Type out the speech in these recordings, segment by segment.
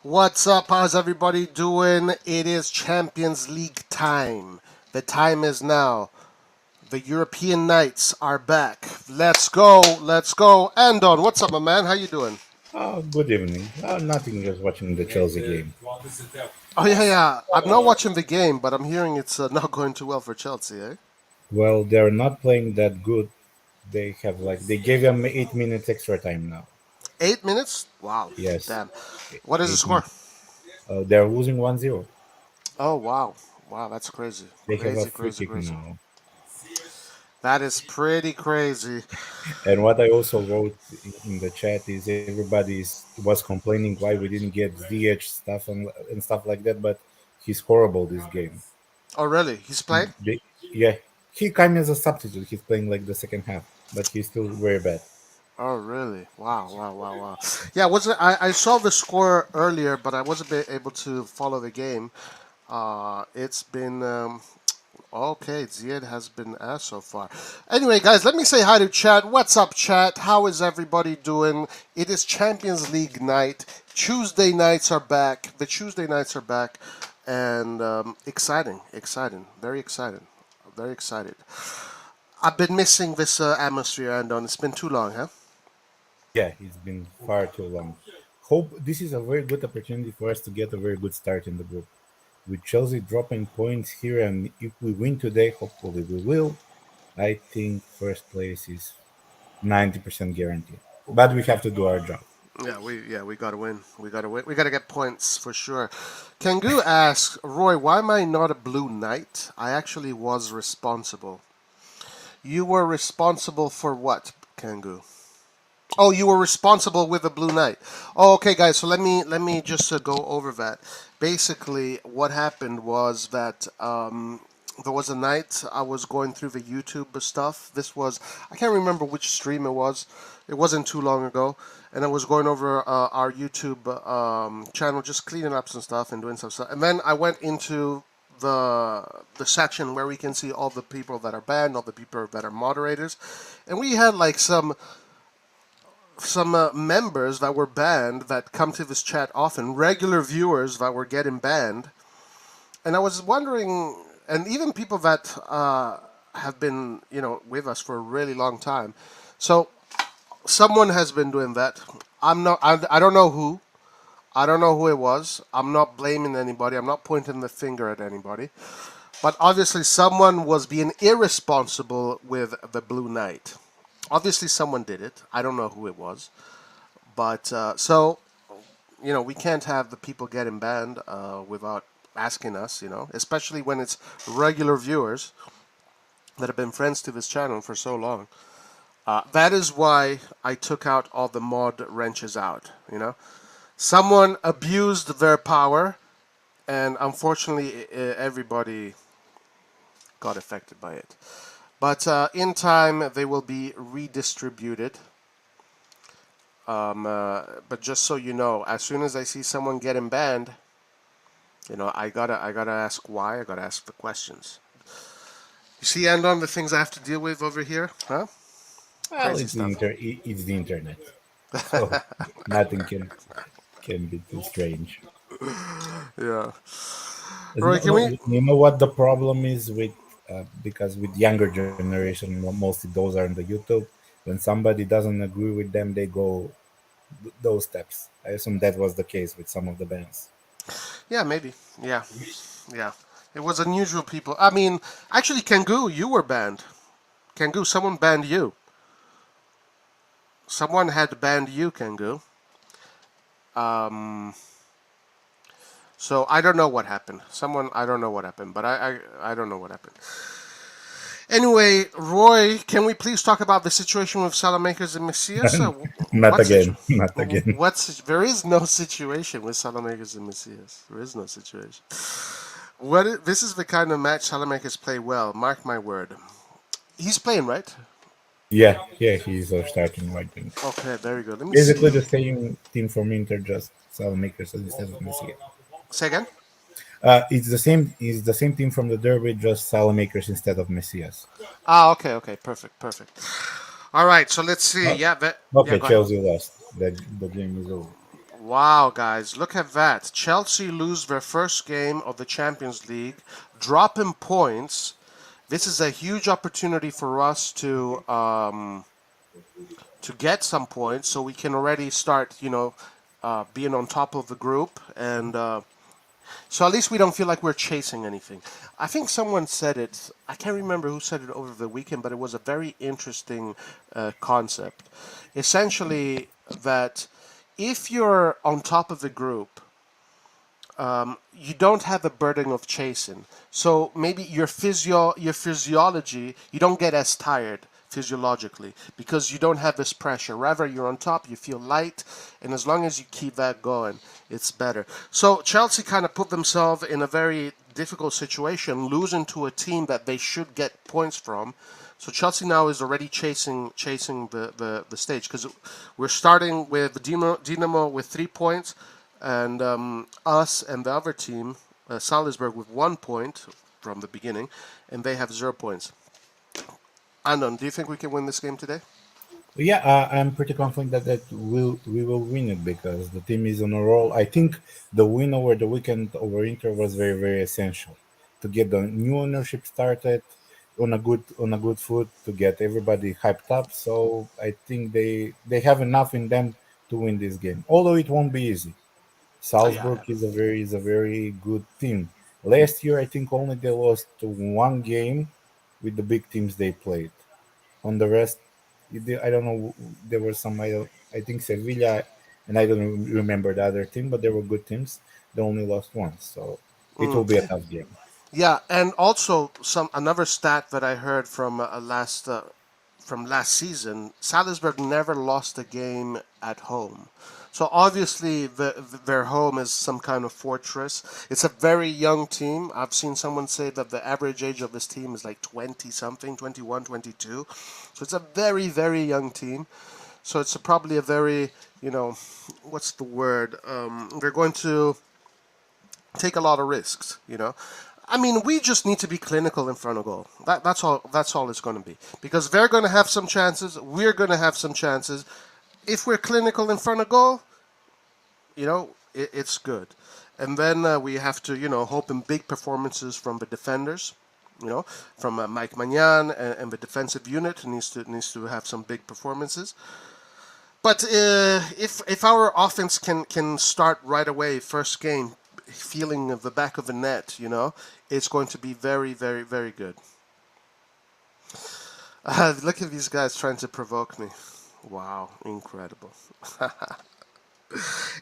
What's up? How's everybody doing? It is Champions League time. The time is now. The European nights are back. Let's go. Let's go. Andon, what's up, my man? How you doing? Oh, good evening. Nothing, just watching the Chelsea game. Oh, yeah. I'm not watching the game, but I'm hearing it's not going too well for Chelsea, eh? Well, they're not playing that good. They gave them 8 minutes extra time now. 8 minutes? Wow. Yes, Damn. What is the eight score? minutes. They're losing 1-0. Oh, wow. Wow, that's crazy. They have a Crazy, free crazy, kick crazy. now. That is pretty crazy. And what I also wrote in the chat is was complaining why we didn't get ZH stuff and stuff like that, but he's horrible this game. Oh, really? He's playing? Yeah, he came as a substitute. He's playing like the second half, but he's still very bad. Oh, really? Wow, wow, wow, wow. Yeah, wasn't I saw the score earlier, but I wasn't able to follow the game. It's been okay. Ziad has been ass so far. Anyway, guys, let me say hi to chat. What's up, chat? How is everybody doing? It is Champions League night. Tuesday nights are back. The Tuesday nights are back, and exciting, very exciting, very excited. I've been missing this atmosphere, Andon. It's been too long, huh? Yeah, it's been far too long. Hope this is a very good opportunity for us to get a very good start in the group. With Chelsea dropping points here, and if we win today, hopefully we will. I think first place is 90% guaranteed. But we have to do our job. We gotta win. We gotta win. We gotta get points for sure. Kangu asks, Roy, why am I not a Blue Knight? I actually was responsible. You were responsible for what, Kangu? Oh, you were responsible with the Blue Knight. Oh, okay, guys. So let me just go over that. Basically, what happened was that there was a night I was going through the YouTube stuff. I can't remember which stream it was. It wasn't too long ago, and I was going over our YouTube channel, just cleaning up some stuff and doing some stuff. And then I went into the section where we can see all the people that are banned, all the people that are moderators, and we had like some members that were banned that come to this chat often, regular viewers that were getting banned, and I was wondering, and even people that have been with us for a really long time. So someone has been doing that. I don't know who. I don't know who it was. I'm not blaming anybody. I'm not pointing the finger at anybody. But obviously someone was being irresponsible with the Blue Knight. Obviously someone did it. I don't know who it was. But we can't have the people getting banned without asking us, especially when it's regular viewers that have been friends to this channel for so long. That is why I took out all the mod wrenches out, Someone abused their power, and unfortunately everybody got affected by it. But in time, they will be redistributed. But just so you know, as soon as I see someone getting banned, I gotta ask why. I gotta ask the questions. You see, Andon, the things I have to deal with over here, huh? Well, it's the internet, so nothing can be too strange. Yeah. Roy, can we? You know what the problem is with because with younger generation, mostly those are on the YouTube. When somebody doesn't agree with them, they go those steps. I assume that was the case with some of the bands. Yeah, maybe. Yeah. It was unusual people. I mean, actually, Kangu, you were banned. Kangu, someone banned you. Someone had banned you, Kangu. So I don't know what happened. I don't know what happened, but I don't know what happened. Anyway, Roy, can we please talk about the situation with Salamakers and Messias? Not again. There is no situation with Salamakers and Messias. There is no situation. This is the kind of match Salamakers play well. Mark my word. He's playing, right? Yeah, he's starting right wing. Okay, very good. Let me Basically see. the same team from Inter, just Salamakers instead of Messi. Say again? It's the same. It's the same team from the derby, just Salamakers instead of Messias. Okay, perfect. All right, so let's see. Okay, Yeah, Chelsea lost. The game is over. Wow, guys, look at that. Chelsea lose their first game of the Champions League, dropping points. This is a huge opportunity for us to get some points, so we can already start, being on top of the group, and so at least we don't feel like we're chasing anything. I think someone said it. I can't remember who said it over the weekend, but it was a very interesting concept. Essentially, that if you're on top of the group, you don't have the burden of chasing. So maybe your physiology, you don't get as tired physiologically because you don't have this pressure. Rather, you're on top, you feel light, and as long as you keep that going, it's better. So Chelsea kind of put themselves in a very difficult situation, losing to a team that they should get points from. So Chelsea now is already chasing the stage because we're starting with Dinamo with 3 points, and us and the other team, Salzburg, with 1 point from the beginning, and they have 0 points. Andon, do you think we can win this game today? Yeah, I'm pretty confident that we will win it because the team is on a roll. I think the win over the weekend over Inter was very essential to get the new ownership started on a good foot to get everybody hyped up. So I think they have enough in them to win this game, although it won't be easy. Yeah. Salzburg is a very good team. Last year, I think only they lost one game with the big teams they played. On the rest, I don't know. There were some. I think Sevilla, and I don't remember the other team, but they were good teams. They only lost once, so it will be a tough game. Yeah, and also some another stat that I heard from last season, Salzburg never lost a game at home. So obviously their home is some kind of fortress. It's a very young team. I've seen someone say that the average age of this team is like 20 something, 21, 22. So it's a very young team. So it's probably a very, what's the word? They're going to take a lot of risks. I mean, we just need to be clinical in front of goal. That's all. That's all it's going to be. Because they're going to have some chances. We're going to have some chances. If we're clinical in front of goal, it's good. And then we have to, hope in big performances from the defenders. From Mike Magnan and the defensive unit needs to have some big performances. But if our offense can start right away, first game, feeling the back of the net, it's going to be very good. Look at these guys trying to provoke me. Wow, incredible.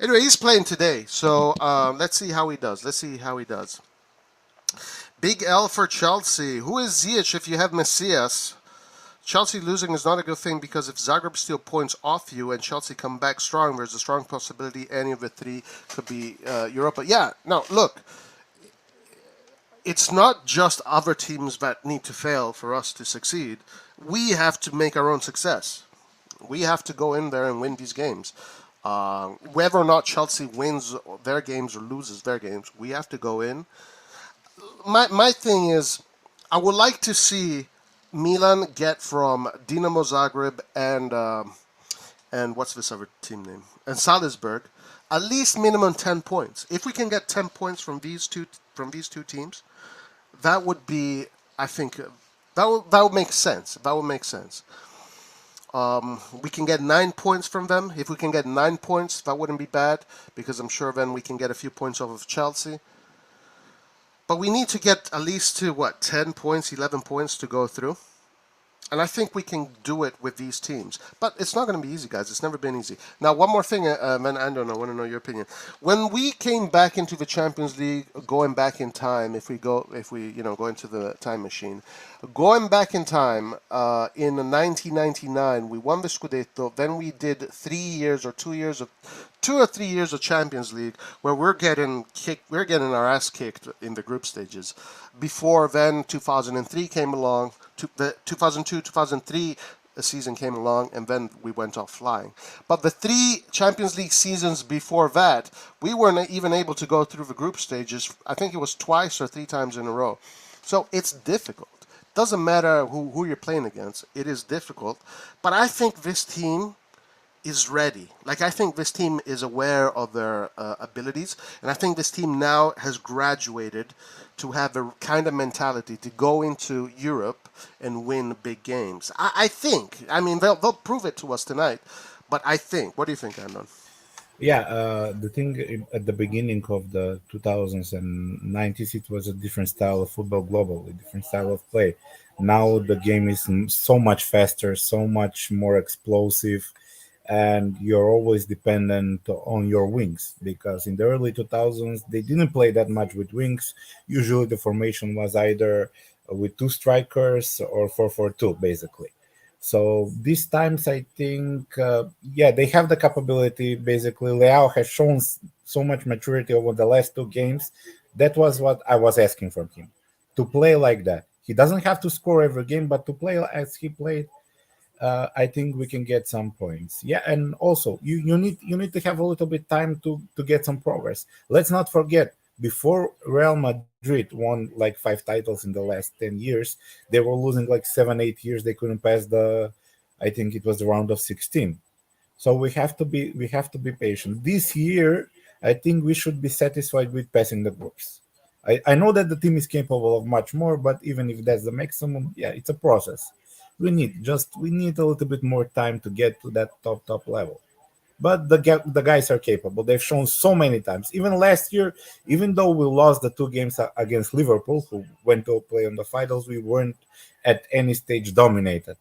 Anyway, he's playing today, so let's see how he does. Big L for Chelsea. Who is Ziyech if you have Messias? Chelsea losing is not a good thing because if Zagreb steal points off you and Chelsea come back strong, there's a strong possibility any of the three could be Europa. Yeah, no, look, it's not just other teams that need to fail for us to succeed. We have to make our own success. We have to go in there and win these games. Whether or not Chelsea wins their games or loses their games, we have to go in. My thing is, I would like to see Milan get from Dinamo Zagreb and what's this other team name? And Salzburg, at least minimum 10 points. If we can get 10 points from these two teams, that would be, I think, that would make sense. That would make sense. We can get 9 points from them. If we can get 9 points, that wouldn't be bad because I'm sure then we can get a few points off of Chelsea. But we need to get at least to, 10 points, 11 points to go through. And I think we can do it with these teams. But it's not going to be easy, guys. It's never been easy. Now, one more thing, man, I want to know your opinion. When we came back into the Champions League, going back in time, if we go into the time machine, going back in time, in 1999, we won the Scudetto. Then we did 2 or 3 years of Champions League where we're getting our ass kicked in the group stages. Before then, 2003 came along. The 2002, 2003 season came along, and then we went off flying. But the 3 Champions League seasons before that, we weren't even able to go through the group stages. I think it was twice or 3 times in a row. So it's difficult. Doesn't matter who you're playing against. It is difficult. But I think this team is ready. Like I think this team is aware of their abilities, and I think this team now has graduated to have a kind of mentality to go into Europe and win big games. I think. I mean, they'll prove it to us tonight, but I think. What do you think, Andon? Yeah, the thing at the beginning of the 2000s and 90s, it was a different style of football globally, different style of play. Now the game is so much faster, so much more explosive, and you're always dependent on your wings because in the early 2000s they didn't play that much with wings. Usually the formation was either with two strikers or 4-4-2 basically. So these times, I think, yeah, they have the capability. Basically, Leao has shown so much maturity over the last two games. That was what I was asking from him, to play like that. He doesn't have to score every game, but to play as he played, I think we can get some points. Yeah, and also you need to have a little bit time to get some progress. Let's not forget, before Real Madrid won like 5 titles in the last 10 years, they were losing like 7 8 years. They couldn't pass the, I think it was the round of 16. So we have to be patient. This year, I think we should be satisfied with passing the groups. I know that the team is capable of much more, but even if that's the maximum, yeah, it's a process. We need a little bit more time to get to that top level. But the guys are capable. They've shown so many times. Even last year, even though we lost the two games against Liverpool, who went to play on the finals, we weren't at any stage dominated.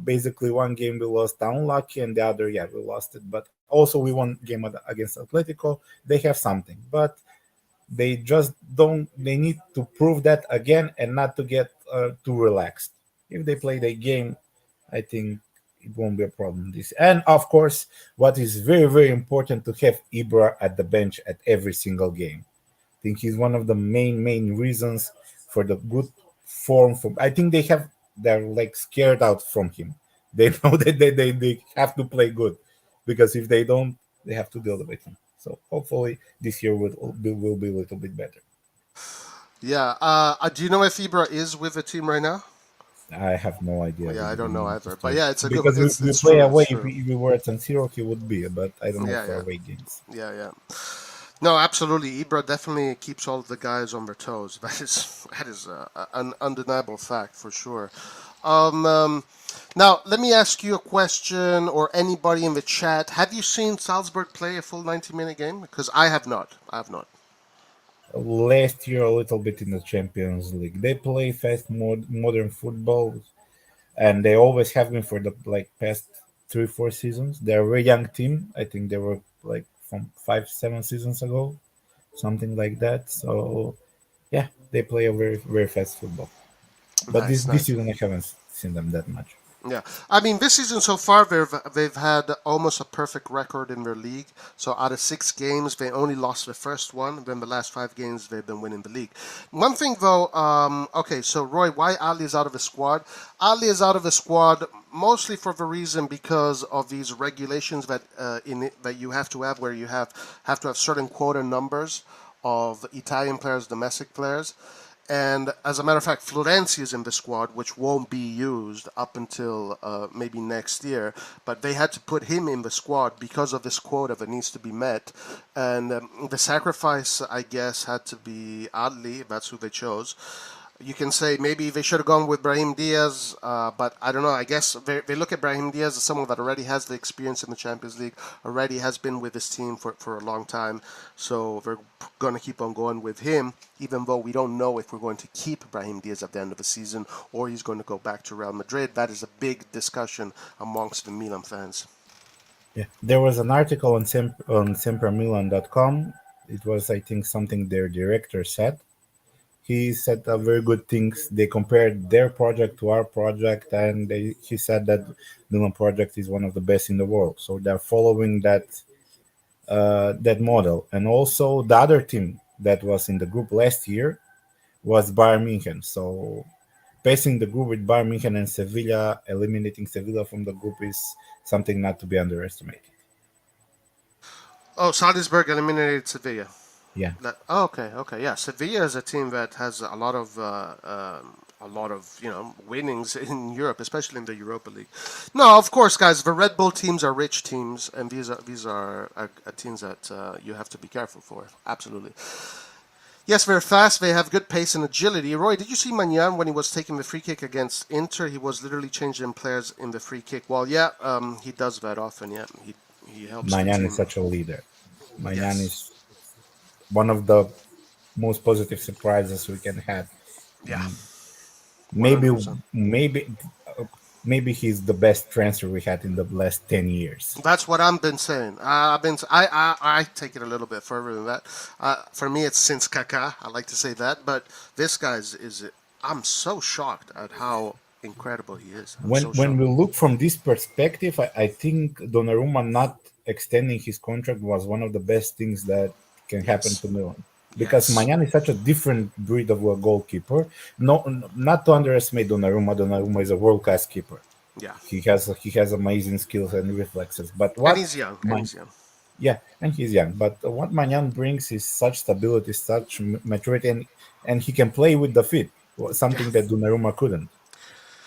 Basically, one game we lost unlucky, and the other, yeah, we lost it. But also, we won game against Atletico. They have something, but they just don't. They need to prove that again and not to get too relaxed. If they play the game, I think it won't be a problem. This, and of course, what is very important, to have Ibra at the bench at every single game. I think he's one of the main reasons for the good form. From, I think they're like scared out from him. They know that they have to play good, because if they don't, they have to deal with him. So hopefully this year will be a little bit better. Yeah. Do you know if Ibra is with the team right now? I have no idea. Well, I yeah, I didn't don't even know notice either. But that, yeah, it's a good. because we It's play true. It's away. If true. we were at San Siro, he would be, but I don't know Yeah, for yeah, away games. yeah. No, absolutely. Ibra definitely keeps all of the guys on their toes. That is an undeniable fact for sure. Um, um, Now, let me ask you a question, or anybody in the chat. Have you seen Salzburg play a full 90-minute game? Because I have not. I have not. Last year, a little bit in the Champions League. They play fast, modern football, and they always have been for the like past 3 4 seasons. They're a very young team. I think they were like from 5 7 seasons ago, something like that. So yeah, they play a very fast football. But this Nice, this nice. season I haven't seen them that much. Yeah, I mean this season so far they've had almost a perfect record in their league. So out of 6 games, they only lost the first one. Then the last 5 games they've been winning the league. One thing though, okay, so Roy, why Ali is out of the squad? Ali is out of the squad mostly for the reason because of these regulations that in it, that you have to have, where you have to have certain quota numbers of Italian players, domestic players. And as a matter of fact, Florenzi is in the squad, which won't be used up until maybe next year. But they had to put him in the squad because of this quota that needs to be met. And the sacrifice, I guess, had to be Adli. That's who they chose. You can say maybe they should have gone with Brahim Diaz, but I don't know. I guess they look at Brahim Diaz as someone that already has the experience in the Champions League, already has been with this team for a long time. So they're going to keep on going with him, even though we don't know if we're going to keep Brahim Diaz at the end of the season or he's going to go back to Real Madrid. That is a big discussion amongst the Milan fans. Yeah, there was an article on sempermilan.com. It was, I think, something their director said. He said very good things. They compared their project to our project, and he said that Milan project is one of the best in the world. So they're following that model. And also the other team that was in the group last year was Bayern Munich. So passing the group with Bayern Munich and Sevilla, eliminating Sevilla from the group is something not to be underestimated. Oh, Salzburg eliminated Sevilla. Yeah. Oh, okay, okay, yeah. Sevilla is a team that has a lot of a lot of winnings in Europe, especially in the Europa League. No, of course, guys, the Red Bull teams are rich teams, and these are teams that you have to be careful for. Absolutely. Yes, very fast. They have good pace and agility. Roy, did you see Magnan when he was taking the free kick against Inter? He was literally changing players in the free kick. Well, yeah, he does that often. Yeah, he helps the Maignan is team. such a leader. Maignan Yes. is one of the most positive surprises we can have. Yeah. Maybe, 100%. maybe, maybe he's the best transfer we had in the last 10 years. That's what I've been saying. I take it a little bit further than that. For me, it's since Kaká. I like to say that, but this guy's is. I'm so shocked at how incredible he is. I'm When so when shocked. we look from this perspective, I think Donnarumma not extending his contract was one of the best things that can happen Yes. to Milan. Because Yes. Magnan is such a different breed of a goalkeeper. No, not to underestimate Donnarumma. Donnarumma is a world class keeper. Yeah. He has amazing skills and reflexes. But And what he's young. And my he's young. yeah, and he's young. But what Magnan brings is such stability, such maturity, and he can play with the feet, Yeah. something that Donnarumma couldn't.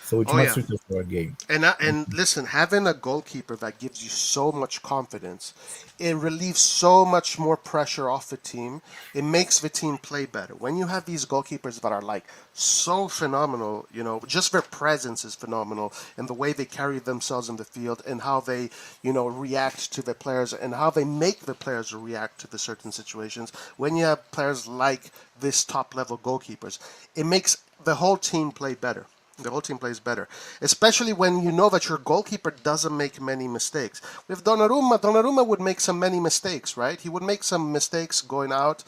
So it's Oh much yeah. suited for a game. And listen, having a goalkeeper that gives you so much confidence, it relieves so much more pressure off the team. It makes the team play better. When you have these goalkeepers that are like so phenomenal, just their presence is phenomenal, and the way they carry themselves in the field, and how they, react to the players, and how they make the players react to the certain situations. When you have players like this top level goalkeepers, it makes the whole team play better. The whole team plays better, especially when you know that your goalkeeper doesn't make many mistakes. With Donnarumma would make some many mistakes, right? He would make some mistakes going out,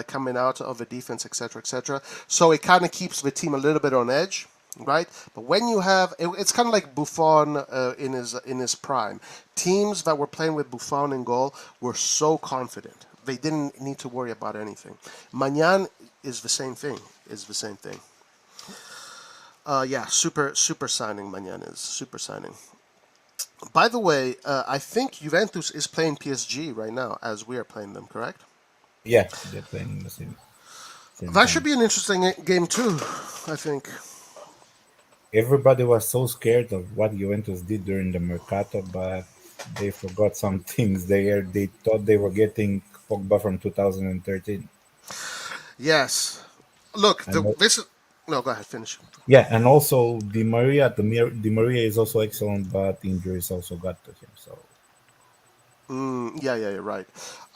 coming out of the defense, etc., etc. So it kind of keeps the team a little bit on edge, right? But when you have, it's kind of like Buffon in his prime. Teams that were playing with Buffon in goal were so confident; they didn't need to worry about anything. Magnan is the same thing. Is the same thing. Yeah, super signing. Magnan is super signing. By the way, I think Juventus is playing PSG right now as we are playing them. Correct? Yeah, they're playing the same That should time. be an interesting game too. I think. Everybody was so scared of what Juventus did during the Mercato, but they forgot some things. They thought they were getting Pogba from 2013. Yes. Look, And this is. No, go ahead. Finish. yeah, and also Di Maria is also excellent, but injuries also got to him. So Yeah, yeah, you're right.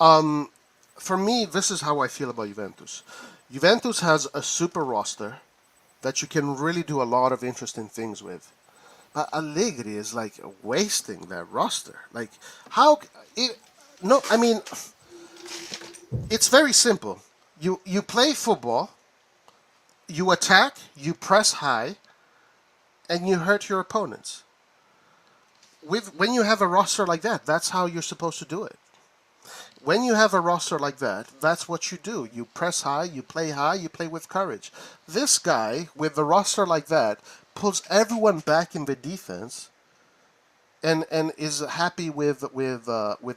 Um, for me, this is how I feel about Juventus. Juventus has a super roster that you can really do a lot of interesting things with. But Allegri is like wasting that roster. Like, how? It, no, I mean, it's very simple. You play football, you attack, you press high, and you hurt your opponents. When you have a roster like that, that's how you're supposed to do it. When you have a roster like that, that's what you do. You press high, you play with courage. This guy with the roster like that pulls everyone back in the defense and is happy with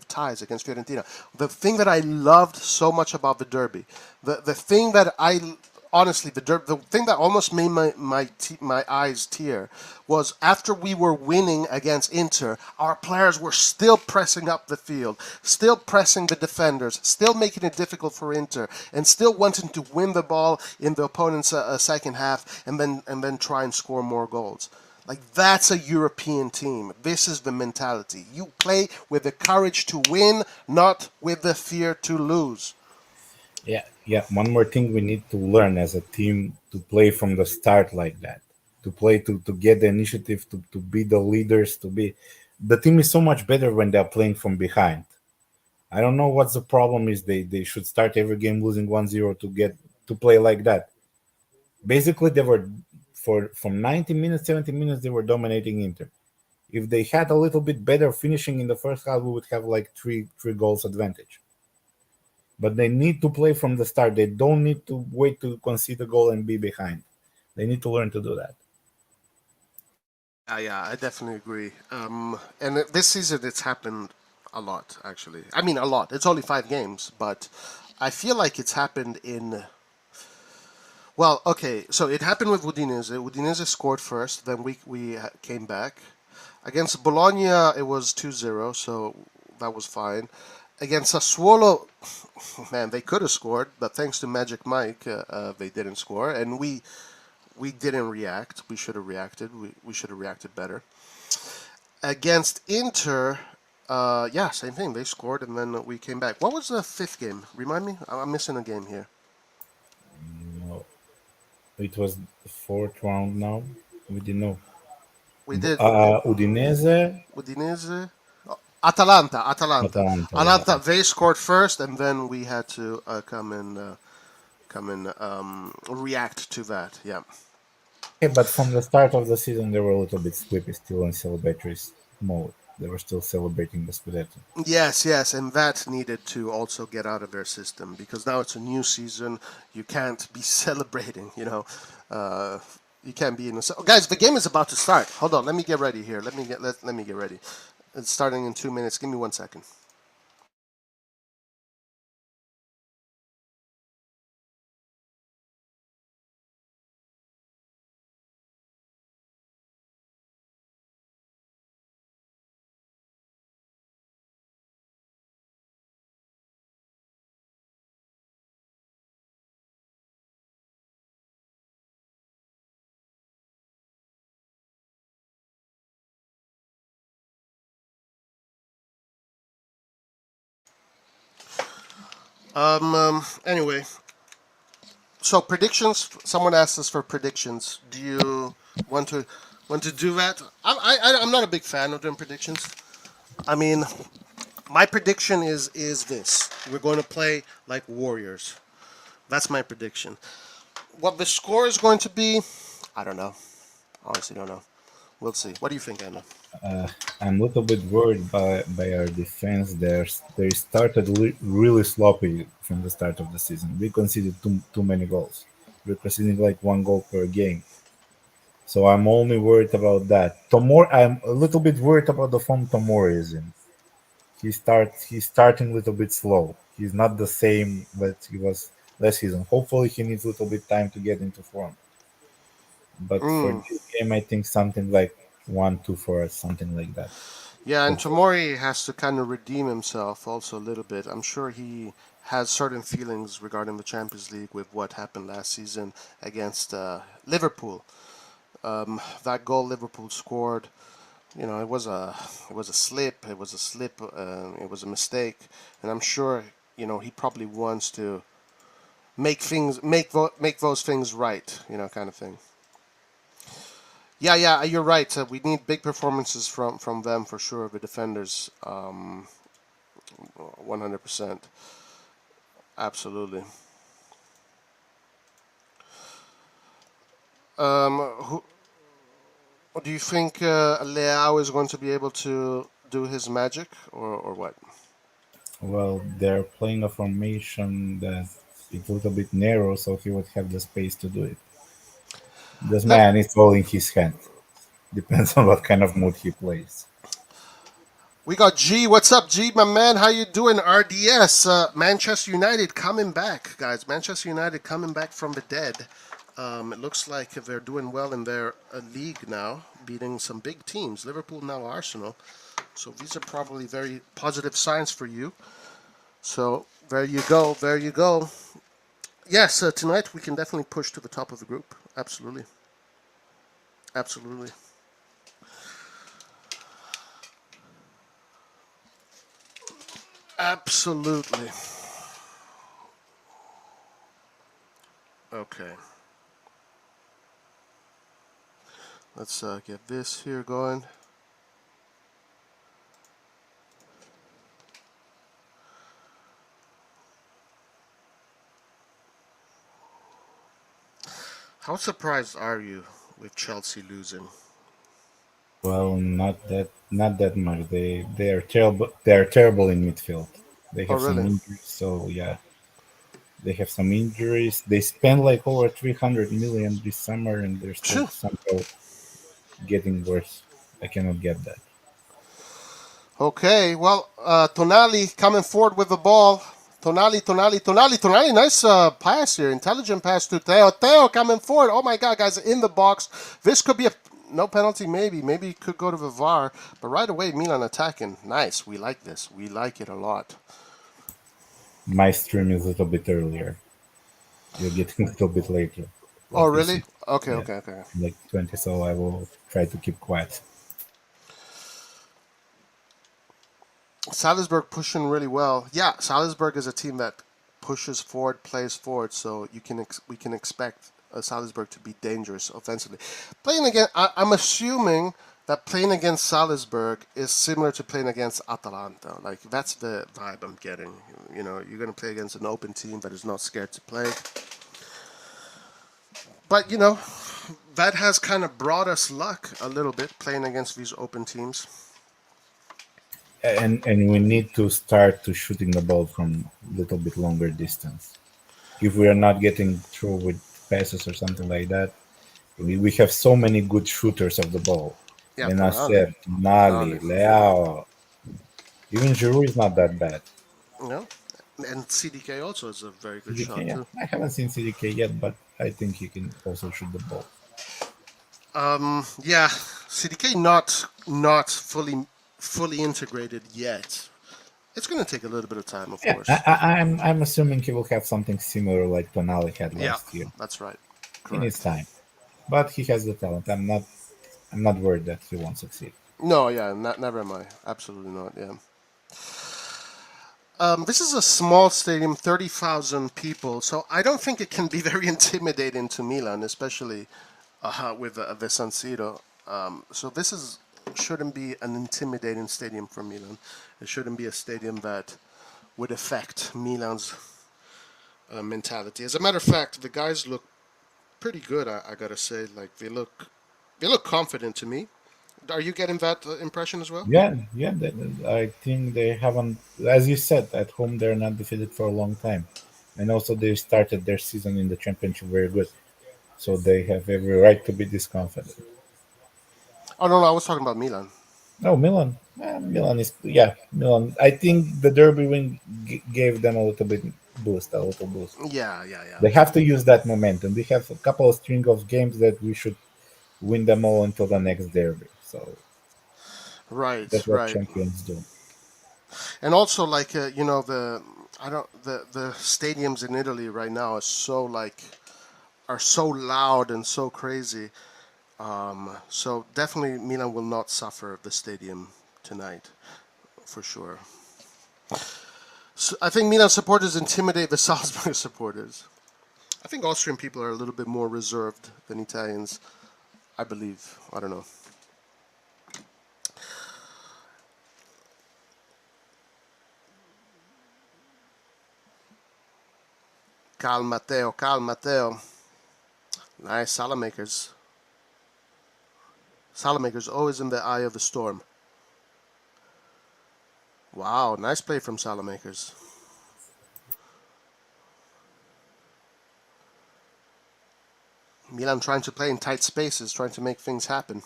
ties against Fiorentina. The thing that I loved so much about the derby, the thing that I honestly the thing that almost made my eyes tear was after we were winning against Inter, our players were still pressing up the field, still pressing the defenders, still making it difficult for Inter, and still wanting to win the ball in the opponent's second half, and then try and score more goals. Like, that's a European team. This is the mentality. You play with the courage to win, not with the fear to lose. yeah, yeah. One more thing we need to learn as a team to play from the start like that, to play to get the initiative, to be the leaders, to be. The team is so much better when they're playing from behind. I don't know what's the problem is. They should start every game losing 1-0 to get to play like that. Basically, they were for from 90 minutes, 70 minutes, they were dominating Inter. If they had a little bit better finishing in the first half, we would have like three goals advantage. But they need to play from the start. They don't need to wait to concede a goal and be behind. They need to learn to do that. Yeah, I definitely agree. And this season, it's happened a lot, actually. I mean, a lot. It's only 5 games, but I feel like it's happened in Well, okay, so it happened with Udinese. Udinese scored first, then we came back. Against Bologna, it was 2-0, so that was fine. Against Sassuolo, man, they could have scored, but thanks to Magic Mike, they didn't score, and we didn't react. We should have reacted. We should have reacted better. Against Inter, yeah, same thing. They scored, and then we came back. What was the fifth game? Remind me? I'm missing a game here. No, it was the fourth round now. We didn't know. We did Udinese, Udinese. Atalanta, Atalanta, Atalanta. Atalanta. Yeah. They scored first, and then we had to come and react to that. Yeah. Okay, but from the start of the season, they were a little bit sleepy still in celebratory mode. They were still celebrating the Scudetto. Yes, yes, and that needed to also get out of their system because now it's a new season. You can't be celebrating, you can't be in a guys. The game is about to start. Hold on, let me get ready here. Let me get ready. It's starting in 2 minutes. Give me 1 second. Anyway, so predictions. Someone asked us for predictions. Do you want to do that? I'm not a big fan of doing predictions. I mean, my prediction is this: we're going to play like warriors. That's my prediction. What the score is going to be, I don't know. Honestly, don't know. We'll see. What do you think, Anna? I'm a little bit worried by our defense. They started really sloppy from the start of the season. We conceded too many goals. We're conceding like one goal per game. So I'm only worried about that. I'm a little bit worried about the form Tomori is in. He's starting a little bit slow. He's not the same that he was last season. Hopefully he needs a little bit time to get into form. But for Mm. this game, I think something like 1-2 for us, something like that. Yeah, and Hopefully. Tomori has to kind of redeem himself also a little bit. I'm sure he has certain feelings regarding the Champions League with what happened last season against Liverpool. That goal Liverpool scored, it was a slip. It was a slip. It was a mistake, and I'm sure he probably wants to make those things right. Kind of thing. Yeah, yeah, you're right. We need big performances from them for sure. The defenders, 100%, absolutely. Who do you think Leao is going to be able to do his magic, or what? Well, they're playing a formation that it's a little bit narrow, so he would have the space to do it. This Let man is all in his hand. Depends on what kind of mood he plays. We got G. What's up, G, my man? How you doing? RDS. Manchester United coming back, guys. Manchester United coming back from the dead. It looks like they're doing well in their league now, beating some big teams. Liverpool, now Arsenal. So these are probably very positive signs for you. So there you go. There you go. Yes, tonight we can definitely push to the top of the group. Absolutely. Absolutely. Absolutely. Okay. Let's get this here going. How surprised are you with Chelsea losing? Well, not that much. They are terrible. They are terrible in midfield. They Oh, have some really? injuries, so yeah, they have some injuries. They spent like over 300 million this summer, and they're still Phew. somehow getting worse. I cannot get that. Okay, well, Tonali coming forward with the ball. Tonali. Nice pass here. Intelligent pass to Theo. Theo coming forward. Oh my God, guys, in the box. This could be a no penalty, maybe. Maybe it could go to the VAR. But right away, Milan attacking. Nice. We like this. We like it a lot. My stream is a little bit earlier. You're getting a little bit later. Oh, Like you really? see. Okay, Yeah. okay. Like 20, so I will try to keep quiet. Salzburg pushing really well. Yeah, Salzburg is a team that pushes forward, plays forward, so we can expect Salzburg to be dangerous offensively. Playing against, I'm assuming that playing against Salzburg is similar to playing against Atalanta. Like that's the vibe I'm getting. You know, you're going to play against an open team that is not scared to play. But you know, that has kind of brought us luck a little bit playing against these open teams. And we need to start to shooting the ball from a little bit longer distance. If we are not getting through with passes or something like that, we have so many good shooters of the ball. Yeah, Benacer, Tonali, Tonali. Leao, even Giroud is not that bad. You know, and CDK also is a very good CDK, shot yeah. too. I haven't seen CDK yet, but I think he can also shoot the ball. Yeah, CDK not fully integrated yet. It's going to take a little bit of time, of course. I'm assuming he will have something similar like Tonali had Yeah, last year. that's right. He needs Correct. time, but he has the talent. I'm not worried that he won't succeed. No, yeah, never am I. Absolutely not. Yeah. This is a small stadium, 30,000 people, so I don't think it can be very intimidating to Milan, especially with the San Siro. So this shouldn't be an intimidating stadium for Milan. It shouldn't be a stadium that would affect Milan's mentality. As a matter of fact, the guys look pretty good. I gotta say, like they look confident to me. Are you getting that impression as well? Yeah, yeah. I think they haven't, as you said, at home they're not defeated for a long time, and also they started their season in the championship very good, so they have every right to be this confident. Oh no, I was talking about Milan. No, Milan. Milan is, yeah, Milan. I think the derby win gave them a little bit boost, a little boost. Yeah. They have to use that momentum. We have a couple of string of games that we should win them all until the next derby. So Right, that's what right. champions do. And also, like you know, the stadiums in Italy right now are so loud and so crazy. So definitely Milan will not suffer the stadium tonight, for sure. So I think Milan supporters intimidate the Salzburg supporters. I think Austrian people are a little bit more reserved than Italians. I believe. I don't know. Calm Matteo. Nice Salamakers. Salamakers always in the eye of the storm. Wow, nice play from Salamakers. Milan trying to play in tight spaces, trying to make things happen.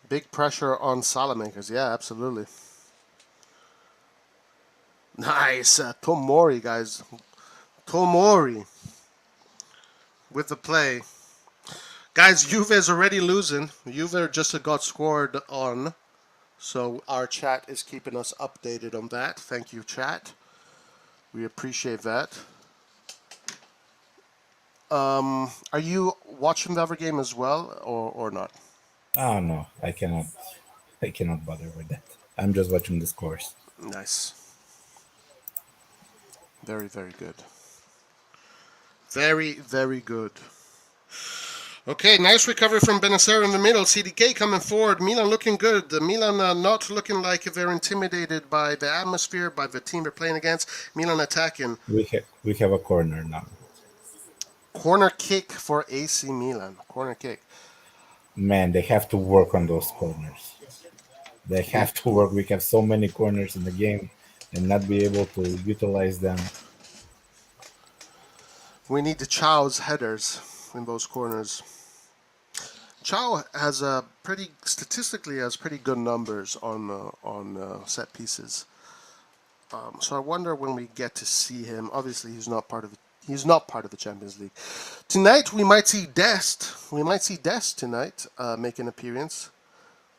Big pressure on Salamakers. Yeah, absolutely. Nice. Tomori, guys. Tomori with the play. Guys, Juve is already losing. Juve just got scored on. So our chat is keeping us updated on that. Thank you, chat. We appreciate that. Are you watching the other game as well, or not? Oh no, I cannot. I cannot bother with that. I'm just watching the scores. Nice. Very, very good. Very, very good. Okay, nice recovery from Benacer in the middle. CDK coming forward. Milan looking good. Milan not looking like they're intimidated by the atmosphere, by the team they're playing against. Milan attacking. We have a corner now. Corner kick for AC Milan. Corner kick. Man, they have to work on those corners. They have to work. We have so many corners in the game and not be able to utilize them. We need the Chow's headers in those corners. Chow has statistically has pretty good numbers on set pieces. So I wonder when we get to see him. Obviously, he's not part of the Champions League. Tonight we might see Dest. We might see Dest tonight make an appearance.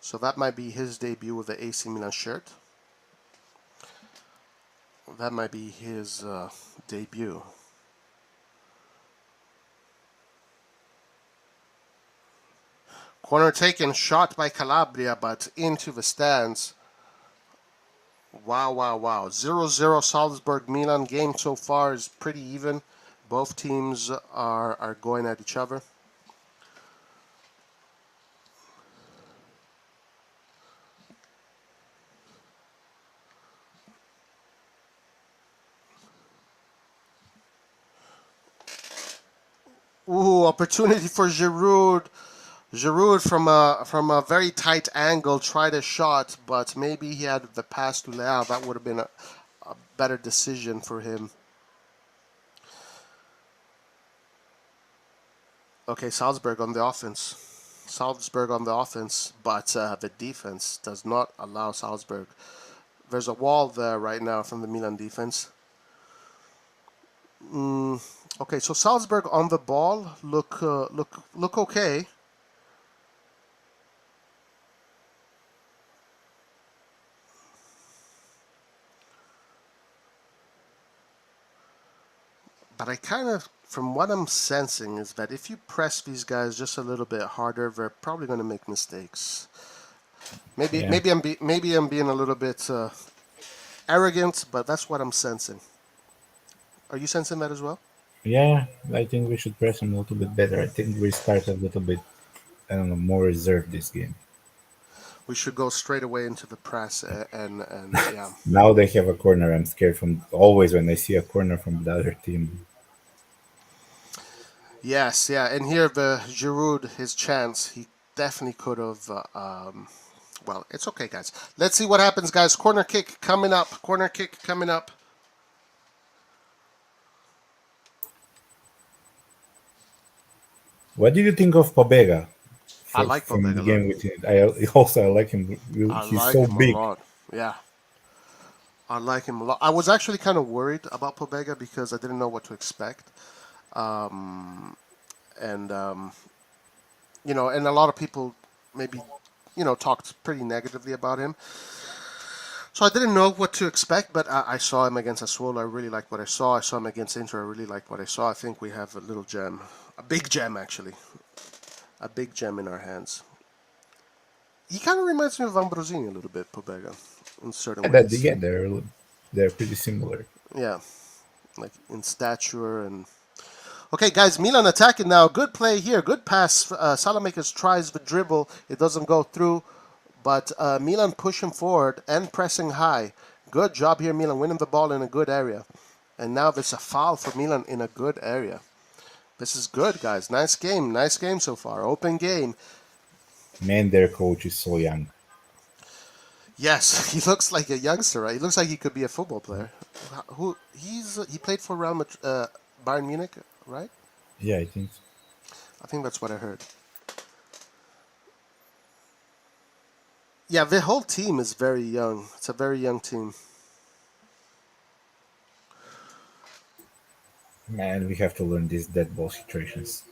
So that might be his debut with the AC Milan shirt. That might be his debut. Corner taken, shot by Calabria, but into the stands. Wow, wow, wow. 0-0 Salzburg Milan. Game so far is pretty even. Both teams are going at each other. Ooh, opportunity for Giroud. Giroud from a very tight angle tried a shot, but maybe he had the pass to Leao. That would have been a better decision for him. Okay, Salzburg on the offense. Salzburg on the offense, but the defense does not allow Salzburg. There's a wall there right now from the Milan defense. Okay, so Salzburg on the ball look okay. But I kind of, from what I'm sensing, is that if you press these guys just a little bit harder, they're probably going to make mistakes. Maybe I'm being a little bit arrogant, but that's what I'm sensing. Are you sensing that as well? Yeah, I think we should press him a little bit better. I think we start a little bit, I don't know, more reserved this game. We should go straight away into the press and yeah. Now they have a corner. I'm scared from always when I see a corner from the other team. Yes, yeah, and here the Giroud, his chance, he definitely could have. Well, it's okay, guys. Let's see what happens, guys. Corner kick coming up. Corner kick coming up. What did you think of Pobega I like from the Pobega a lot. game with him? I like him. I He's like so him a big. lot. Yeah, I like him a lot. I was actually kind of worried about Pobega because I didn't know what to expect. And and a lot of people maybe, talked pretty negatively about him. So I didn't know what to expect, but I saw him against Assuolo. I really liked what I saw. I saw him against Inter. I really liked what I saw. I think we have a little gem, a big gem actually, a big gem in our hands. He kind of reminds me of Ambrosini a little bit, Pobega, in certain ways. Yeah, they're pretty similar. Yeah, like in stature and. Okay, guys, Milan attacking now. Good play here. Good pass. Salamakers tries the dribble. It doesn't go through. But Milan pushing forward and pressing high. Good job here, Milan, winning the ball in a good area. And now there's a foul for Milan in a good area. This is good, guys. Nice game. Nice game so far. Open game. Man, their coach is so young. Yes, he looks like a youngster, right? He looks like he could be a football player. He played for Bayern Munich, right? Yeah, I think so. I think that's what I heard. Yeah, the whole team is very young. It's a very young team. Man, we have to learn these dead ball situations.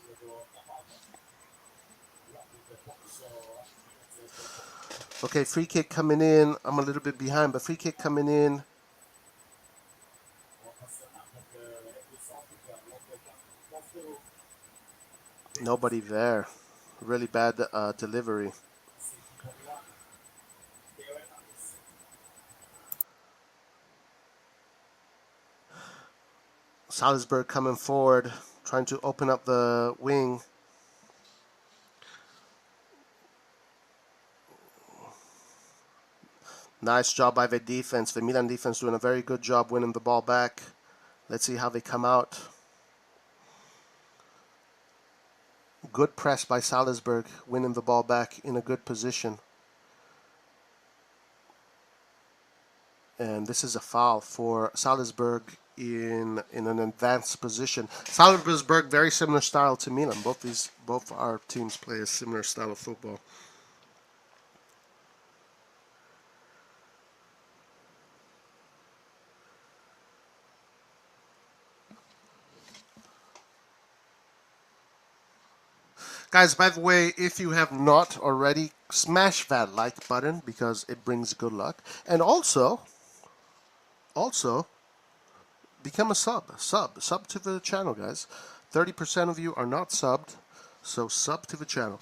Okay, free kick coming in. I'm a little bit behind, but free kick coming in. Nobody there. Really bad delivery. Salzburg coming forward, trying to open up the wing. Nice job by the defense. The Milan defense doing a very good job winning the ball back. Let's see how they come out. Good press by Salzburg, winning the ball back in a good position. And this is a foul for Salzburg in an advanced position. Salzburg, very similar style to Milan. Both our teams play a similar style of football. Guys, by the way, if you have not already, smash that like button because it brings good luck. And also, become a sub to the channel, guys. 30% of you are not subbed, so sub to the channel.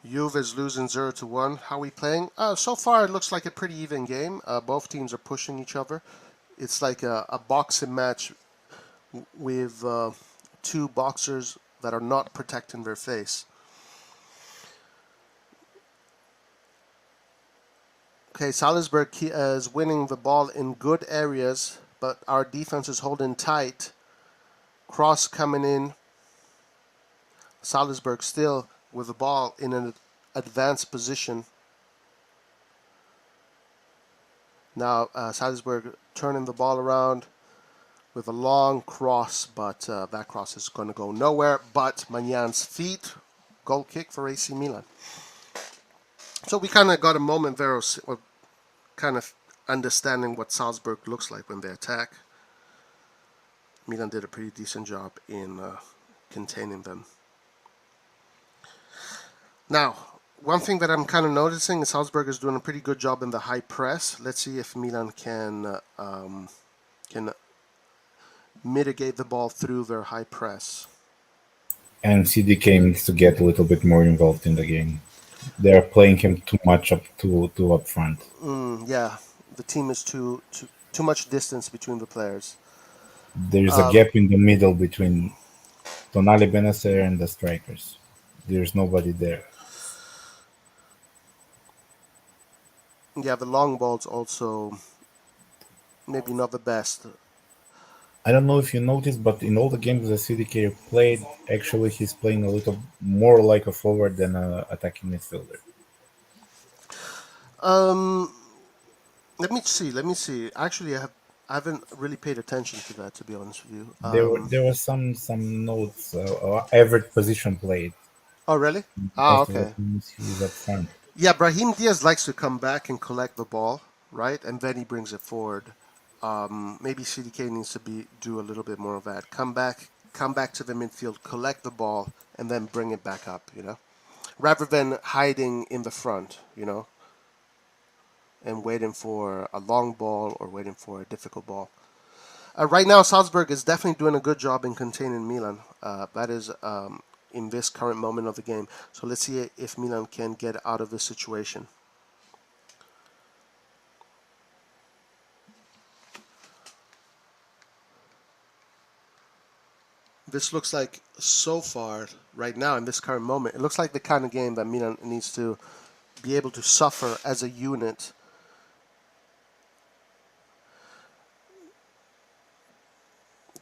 Juve is losing 0-1. How are we playing? So far, it looks like a pretty even game. Both teams are pushing each other. It's like a boxing match with two boxers that are not protecting their face. Okay, Salzburg is winning the ball in good areas, but our defense is holding tight. Cross coming in. Salzburg still with the ball in an advanced position. Now Salzburg turning the ball around with a long cross, but that cross is going to go nowhere but Magnan's feet. Goal kick for AC Milan. So we kind of got a moment there of kind of understanding what Salzburg looks like when they attack. Milan did a pretty decent job in containing them. Now, one thing that I'm kind of noticing is Salzburg is doing a pretty good job in the high press. Let's see if Milan can mitigate the ball through their high press. And CDK needs to get a little bit more involved in the game. They're playing him too much up front. Yeah, the team is too much distance between the players. There's a gap in the middle between Tonali Benacer and the strikers. There's nobody there. Yeah, the long ball's also maybe not the best. I don't know if you noticed, but in all the games that CDK played, actually he's playing a little more like a forward than an attacking midfielder. Let me see. Actually, I haven't really paid attention to that, to be honest with you. There were some notes, average position played. Oh, really? Most of the Okay. times he's up front. Yeah, Brahim Diaz likes to come back and collect the ball, right? And then he brings it forward. Maybe CDK needs to do a little bit more of that. Come back to the midfield, collect the ball, and then bring it back up, rather than hiding in the front, and waiting for a long ball or waiting for a difficult ball. Right now, Salzburg is definitely doing a good job in containing Milan. That is in this current moment of the game. So let's see if Milan can get out of this situation. This looks like, so far, right now, in this current moment, it looks like the kind of game that Milan needs to be able to suffer as a unit.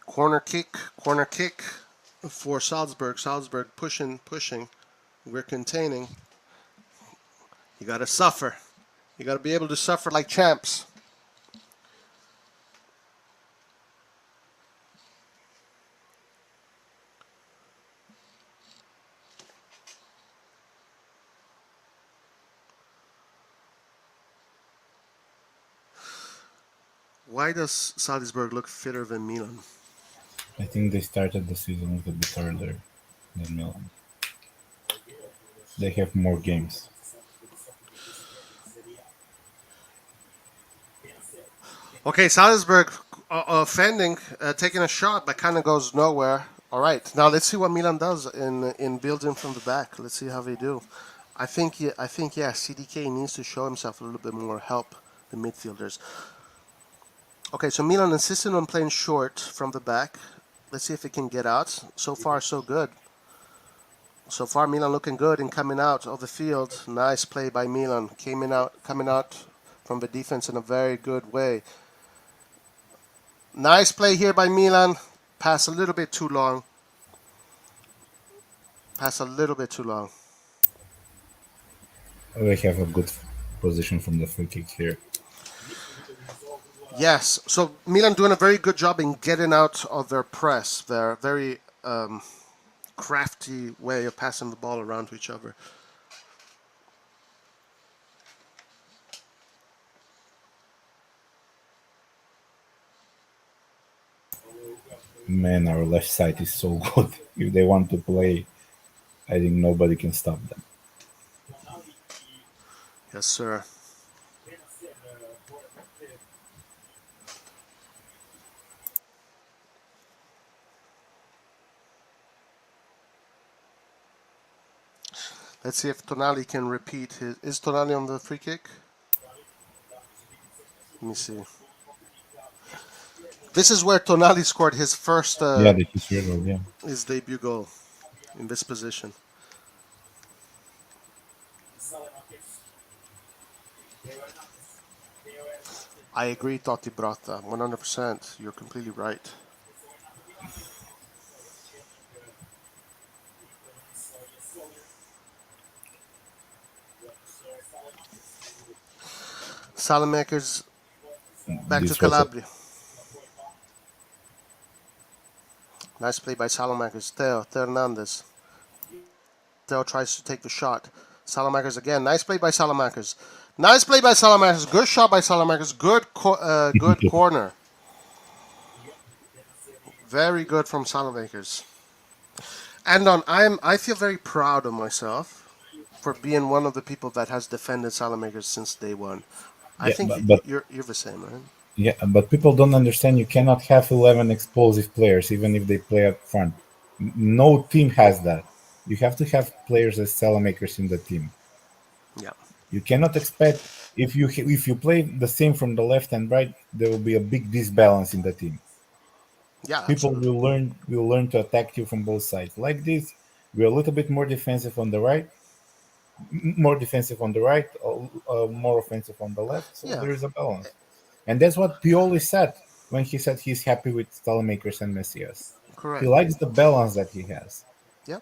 Corner kick for Salzburg. Salzburg pushing. We're containing. You got to suffer. You got to be able to suffer like champs. Why does Salzburg look fitter than Milan? I think they started the season a little bit earlier than Milan. They have more games. Okay, Salzburg offending, taking a shot that kind of goes nowhere. All right, now let's see what Milan does in building from the back. Let's see how they do. I think CDK needs to show himself a little bit more, help the midfielders. Okay, so Milan insisting on playing short from the back. Let's see if it can get out. So far, so good. So far, Milan looking good in coming out of the field. Nice play by Milan, coming out from the defense in a very good way. Nice play here by Milan. Pass a little bit too long. They have a good position from the free kick here. Yes, so Milan doing a very good job in getting out of their press. Their very crafty way of passing the ball around to each other. Man, our left side is so good. If they want to play, I think nobody can stop them. Yes, sir. Let's see if Tonali can repeat his. Is Tonali on the free kick? Let me see. This is where Tonali scored his first, Yeah, the history, yeah. his debut goal in this position. I agree, Totti Brata, 100%. You're completely right. Salamakers back to This was a Calabria. Nice play by Salamakers. Theo Hernandez. Theo tries to take the shot. Salamakers again. Nice play by Salamakers. Nice play by Salamakers. Good shot by Salamakers. Good corner. Very good from Salamakers. And I feel very proud of myself for being one of the people that has defended Salamakers since day one. I yeah, think but you're the same, right? yeah, but people don't understand. You cannot have 11 explosive players, even if they play up front. No team has that. You have to have players as makers in the team. Yeah. You cannot expect if you play the same from the left and right, there will be a big disbalance in the team. Yeah, People absolutely. will learn to attack you from both sides. Like this, we're a little bit more defensive on the right, more defensive on the right, more offensive on the left. So Yeah, there is a balance, and that's what Pioli said when he said he's happy with Stalamakers and Messias. He correct. likes the balance that he has. Yeah,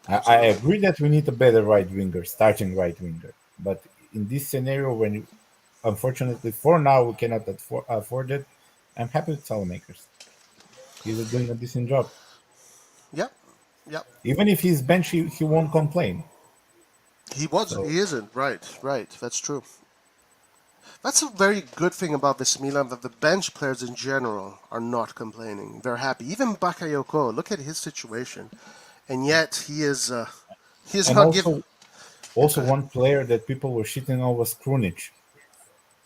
I absolutely. agree that we need a better right winger, starting right winger. But in this scenario, when unfortunately for now we cannot afford it, I'm happy with Salamakers. He's doing a decent job. Yep. Yep. Even if he's bench, he won't complain. So He isn't. Right. Right. That's true. That's a very good thing about this Milan that the bench players in general are not complaining. They're happy. Even Bakayoko, look at his situation, and yet he is and not given. Yeah, also go ahead. one player that people were shitting on was Krunic,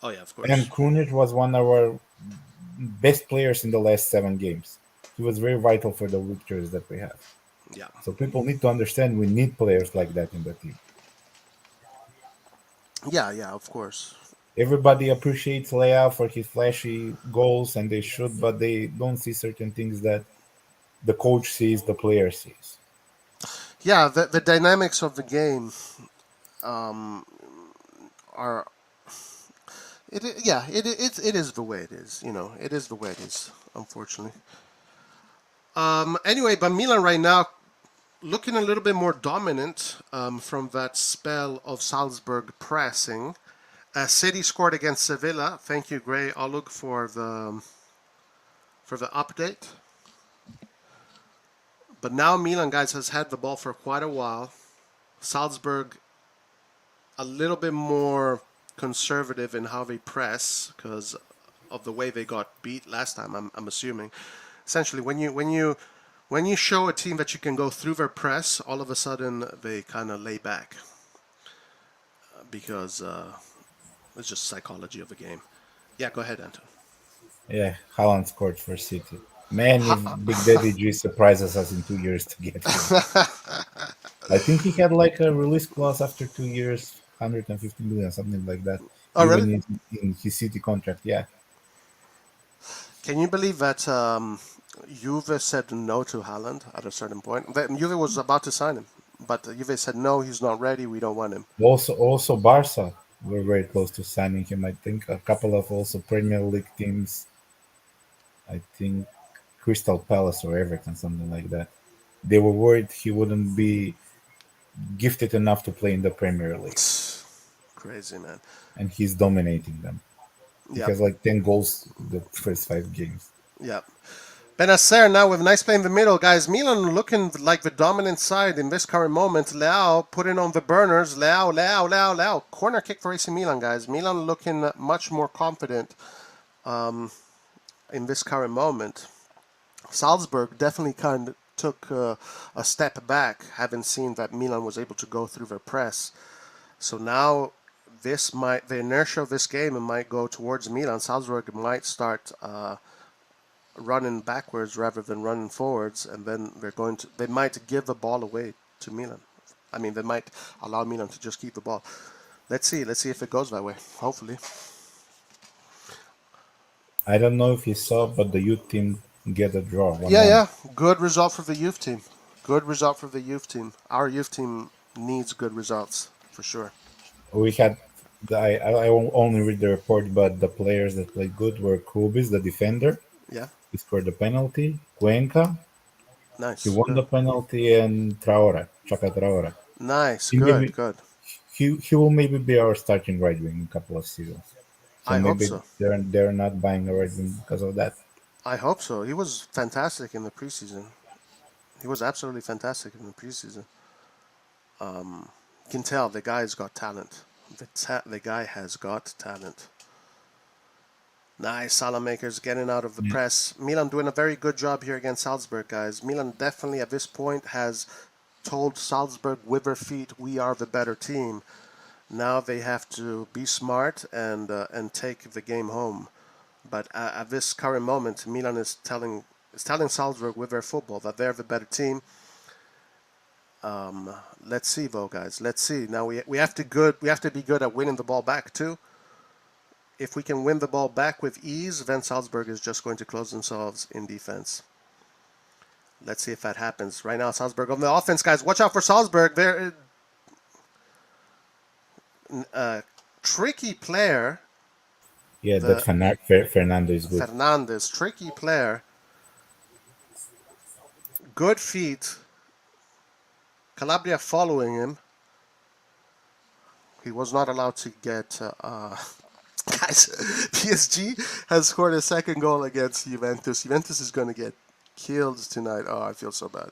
Oh yeah, of and course. Krunic was one of our best players in the last 7 games. He was very vital for the victories that we have. Yeah. So people need to understand we need players like that in the team. Yeah. Yeah. Of course. Everybody appreciates Leao for his flashy goals, and they should, but they don't see certain things that the coach sees, the player sees. Yeah. The dynamics of the game um, are it is the way it is. It is the way it is. Unfortunately. Anyway, but Milan right now looking a little bit more dominant from that spell of Salzburg pressing. City scored against Sevilla. Thank you, Gray Olug, for the update. But now Milan, guys, has had the ball for quite a while. Salzburg a little bit more conservative in how they press because of the way they got beat last time. I'm assuming. Essentially, when you show a team that you can go through their press, all of a sudden they kind of lay back because it's just psychology of the game. Yeah, go ahead, Anton. Yeah, Haaland scored for City. Man, if Big Daddy G surprises us in 2 years to get him. I think he had like a release clause after 2 years, 150 million, something like that. Oh, really? Even in his City contract, yeah. Can you believe that Juve said no to Haaland at a certain point? Juve was about to sign him, but Juve said no, he's not ready. We don't want him. Also Barca were very close to signing him. I think a couple of also Premier League teams. I think Crystal Palace or Everton, something like that. They were worried he wouldn't be gifted enough to play in the Premier League, Crazy, man. and he's dominating them. He Yep, has like 10 goals the first 5 games. yep. Benacer now with a nice play in the middle, guys. Milan looking like the dominant side in this current moment. Leao putting on the burners. Leao. Corner kick for AC Milan, guys. Milan looking much more confident in this current moment. Salzburg definitely kind of took a step back, having seen that Milan was able to go through their press. So now the inertia of this game might go towards Milan. Salzburg might start running backwards rather than running forwards, and then they might give the ball away to Milan. I mean, they might allow Milan to just keep the ball. Let's see if it goes that way. Hopefully. I don't know if you saw, but the youth team get a draw, one Yeah, one. yeah. Good result for the youth team. Good result for the youth team. Our youth team needs good results for sure. We had I won't only read the report, but the players that played good were Krubis, the defender. Yeah, He scored the penalty. Cuenca, he nice, won good, the penalty, and Traore, Chaka Traore. nice, He good, maybe good. he will maybe be our starting right wing in a couple of seasons. So I hope maybe so. they're not buying a right wing because of that. I hope so. He was fantastic in the preseason. He was absolutely fantastic in the preseason. You can tell the guy's got talent. The guy has got talent. Nice, Salamakers getting out of the Yeah. press. Milan doing a very good job here against Salzburg, guys. Milan definitely at this point has told Salzburg with their feet, we are the better team. Now they have to be smart and take the game home. But at this current moment, Milan is telling Salzburg with their football that they're the better team. Let's see though, guys. Let's see. Now we have to be good at winning the ball back too. If we can win the ball back with ease, then Salzburg is just going to close themselves in defense. Let's see if that happens. Right now, Salzburg on the offense, guys. Watch out for Salzburg. They're a tricky player. Yeah, that The Fernando is good. Fernandez, tricky player. Good feet. Calabria following him. He was not allowed to get. Guys, PSG has scored a second goal against Juventus. Juventus is going to get killed tonight. Oh, I feel so bad.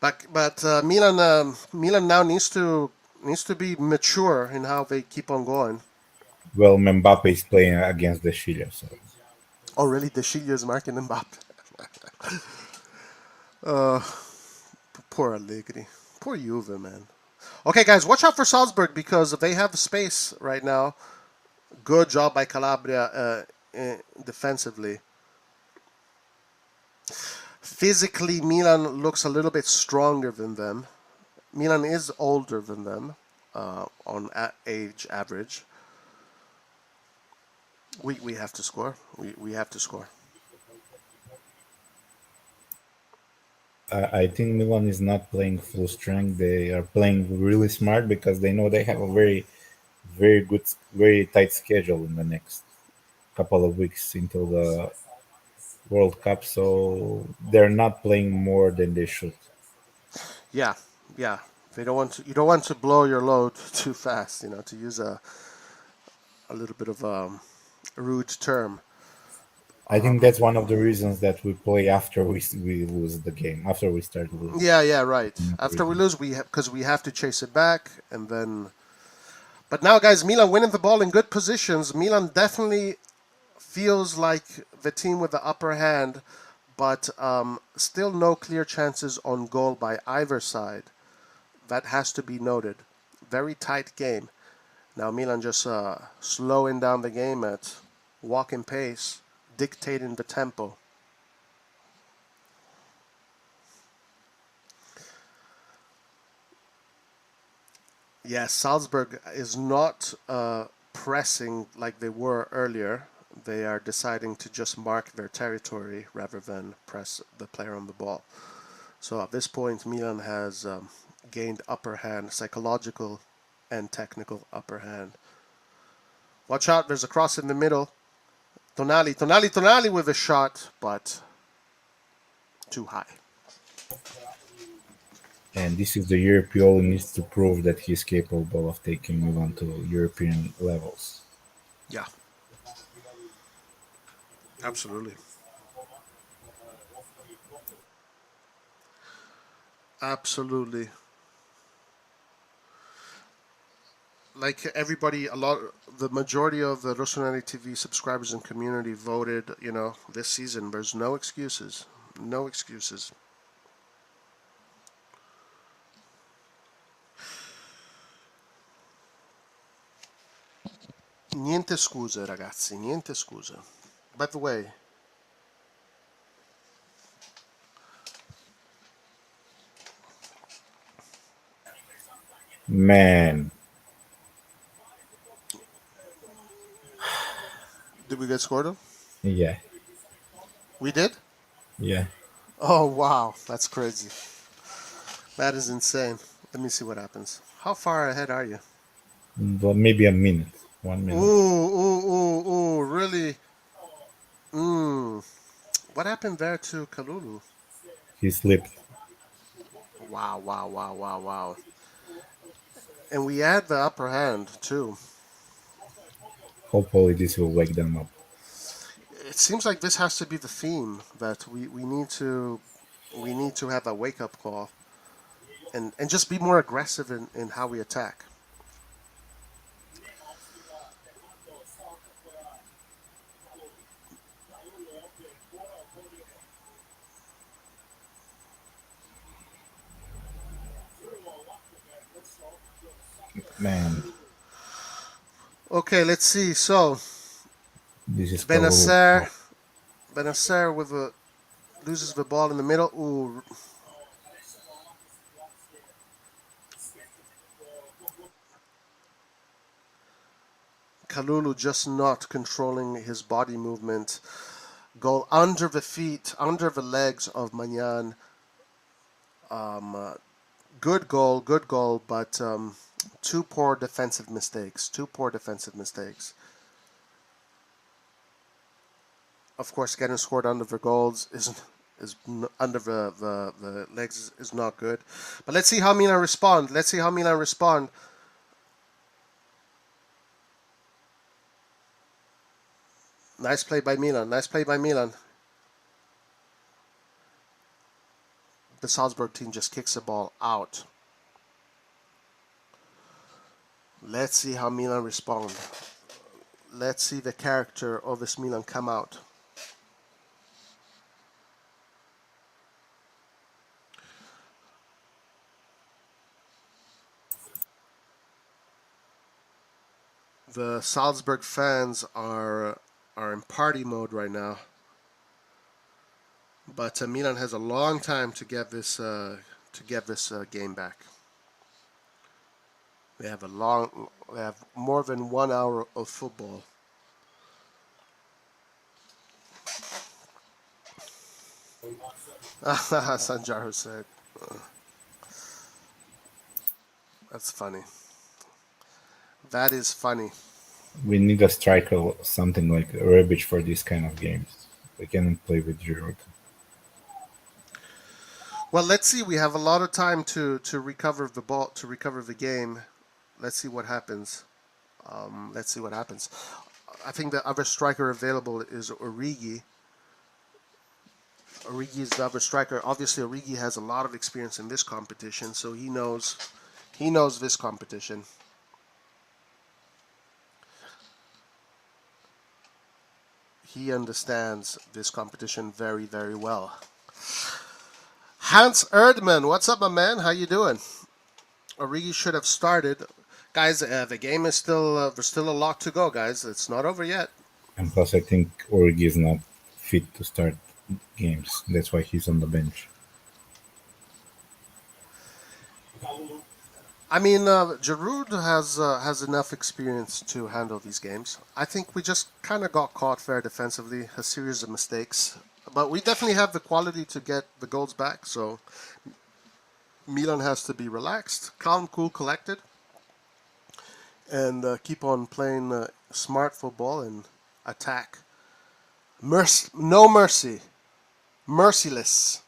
But Milan now needs to be mature in how they keep on going. Well, Mbappe is playing against the Chile, so Oh, really? De Chilio is marking Mbappe. Uh, poor Allegri. Poor Juve, man. Okay, guys, watch out for Salzburg because they have space right now. Good job by Calabria defensively. Physically, Milan looks a little bit stronger than them. Milan is older than them on age average. We have to score. We have to score. I think Milan is not playing full strength. They are playing really smart because they know they have a very good, very tight schedule in the next couple of weeks until the World Cup. So they're not playing more than they should. Yeah, yeah. They don't want to. You don't want to blow your load too fast. To use a little bit of a rude term. I think that's one of the reasons that we play after we lose the game, after we start losing. Yeah, yeah, right. Another After we reason. lose, because we have to chase it back, and then. But now, guys, Milan winning the ball in good positions. Milan definitely feels like the team with the upper hand, but still no clear chances on goal by either side. That has to be noted. Very tight game. Now Milan just slowing down the game at walking pace, dictating the tempo. Yes, Salzburg is not pressing like they were earlier. They are deciding to just mark their territory rather than press the player on the ball. So at this point, Milan has gained upper hand, psychological and technical upper hand. Watch out, there's a cross in the middle. Tonali with a shot, but too high. And this is the year Pioli needs to prove that he's capable of taking Milan to European levels. Yeah, absolutely. Absolutely. like everybody, the majority of the RossonARI TV subscribers and community voted, this season. There's no excuses. No excuses. Niente scuse, ragazzi, niente scuse. By the way, Man, did we get scored on? yeah, We did? yeah. Oh, wow. That's crazy. That is insane. Let me see what happens. How far ahead are you? Well, maybe a minute, 1 minute. Ooh, really? What happened there to Kalulu? He slipped. Wow. And we had the upper hand, too. Hopefully, this will wake them up. It seems like this has to be the theme, that we need to have a wake-up call and just be more aggressive in how we attack. Man, Okay, let's see. So, this is Benacer loses the ball in the middle. Ooh. Kalulu just not controlling his body movement. Goal under the feet, under the legs of Magnan. Good goal, but two poor defensive mistakes. Of course, getting scored under the goals is under the legs is not good. But let's see how Milan respond. Nice play by Milan. The Salzburg team just kicks the ball out. Let's see how Milan respond. Let's see the character of this Milan come out. The Salzburg fans are in party mode right now. But Milan has a long time to get this game back. They have more than 1 hour of football. Sanjaro said, "That's funny. That is funny." We need a striker, something like Rebic for these kind of games. We cannot play with Giroud. Well, let's see. We have a lot of time to recover the ball, to recover the game. Let's see what happens. I think the other striker available is Origi. Origi is the other striker. Obviously, Origi has a lot of experience in this competition, so he knows this competition. He understands this competition very, very well. Hans Erdmann, what's up, my man? How you doing? Origi should have started. Guys, the game is still, there's still a lot to go, guys. It's not over yet. And plus, I think Origi is not fit to start games. That's why he's on the bench. I mean, Giroud has enough experience to handle these games. I think we just kind of got caught very defensively, a series of mistakes. But we definitely have the quality to get the goals back, so Milan has to be relaxed, calm, cool, collected, and keep on playing smart football and attack. No mercy. Merciless.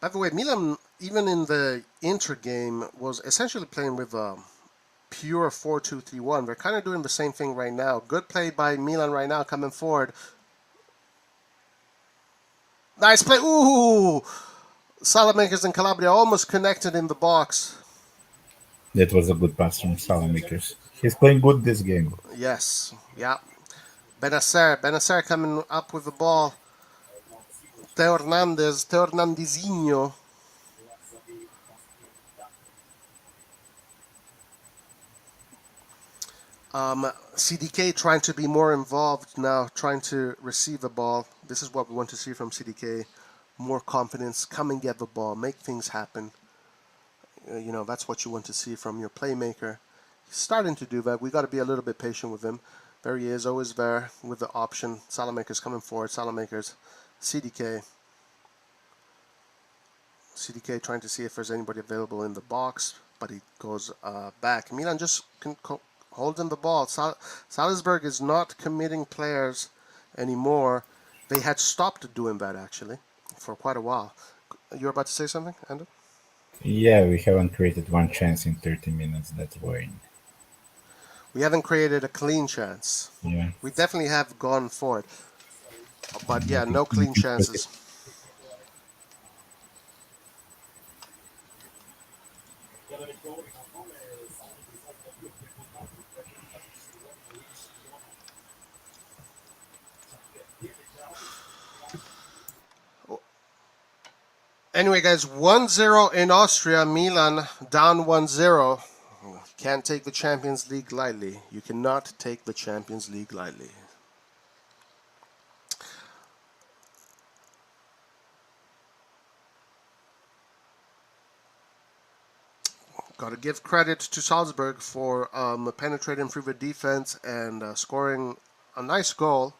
By the way, Milan, even in the Inter game, was essentially playing with a pure 4-2-3-1. They're kind of doing the same thing right now. Good play by Milan right now, coming forward. Nice play. Ooh! Salamakers and Calabria almost connected in the box. That was a good pass from Salamakers. He's playing good this game. Yes, yeah. Benacer coming up with the ball. Teo Hernandezino. CDK trying to be more involved now, trying to receive the ball. This is what we want to see from CDK. More confidence, come and get the ball, make things happen. That's what you want to see from your playmaker. He's starting to do that. We got to be a little bit patient with him. There he is, always there with the option. Salamakers coming forward. Salamakers, CDK. CDK trying to see if there's anybody available in the box, but he goes back. Milan just holding the ball. Salzburg is not committing players anymore. They had stopped doing that, actually, for quite a while. You're about to say something, Andrew? Yeah, we haven't created one chance in 30 minutes. That's worrying. We haven't created a clean chance. Yeah. We definitely have gone for it. But yeah, no clean chances. Anyway, guys, 1-0 in Austria. Milan down 1-0. Can't take the Champions League lightly. You cannot take the Champions League lightly. Got to give credit to Salzburg for penetrating through the defense and scoring a nice goal.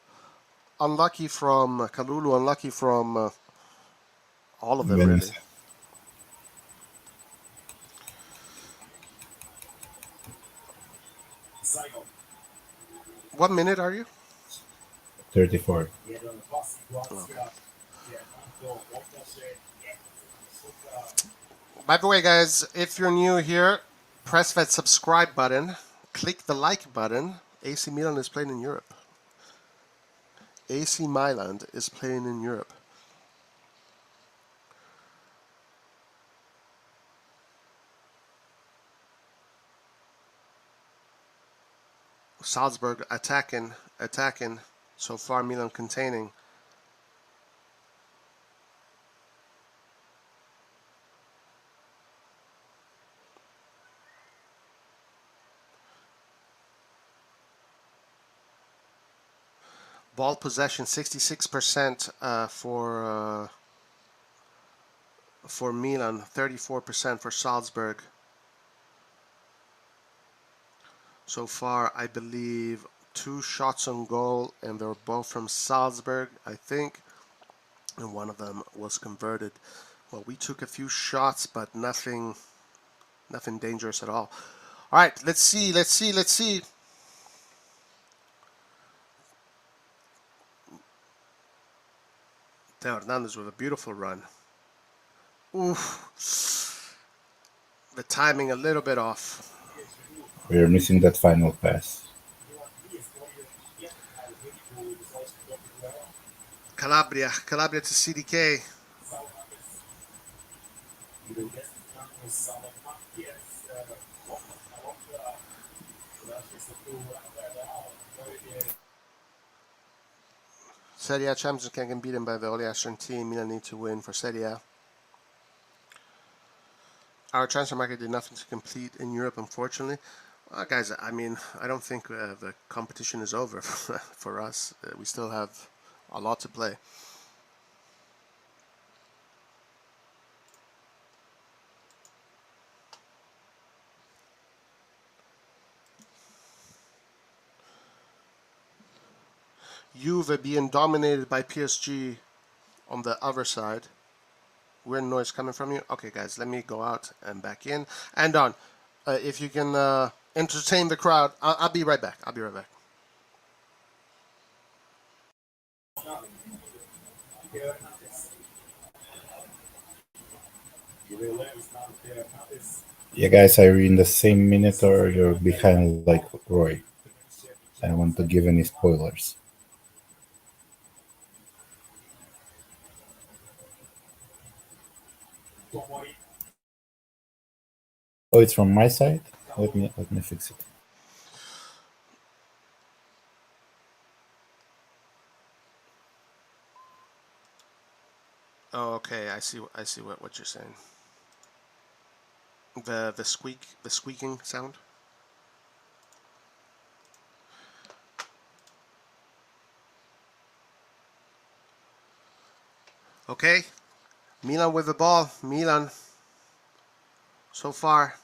Unlucky from Kalulu, unlucky from all of them, really. What minute are you? 34. Okay. By the way, guys, if you're new here, press that subscribe button, click the like button. AC Milan is playing in Europe. AC Milan is playing in Europe. Salzburg attacking. So far, Milan containing. Ball possession 66% for Milan, 34% for Salzburg. So far, I believe 2 shots on goal, and they're both from Salzburg, I think, and one of them was converted. Well, we took a few shots, but nothing dangerous at all. All right, let's see. Teo Hernandez with a beautiful run. Oof. The timing a little bit off. We are missing that final pass. Calabria to CDK. Serie A champions can't get beaten by the only Austrian team. Milan need to win for Serie A. Our transfer market did nothing to compete in Europe, unfortunately. Guys, I mean, I don't think the competition is over for us. We still have a lot to play. Juve being dominated by PSG on the other side. Weird noise coming from you. Okay, guys, let me go out and back in. And on. If you can entertain the crowd, I'll be right back. Yeah, guys, are you in the same minute or you're behind like Roy? I don't want to give any spoilers. Oh, it's from my side. Let me fix it. Oh, okay. I see what you're saying. The squeaking sound. Okay, Milan with the ball. Milan. So far,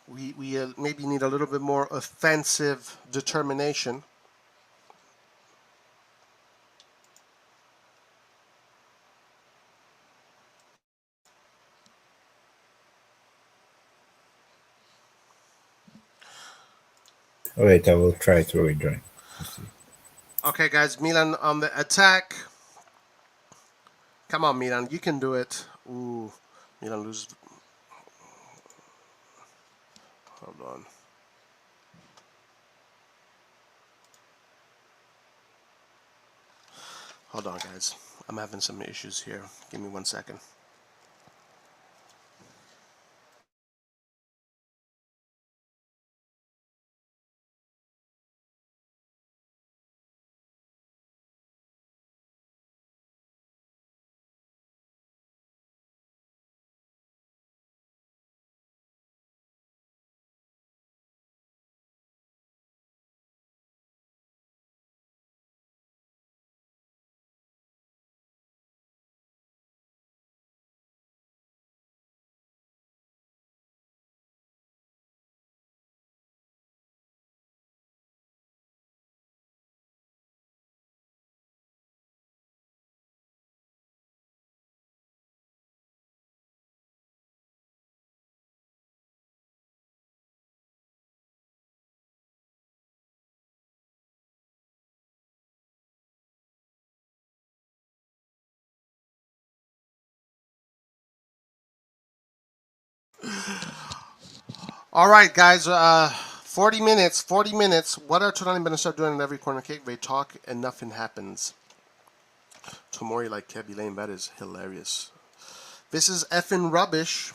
we maybe need a little bit more offensive determination. Wait, I will try to rejoin. Okay, guys, Milan on the attack. Come on, Milan, you can do it. Ooh, Milan loses. Hold on. Hold on, guys. I'm having some issues here. Give me 1 second. All right, guys. 40 minutes. 40 minutes. What are Tonali going to start doing in every corner kick? They talk and nothing happens. Tomori like Kebby Lane. That is hilarious. This is effing rubbish.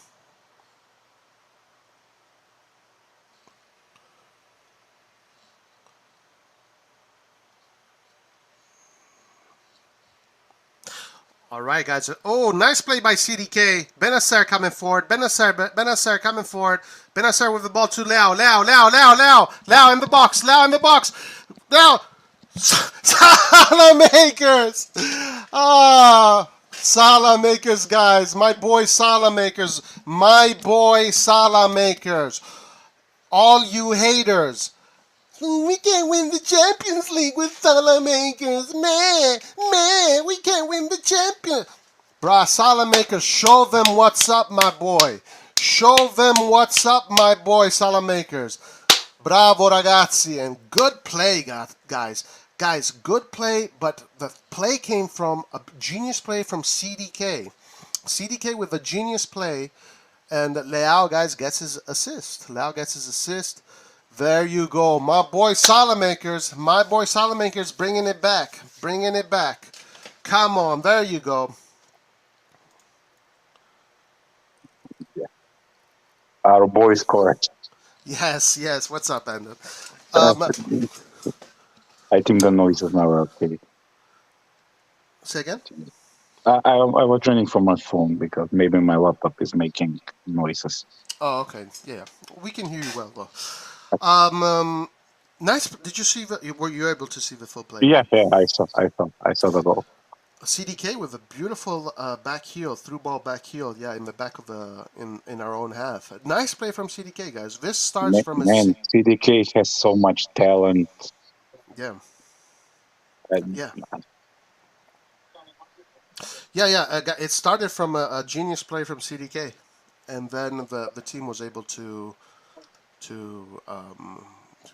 All right, guys. Oh, nice play by CDK. Benacer coming forward. Benacer coming forward. Benacer with the ball to Leao. Leao in the box. Leao in the box. Leao. Salah makers. Ah, Salah makers, guys. My boy Salah makers. My boy Salah makers. All you haters. We can't win the Champions League with Salah makers. Man, we can't win the Champions. Bruh, Salah makers, show them what's up, my boy. Show them what's up, my boy, Salah makers. Bravo, ragazzi. And good play, guys. Guys, good play, but the play came from a genius play from CDK. CDK with a genius play, and Leao, guys, gets his assist. Leao gets his assist. There you go. My boy Salamakers. My boy Salamakers bringing it back. Bringing it back. Come on. There you go. Our boy scored. Yes, yes. What's up, Andrew? I think the noise is now okay. Say again? I was running from my phone because maybe my laptop is making noises. Oh, okay. Yeah. We can hear you well, though. Nice. Did you see were you able to see the full play? Yeah, I saw the goal. CDK with a beautiful back heel, through ball back heel, yeah, in the back of the in our own half. Nice play from CDK, guys. This starts from Man, CDK has so much talent. Yeah. And Yeah. Yeah. It started from a genius play from CDK, and then the team was able to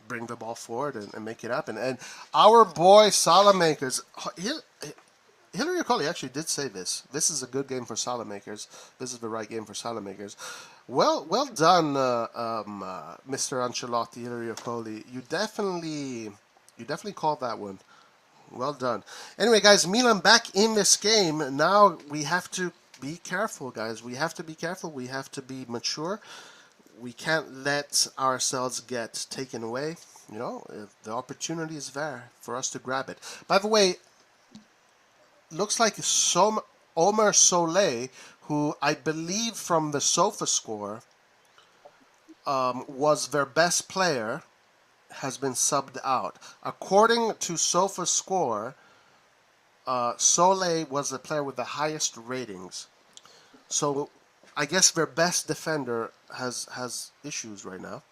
bring the ball forward and make it happen. And our boy Salamakers, Hillary O'Coley actually did say this. This is a good game for Salamakers. This is the right game for Salamakers. Well done, Mr. Ancelotti, Hillary O'Coley. You definitely called that one. Well done. Anyway, guys, Milan back in this game. Now we have to be careful, guys. We have to be careful. We have to be mature. We can't let ourselves get taken away. You know, if the opportunity is there for us to grab it. By the way, looks like Omer Soleil, who I believe from the Sofa score was their best player, has been subbed out. According to Sofa score, Soleil was the player with the highest ratings. So I guess their best defender has issues right now.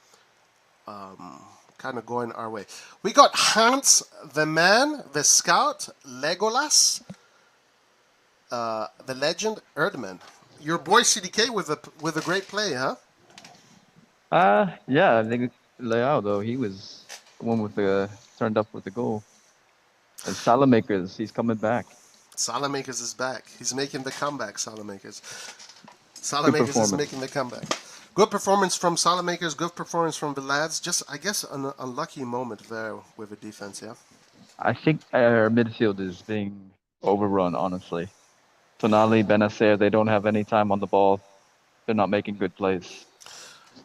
Kind of going our way. We got Hans, the man, the scout, Legolas, the legend, Erdman. Your boy CDK with a great play, huh? Yeah, I think Leao though he was the one with the turned up with the goal. And Salamakers, he's coming back. Salamakers is back. He's making the comeback. Salamakers is Performance. making the comeback. Good performance from Salamakers. Good performance from the lads. Just I guess an unlucky moment there with the defense. Yeah. I think our midfield is being overrun, honestly. Tonali, Benacer, they don't have any time on the ball. They're not making good plays.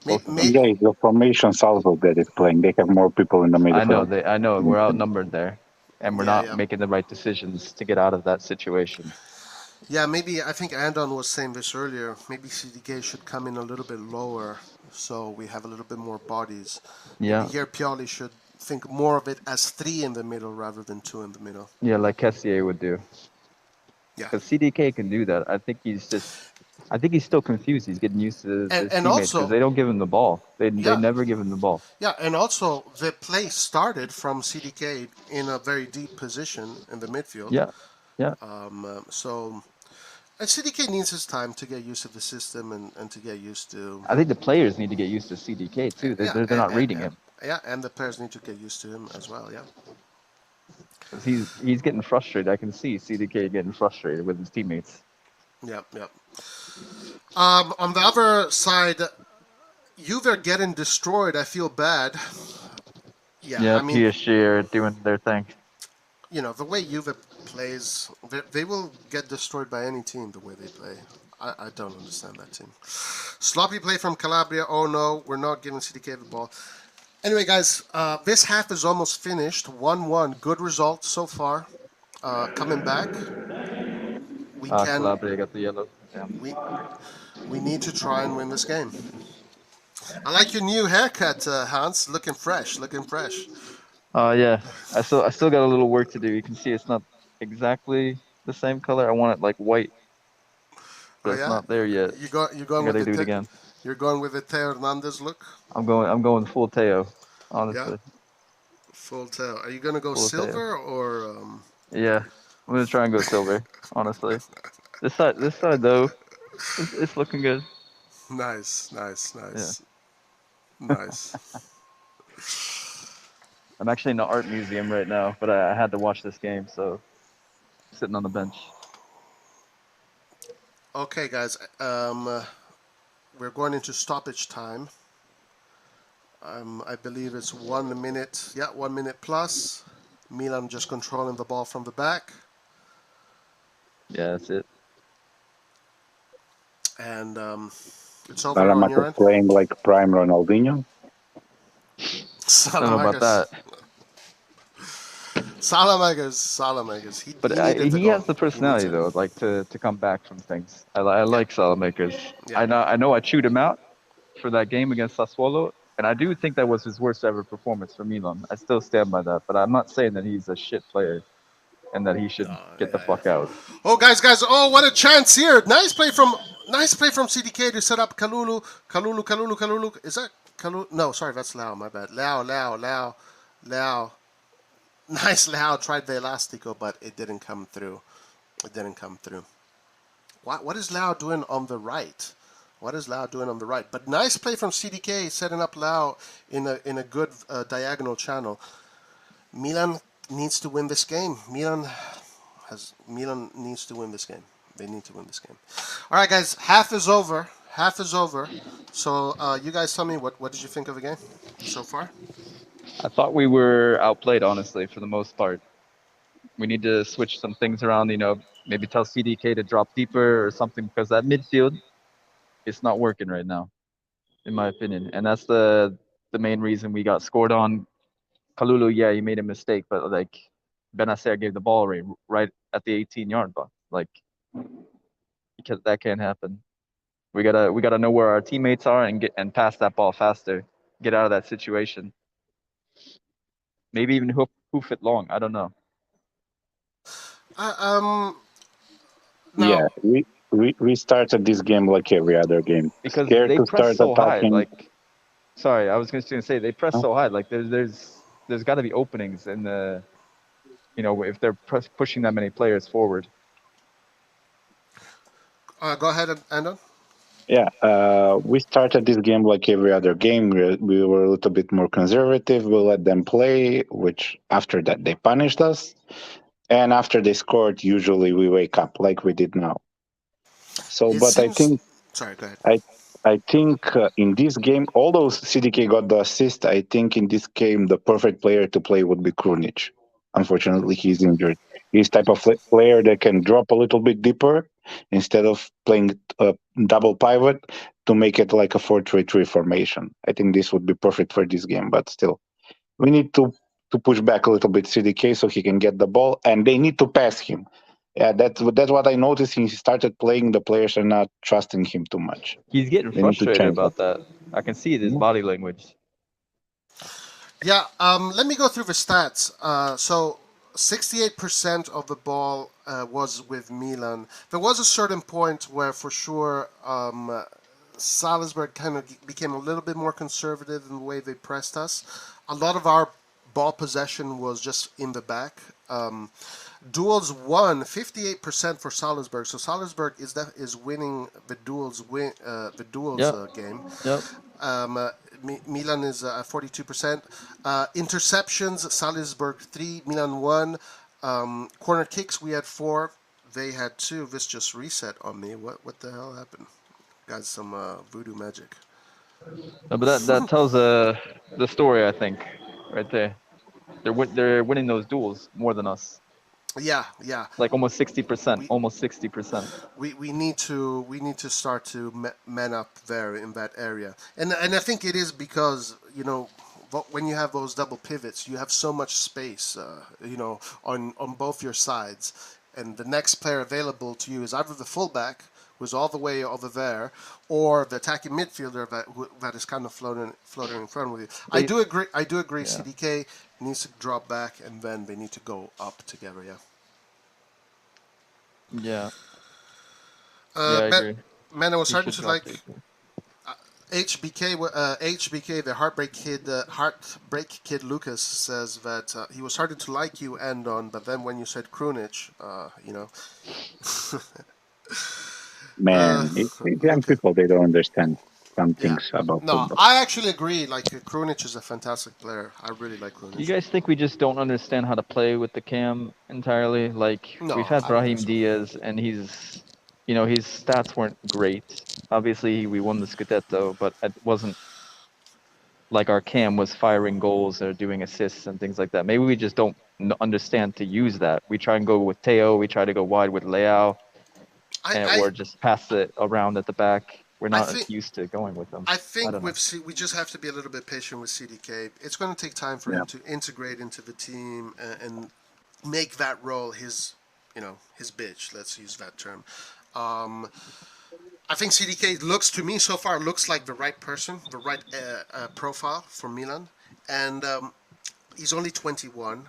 Both of them. Yeah, it's the formation Salzburg that is playing. They have more people in the midfield. I know we're outnumbered there. And we're Yeah, not yeah. making the right decisions to get out of that situation. Yeah, maybe I think Andon was saying this earlier. Maybe CDK should come in a little bit lower so we have a little bit more bodies. Yeah. Maybe here Pioli should think more of it as 3 in the middle rather than 2 in the middle. Yeah, like Kessier would do. Yeah. Because CDK can do that. I think he's still confused. He's getting used to his And teammates also- because they don't give him the ball. They Yeah. never give him the ball. Yeah, and also the play started from CDK in a very deep position in the midfield. Yeah, yeah. So and CDK needs his time to get used to the system and to get used to. I think the players need to get used to CDK too. They're not reading him. Yeah, and the players need to get used to him as well. Yeah. 'Cause he's getting frustrated. I can see CDK getting frustrated with his teammates. Yeah, yeah. On the other side, Juve are getting destroyed. I feel bad. Yeah, I mean, PSG are doing their thing. you know, the way Juve plays, they will get destroyed by any team the way they play. I don't understand that team. Sloppy play from Calabria. Oh no, we're not giving CDK the ball. Anyway, guys, this half is almost finished. 1-1. Good result so far. Coming back. We can. Calabria got the yellow. Yeah. We need to try and win this game. I like your new haircut, Hans. Looking fresh. Looking fresh. Yeah. I still got a little work to do. You can see it's not exactly the same color. I want it like white. But it's not there yet. You're going I with gotta do it again. You're going with the Teo Hernandez look. I'm going full Teo, honestly. Full Teo. Are you gonna go Full silver or? Yeah, I'm gonna try and go silver, honestly. This side though, it's looking good. Nice. Nice. I'm actually in the art museum right now, but I had to watch this game, so sitting on the bench. Okay, guys. We're going into stoppage time. I believe it's 1 minute. Yeah, 1 minute plus. Milan just controlling the ball from the back. Yeah, that's it. And it's over on your Salamakers end. playing like prime Ronaldinho. I don't know about that. Salamakers. He needed the He goal. has the personality He needs though, like to come back from things. I like Salamakers. Yeah. I know I chewed him out for that game against Sassuolo, and I do think that was his worst ever performance for Milan. I still stand by that, but I'm not saying that he's a shit player and that he should get the fuck out. Oh, guys! Oh, what a chance here! Nice play from CDK to set up Kalulu. Is that Kalulu? No, sorry, that's Lau. My bad. Lau. Nice Lau tried the elastico, but it didn't come through. What is Lau doing on the right? But nice play from CDK, setting up Lau in a good diagonal channel. Milan needs to win this game. Milan needs to win this game. They need to win this game. All right, guys. Half is over. So you guys tell me what did you think of the game so far? I thought we were outplayed, honestly, for the most part. We need to switch some things around. You know, maybe tell CDK to drop deeper or something because that midfield, it's not working right now, in my opinion. And that's the main reason we got scored on. Kalulu, yeah, he made a mistake, but like Benacer gave the ball away right at the 18-yard box. Like, because that can't happen. We gotta know where our teammates are and pass that ball faster. Get out of that situation. Maybe even hoof it long. I don't know. Now, Yeah, we started this game like every other game. Because Scared they to press start so high. attacking. Like, sorry, I was going to say they press No? so high. Like there's got to be openings in the, you know, if they're pushing that many players forward. go ahead, Andon. Yeah, we started this game like every other game. We were a little bit more conservative. We let them play, which after that they punished us. And after they scored, usually we wake up like we did now. So, It but I seems. think Sorry, go ahead. I think in this game, although CDK got the assist, I think in this game the perfect player to play would be Krunic. Unfortunately, he's injured. He's type of player that can drop a little bit deeper instead of playing a double pivot to make it like a 4-3-3 formation. I think this would be perfect for this game, but still, we need to push back a little bit CDK so he can get the ball, and they need to pass him. Yeah, that's what I noticed. He started playing. The players are not trusting him too much. He's getting They need to frustrated change that. about that. I can see it in his body language. Yeah, let me go through the stats. So 68% of the ball was with Milan. There was a certain point where, for sure, Salzburg kind of became a little bit more conservative in the way they pressed us. A lot of our ball possession was just in the back. Duels won 58% for Salzburg, so Salzburg is winning the duels game. Yep. Milan is at 42%. Interceptions, Salzburg 3, Milan 1. Corner kicks, we had 4. They had 2. This just reset on me. What the hell happened? Got some voodoo magic. No, but that tells the story, I think, right there. They're winning those duels more than us. Yeah. Like almost 60%. We- Almost 60%. we need to start to man up there in that area, and I think it is because when you have those double pivots, you have so much space, on both your sides, and the next player available to you is either the fullback, who's all the way over there, or the attacking midfielder that is kind of floating in front with you. I do agree. Yeah. CDK needs to drop back, and then they need to go up together. Yeah. Yeah. I agree. Man, I was He starting should to drop like deeper. HBK, the Heartbreak Kid Lucas says that he was starting to like you, Andon, but then when you said Krunic, Man, these young okay. people, they don't understand some Yeah. things about No, football. I actually agree. Like, Krunic is a fantastic player. I really like You Krunic. guys think we just don't understand how to play with the cam entirely? Like No, we've had I don't think Brahim so. Diaz, and he's, you know, his stats weren't great. Obviously, we won the Scudetto, but it wasn't like our cam was firing goals or doing assists and things like that. Maybe we just don't understand to use that. We try and go with Teo. We try to go wide with Leao, I or just pass it around at the back. We're I not think used to going with them. I I think don't know. we just have to be a little bit patient with CDK. It's going to take time for him to integrate into the team and make that role his bitch. Let's use that term. I think CDK so far looks like the right person, the right profile for Milan, and he's only 21.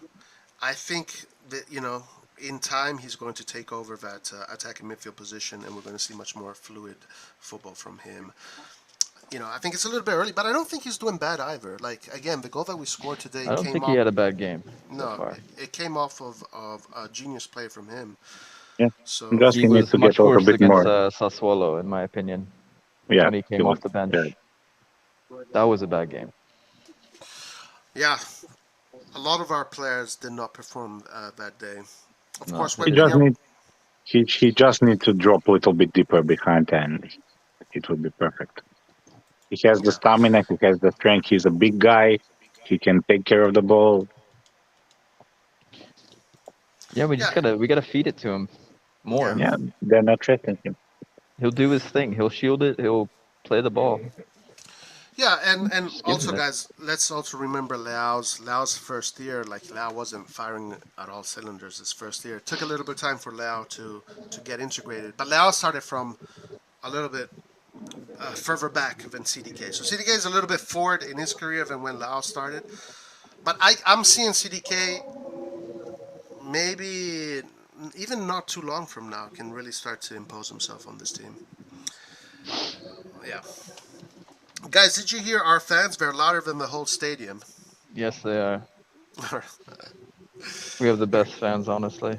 I think that in time he's going to take over that attacking midfield position, and we're going to see much more fluid football from him. I think it's a little bit early, but I don't think he's doing bad either. Like, again, the goal that we scored today I don't came think he off. had a bad game so No, far. it came off of a genius play from him. Yeah, So just He he needs was to get much a little worse bit against more. Sassuolo, in my opinion, Yeah, when he he came was off the bench. scared. That was a bad game. yeah, a lot of our players did not perform that day. Of No, course, they He when just didn't. you're need he just need to drop a little bit deeper behind, and it would be perfect. He has the yeah. stamina. He has the strength. He's a big guy. He can take care of the ball. Yeah, Yeah, we gotta feed it to him more. yeah. Yeah, they're not trusting him. He'll do his thing. He'll shield it. He'll play the ball. Yeah, and Just give him also, it. guys, let's also remember Leao's first year. Like Leao wasn't firing at all cylinders his first year. It took a little bit of time for Leao to get integrated. But Leao started from a little bit further back than CDK. So CDK is a little bit forward in his career than when Leao started. But I'm seeing CDK maybe even not too long from now can really start to impose himself on this team. Yeah. Guys, did you hear our fans? They're louder than the whole stadium. Yes, they are. We have the best fans, honestly.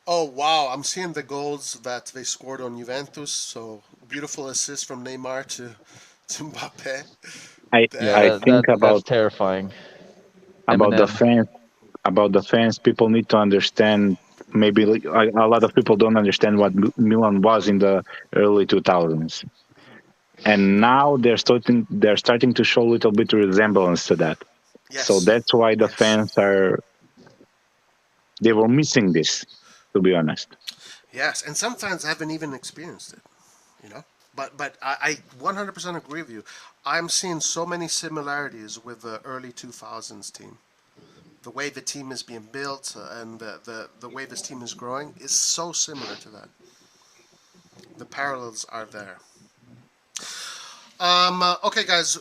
Oh wow, I'm seeing the goals that they scored on Juventus. So beautiful assist from Neymar to Mbappe. I Yeah, Damn. I think that's terrifying. about the Eminem. fans. About the fans, people need to understand. Maybe like, a lot of people don't understand what Milan was in the early 2000s, and now they're starting to show a little bit resemblance to that. So Yes. that's why the Yes. fans they were missing this, to be honest. Yes. And sometimes I haven't even experienced it. You know. But I 100% agree with you. I'm seeing so many similarities with the early 2000s team. The way the team is being built and the way this team is growing is so similar to that. The parallels are there. Okay, guys.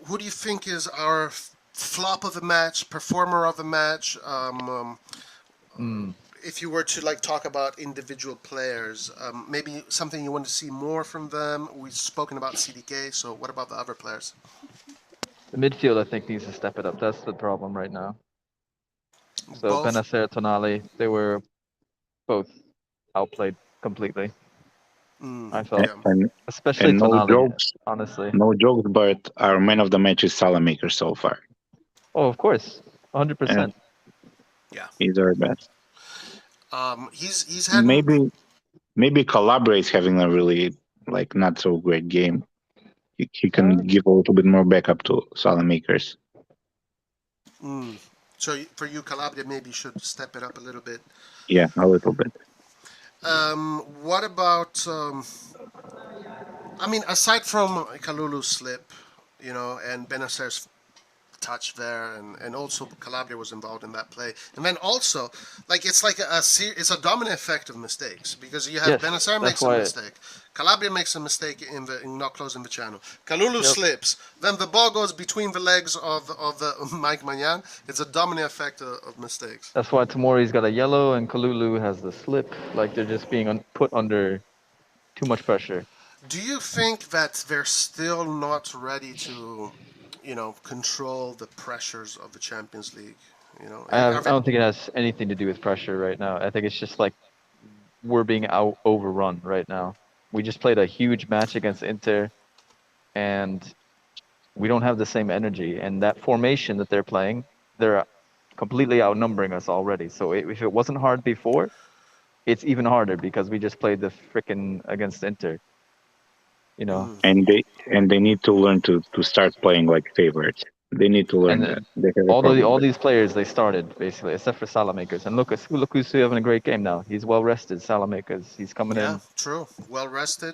Who do you think is our flop of the match, performer of the match? Mm. If you were to like talk about individual players, maybe something you want to see more from them. We've spoken about CDK, so what about the other players? The midfield, I think, needs to step it up. That's the problem right now. So Both. Benacer, Tonali, they were both outplayed completely. I felt, And, Yeah. and especially and no Tonali, jokes, honestly. no jokes, but our man of the match is Salamaker so far. Oh, of course, And 100%. Yeah. he's our best. He's had. Maybe Calabria is having a really like not so great game. He can Uh, give a little bit more backup to Salamakers. Mm, so for you, Calabria maybe should step it up a little bit. Yeah, a little bit. What about? I mean, aside from Kalulu's slip, and Benacer's touch there, and also Calabria was involved in that play, and then also, like it's like it's a dominant effect of mistakes because you have yes, Benacer that's makes a why. mistake, Calabria makes a mistake in not closing the channel, Kalulu Yep, slips, then the ball goes between the legs of the Mike Magnan. It's a dominant effect of mistakes. that's why Tomori's got a yellow and Kalulu has the slip. Like they're just being put under too much pressure. Do you think that they're still not ready to, control the pressures of the Champions League? Are I they? don't think it has anything to do with pressure right now. I think it's just like we're being out overrun right now. We just played a huge match against Inter, and we don't have the same energy. And that formation that they're playing, they're completely outnumbering us already. So if it wasn't hard before, it's even harder because we just played the frickin' against Inter. You know, Mm, And they need to learn to start playing like favorites. They need to and learn that. They have a problem all with it. these players they started basically, except for Salamakers. And look who's having a great game now. He's well rested. Salamakers. He's coming yeah, in. true. Well rested,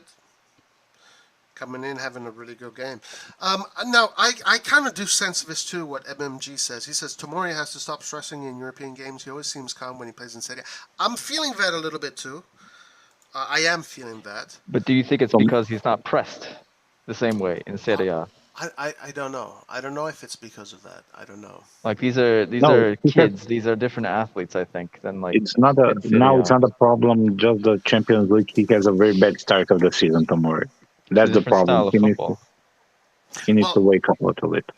coming in, having a really good game. Now, I kind of do sense this too, what MMG says. He says Tomori has to stop stressing in European games. He always seems calm when he plays in Serie A. I'm feeling that a little bit too. I am feeling that. But do you think it's So, because he's not pressed the same way in Serie A? I don't know. I don't know if it's because of that. I don't know. Like these no, are kids. These are different athletes, I think, than like it's not a in Serie now. It's A. not a problem. Just the Champions League. He has a very bad start of the season tomorrow. It's a That's the different problem. style of football. He needs to Well, wake up a little bit.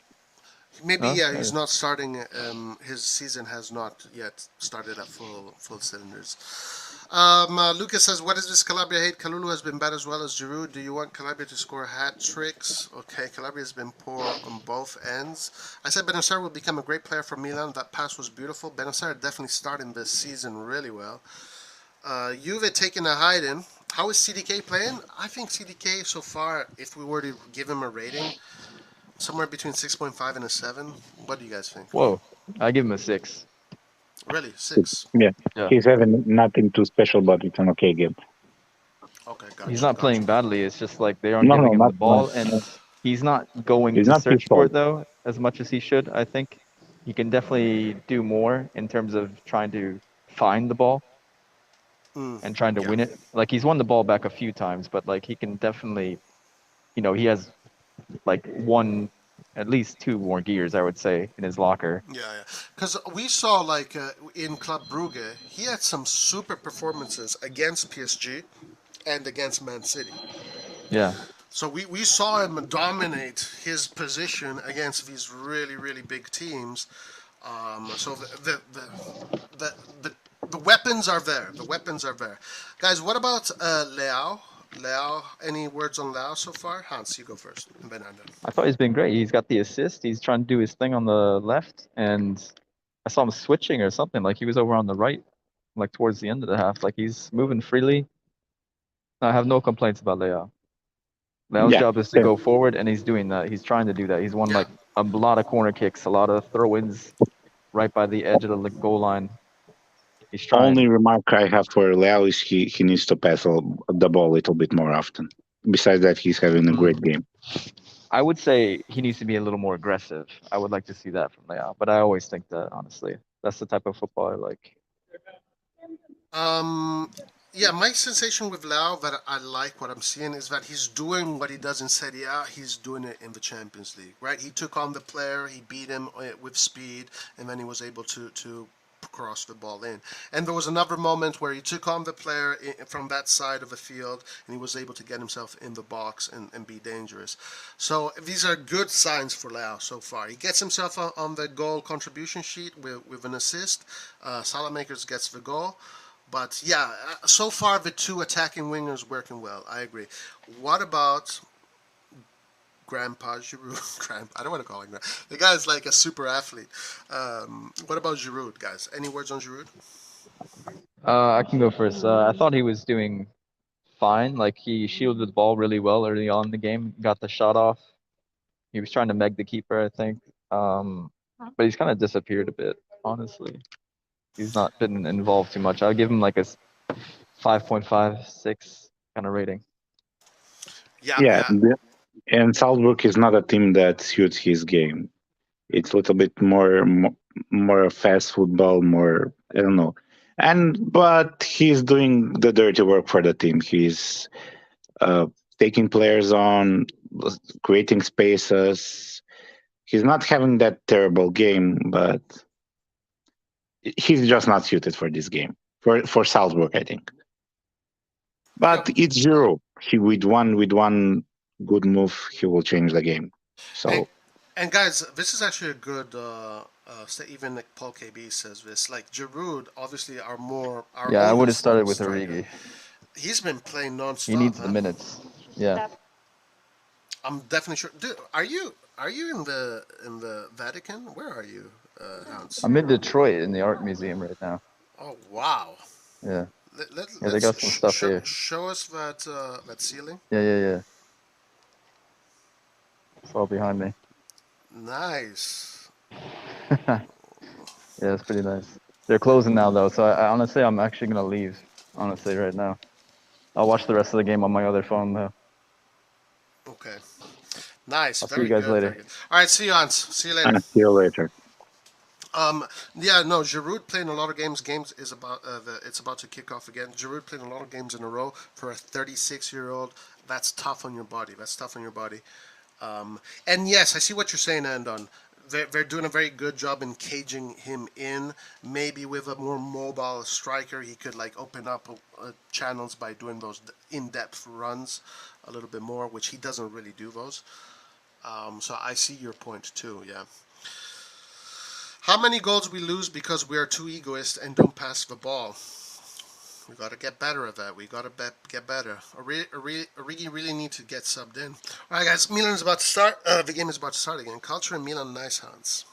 maybe Huh? yeah, he's not starting. His season has not yet started at full cylinders. Lucas says, "What is this Calabria hate? Kalulu has been bad as well as Giroud. Do you want Calabria to score hat tricks? Okay, Calabria has been poor on both ends. I said Benacer will become a great player for Milan. That pass was beautiful. Benacer definitely starting this season really well. Juve taking a hiding. How is CDK playing? I think CDK so far, if we were to give him a rating, somewhere between 6.5 and a 7. What do you guys think? Whoa, I give him a 6. Really, 6. Yeah, Yeah. he's having nothing too special, but it's an okay game. Okay, He's gotcha, not gotcha. playing badly. It's just like they aren't No, giving no, him not the no. ball, and he's not going It's to not his search for fault. it though as much as he should. I think he can definitely do more in terms of trying to find the ball and trying to Yeah. win it. Like he's won the ball back a few times, but like he can definitely, he has like at least 2 more gears, I would say, in his locker. Yeah, yeah. Because we saw, like, in Club Brugge, he had some super performances against PSG and against Man City. Yeah. So we saw him dominate his position against these really, really big teams. So the weapons are there. The weapons are there. Guys, what about Leao? Leao, any words on Leao so far? Hans, you go first. And then I'm done. I thought he's been great. He's got the assist. He's trying to do his thing on the left, and I saw him switching or something. Like he was over on the right, like towards the end of the half. Like he's moving freely. I have no complaints about Leao. Leao's Yeah, job is to go forward, and he's doing that. He's trying to do that. He's won Yeah. like a lot of corner kicks, a lot of throw-ins right by the edge of the goal line. He's trying. only remark I have for Leao is he needs to pass the ball a little bit more often. Besides that, he's having a great game. I would say he needs to be a little more aggressive. I would like to see that from Leao, but I always think that honestly, that's the type of football I like. Yeah, my sensation with Lau that I like what I'm seeing is that he's doing what he does in Serie A, he's doing it in the Champions League, right? He took on the player, he beat him with speed, and then he was able to cross the ball in. And there was another moment where he took on the player from that side of the field, and he was able to get himself in the box and be dangerous. So these are good signs for Lau so far. He gets himself on the goal contribution sheet with an assist. Salamakers gets the goal. But yeah, so far the 2 attacking wingers working well. I agree. What about Grandpa Giroud? I don't want to call him that. The guy's like a super athlete. What about Giroud, guys? Any words on Giroud? I can go first. I thought he was doing fine. Like he shielded the ball really well early on in the game, got the shot off. He was trying to meg the keeper, I think. But he's kind of disappeared a bit, honestly. He's not been involved too much. I'll give him like a 5.56 kind of rating. Yeah, Yeah, yeah. and Salzburg is not a team that suits his game. It's a little bit more fast football, more I don't know. But he's doing the dirty work for the team. He's uh, taking players on, creating spaces. He's not having that terrible game, but he's just not suited for this game for Salzburg, I think. But Yep. it's zero. He with one good move, he will change the game. And, So and guys, this is actually a good. Even like Paul KB says this. Like Giroud, obviously, our Yeah, I would have oldest started with striker. Origi. He's been playing He non-stop, needs the man. minutes. Yeah. I'm definitely sure. Dude, are you in the Vatican? Where are you, Hans? I'm in Detroit in the art museum right now. Oh wow! Yeah. Yeah, they Let's got some stuff here. show us that ceiling. Yeah. It's all behind me. Nice. Yeah, it's pretty nice. They're closing now though, so I honestly I'm actually gonna leave. Honestly, right now. I'll watch the rest of the game on my other phone though. Okay. Nice. I'll see Very you guys good. later. Very good. All right. See you, Hans. See you later. see you later. Yeah, no, Giroud playing a lot of games. It's about to kick off again. Giroud playing a lot of games in a row for a 36-year-old. That's tough on your body. That's tough on your body. And yes, I see what you're saying, Andon. They're doing a very good job in caging him in. Maybe with a more mobile striker, he could like open up channels by doing those in-depth runs a little bit more, which he doesn't really do those. So I see your point too. Yeah. How many goals we lose because we are too egoist and don't pass the ball? We got to get better at that. We got to get better. Origi really need to get subbed in. All right, guys. Milan is about to start. The game is about to start again. Culture in Milan, nice hands.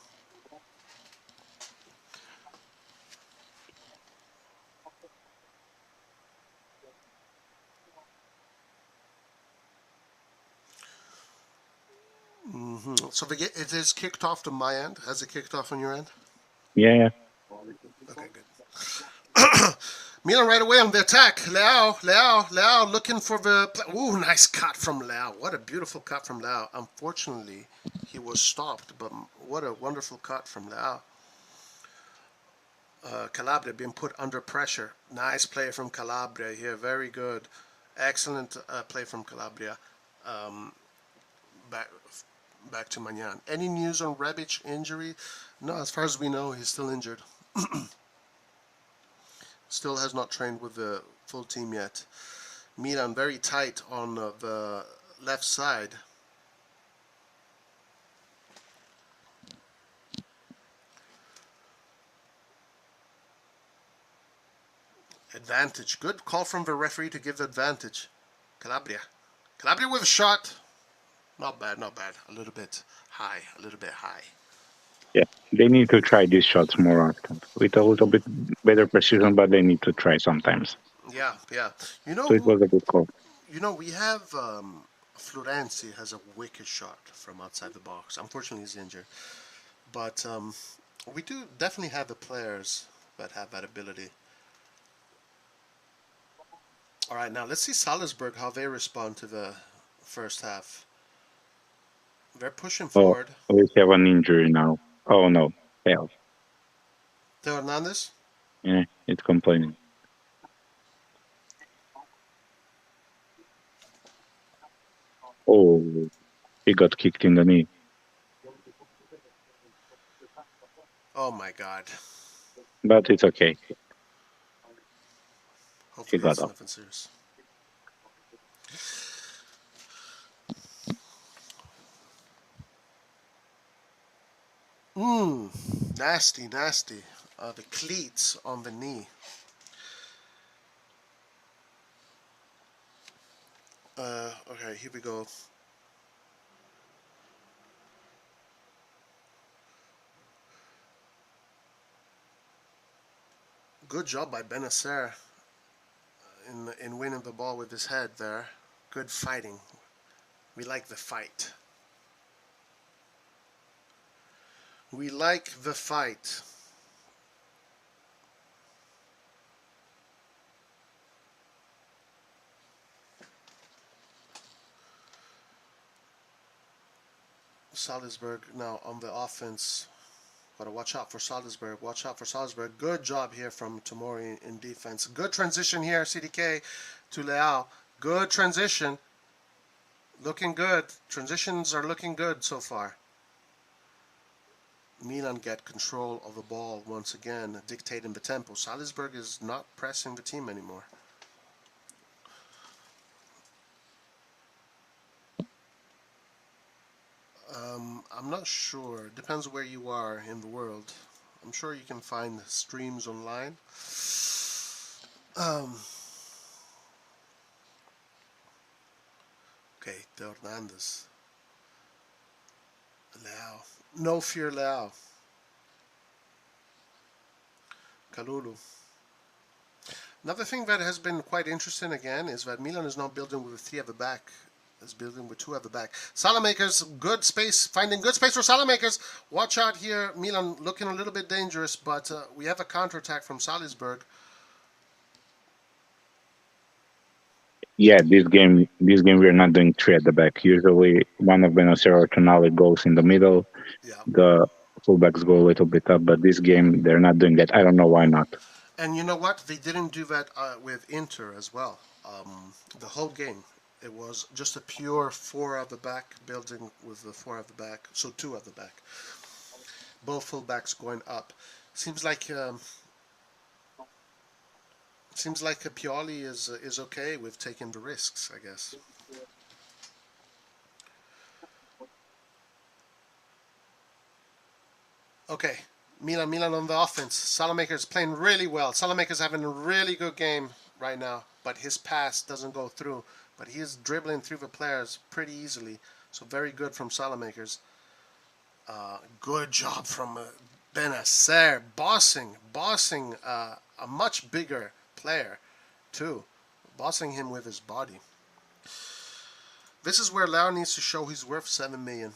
So it is kicked off to my end. Has it kicked off on your end? Yeah. Okay, good. Milan right away on the attack. Leao looking for the... Ooh, nice cut from Leao. What a beautiful cut from Leao. Unfortunately, he was stopped, but what a wonderful cut from Leao. Calabria being put under pressure. Nice play from Calabria here. Very good. Excellent play from Calabria. Back, back to Magnan. Any news on Rebic injury? No, as far as we know, he's still injured. Still has not trained with the full team yet. Milan very tight on the left side. Advantage. Good call from the referee to give the advantage. Calabria. Calabria with a shot. Not bad, not bad. A little bit high, a little bit high. Yeah, they need to try these shots more often with a little bit better precision, but they need to try sometimes. Yeah, yeah. You know, So it was a good call. you know, we have Florenzi has a wicked shot from outside the box. Unfortunately, he's injured, but we do definitely have the players that have that ability. All right, now let's see Salzburg how they respond to the first half. They're pushing Oh, forward. we have an injury now. Oh no, hell. Theo Hernandez. Yeah, it's complaining. Oh, he got kicked in the knee. Oh my God. But it's okay. Hopefully got it's up. nothing serious. Nasty, nasty. The cleats on the knee. Okay, here we go. Good job by Benacer in winning the ball with his head there. Good fighting. We like the fight. We like the fight. Salzburg now on the offense. Gotta watch out for Salzburg. Watch out for Salzburg. Good job here from Tomori in defense. Good transition here, CDK to Leao. Good transition. Looking good. Transitions are looking good so far. Milan get control of the ball once again, dictating the tempo. Salzburg is not pressing the team anymore. I'm not sure. Depends where you are in the world. I'm sure you can find streams online. Okay, Theo Hernandez. Leao. No fear, Leao. Kalulu. Another thing that has been quite interesting again is that Milan is not building with 3 at the back. It's building with 2 at the back. Salamakers, good space, finding good space for Salamakers. Watch out here. Milan looking a little bit dangerous, but we have a counterattack from Salzburg. Yeah, this game we're not doing 3 at the back. Usually one of Benacer or Tonali goes in the middle. Yeah. The fullbacks go a little bit up, but this game they're not doing that. I don't know why not. And you know what? They didn't do that with Inter as well. The whole game, it was just a pure 4 at the back building with the 4 at the back. So 2 at the back. Both fullbacks going up. Seems like Pioli is okay with taking the risks, I guess. Okay, Milan on the offense. Salamaker's playing really well. Salamaker's having a really good game right now, but his pass doesn't go through. But he is dribbling through the players pretty easily, so very good from Salamakers. Good job from Benacer, bossing a much bigger player, too. Bossing him with his body. This is where Leao needs to show he's worth 7 million.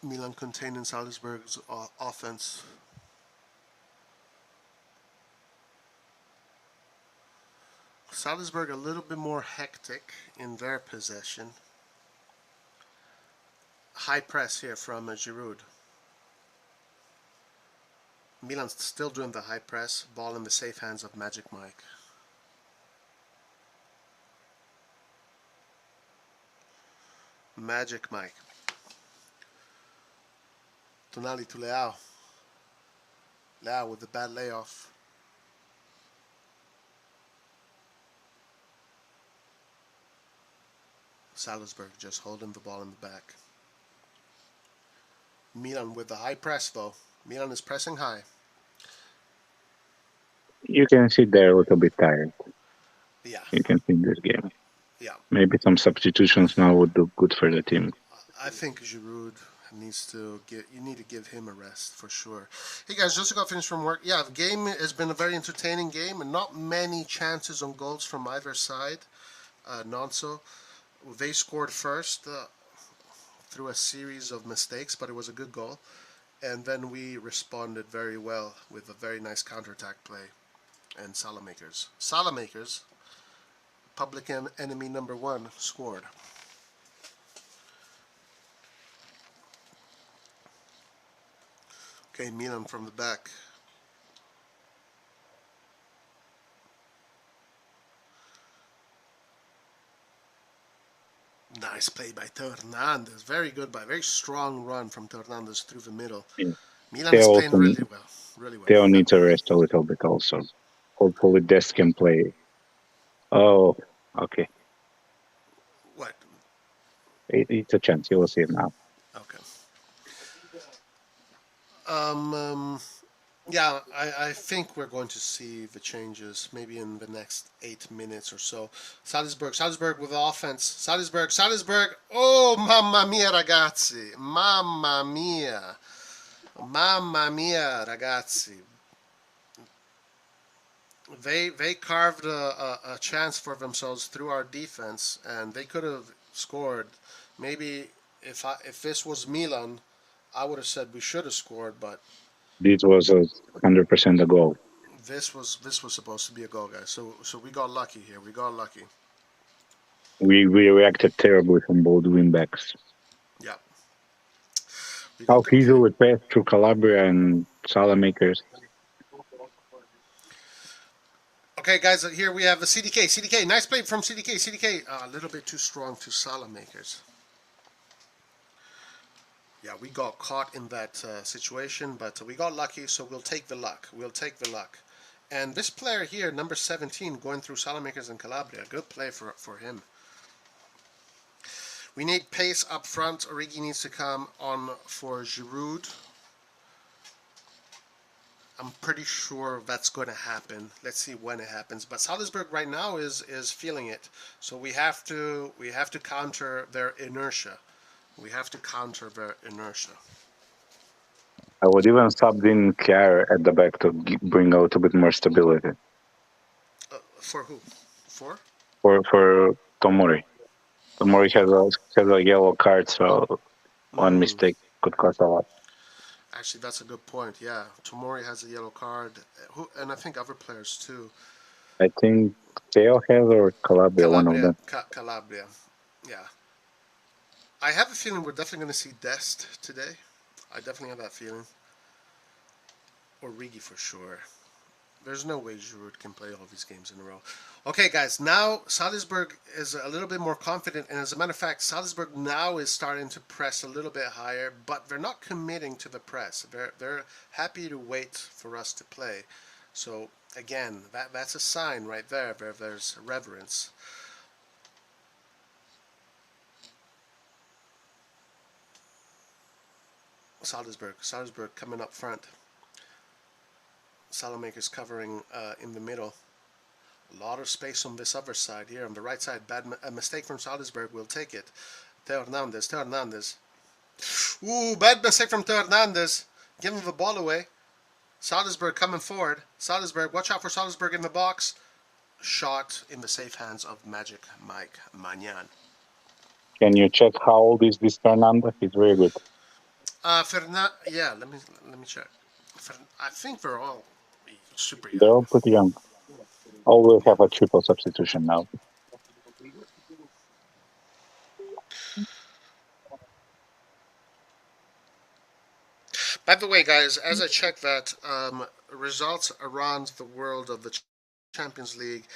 Milan containing Salzburg's offense. Salzburg a little bit more hectic in their possession. High press here from Giroud. Milan's still doing the high press. Ball in the safe hands of Magic Mike. Magic Mike. Tonali to Leao. Leao with the bad layoff. Salzburg just holding the ball in the back. Milan with the high press though. Milan is pressing high. You can see they're a little bit tired. Yeah. You can see this game. Yeah. Maybe some substitutions now would do good for the team. I think Giroud needs to you need to give him a rest for sure. Hey guys, just got finished from work. Yeah, the game has been a very entertaining game and not many chances on goals from either side. Nonso. They scored first through a series of mistakes, but it was a good goal. And then we responded very well with a very nice counterattack play. And Salamakers, public enemy number 1, scored. Okay, Milan from the back. Nice play by Hernandez. Very good very strong run from Hernandez through the middle. Yeah. Milan is playing really well. Really well. Theo needs to rest a little bit also. Hopefully Dest can play. Oh, okay. What? It's a chance. You will see it now. Okay. Yeah, I think we're going to see the changes maybe in the next 8 minutes or so. Salzburg with the offense. Salzburg. Oh, mamma mia, ragazzi. Mamma mia, ragazzi. They carved a chance for themselves through our defense, and they could have scored. Maybe if this was Milan, I would have said we should have scored, but this was 100% a goal. This was supposed to be a goal, guys. So we got lucky here. We got lucky. We reacted terribly from both wingbacks. Yeah. How easily passed through Calabria and Salamakers. Okay, guys, here we have the CDK. Nice play from CDK. A little bit too strong to Salamakers. Yeah, we got caught in that situation, but we got lucky, so we'll take the luck. And this player here, number 17, going through Salamakers and Calabria, good play for him. We need pace up front. Origi needs to come on for Giroud. I'm pretty sure that's going to happen. Let's see when it happens. But Salzburg right now is feeling it, so we have to counter their inertia. I would even sub in Kjaer at the back to bring out a bit more stability. For who? For Tomori. Tomori has a yellow card, so one mistake could cost a lot. Actually, that's a good point. Yeah, Tomori has a yellow card, and I think other players too. I think Theo has or Calabria, one of them. Calabria, yeah. I have a feeling we're definitely going to see Dest today. I definitely have that feeling. Origi for sure. There's no way Giroud can play all these games in a row. Okay, guys, now Salzburg is a little bit more confident, and as a matter of fact, Salzburg now is starting to press a little bit higher, but they're not committing to the press. They're happy to wait for us to play. So, again, that's a sign right there where there's reverence. Salzburg coming up front. Salamakers covering in the middle. A lot of space on this other side here. On the right side, a mistake from Salzburg. We'll take it. Theo Hernandez. Ooh, bad mistake from Theo Hernandez. Giving the ball away. Salzburg coming forward. Watch out for Salzburg in the box. Shot in the safe hands of Magic Mike Magnan. Can you check how old is this Fernando? He's very good. Yeah, let me check. I think they're all super They're young. all pretty young. All will have a triple substitution now. By the way, guys, as I check that, results around the world of the Champions League,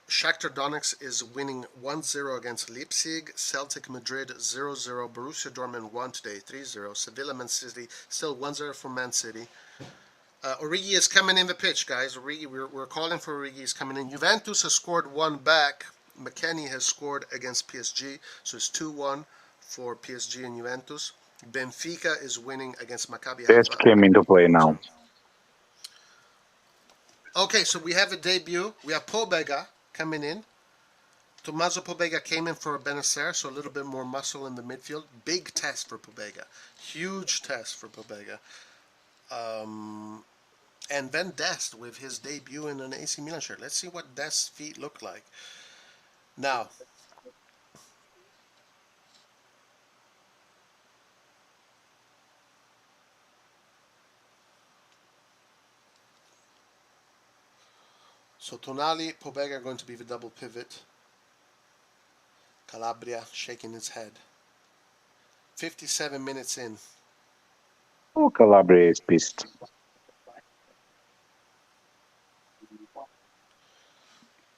Shakhtar Donetsk is winning 1-0 against Leipzig, Celtic Madrid 0-0, Borussia Dortmund won today 3-0, Sevilla Man City still 1-0 for Man City. Origi is coming in the pitch, guys. Origi, we're calling for Origi. Is coming in. Juventus has scored one back. McKennie has scored against PSG, so it's 2-1 for PSG and Juventus. Benfica is winning against Maccabi Best Haifa. came into play I'm now. sorry. Okay, so we have a debut. We have Pobega coming in. Tommaso Pobega came in for Benacer, so a little bit more muscle in the midfield. Big test for Pobega. Huge test for Pobega. And then Dest with his debut in an AC Milan shirt. Let's see what Dest's feet look like. Now, so Tonali, Pobega are going to be the double pivot. Calabria shaking his head. 57 minutes in. Oh, Calabria is pissed.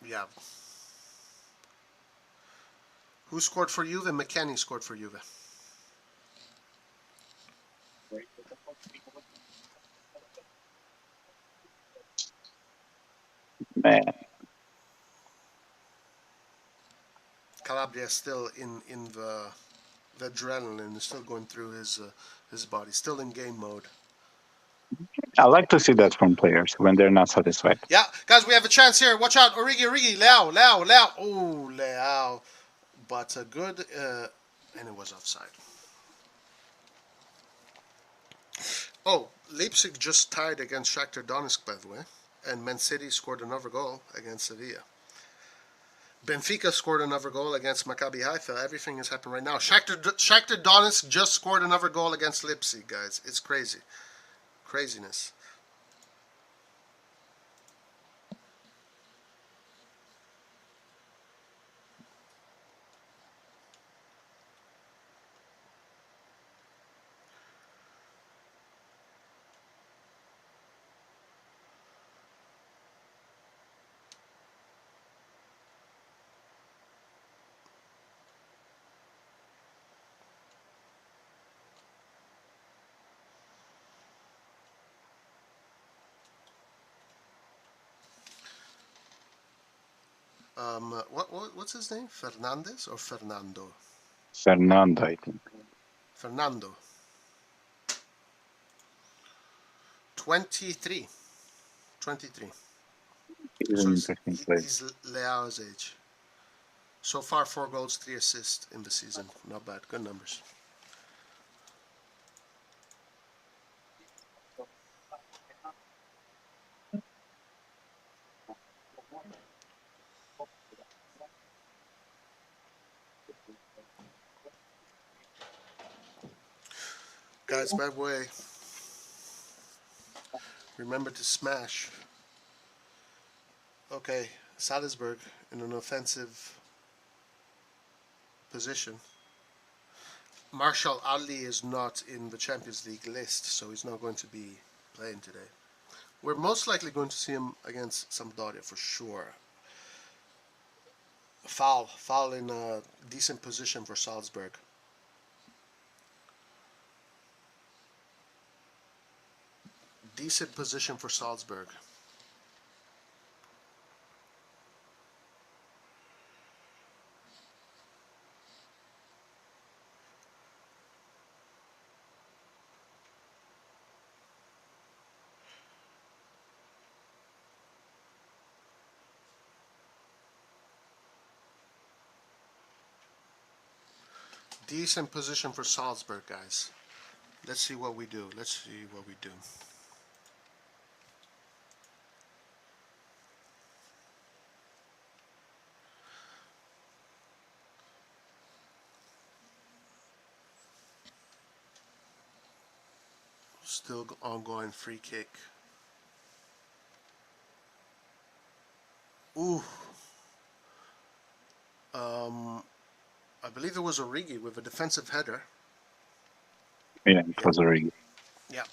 Yeah. Who scored for Juve? McKennie scored for Juve. Man, Calabria is still in the adrenaline is still going through his body. Still in game mode. I like to see that from players when they're not satisfied. Yeah, guys, we have a chance here. Watch out. Origi, Leao. Oh, Leao. But a good, and it was offside. Oh, Leipzig just tied against Shakhtar Donetsk, by the way. And Man City scored another goal against Sevilla. Benfica scored another goal against Maccabi Haifa. Everything is happening right now. Shakhtar Donetsk just scored another goal against Leipzig, guys. It's crazy. Craziness. What's his name? Fernandez or Fernando? Fernando, I think. Fernando. 23. 23. He's So an interesting player. he's Leao's age. So far, 4 goals, 3 assists in the season. Not bad. Good numbers. Guys, by the way, remember to smash. Okay, Salzburg in an offensive position. Marshall Ali is not in the Champions League list, so he's not going to be playing today. We're most likely going to see him against Sampdoria for sure. Foul in a decent position for Salzburg. Decent position for Salzburg. Decent position for Salzburg, guys. Let's see what we do. Let's see what we do. Still ongoing free kick. Ooh. I believe it was Origi with a defensive header. Yeah, it was Origi. Yeah.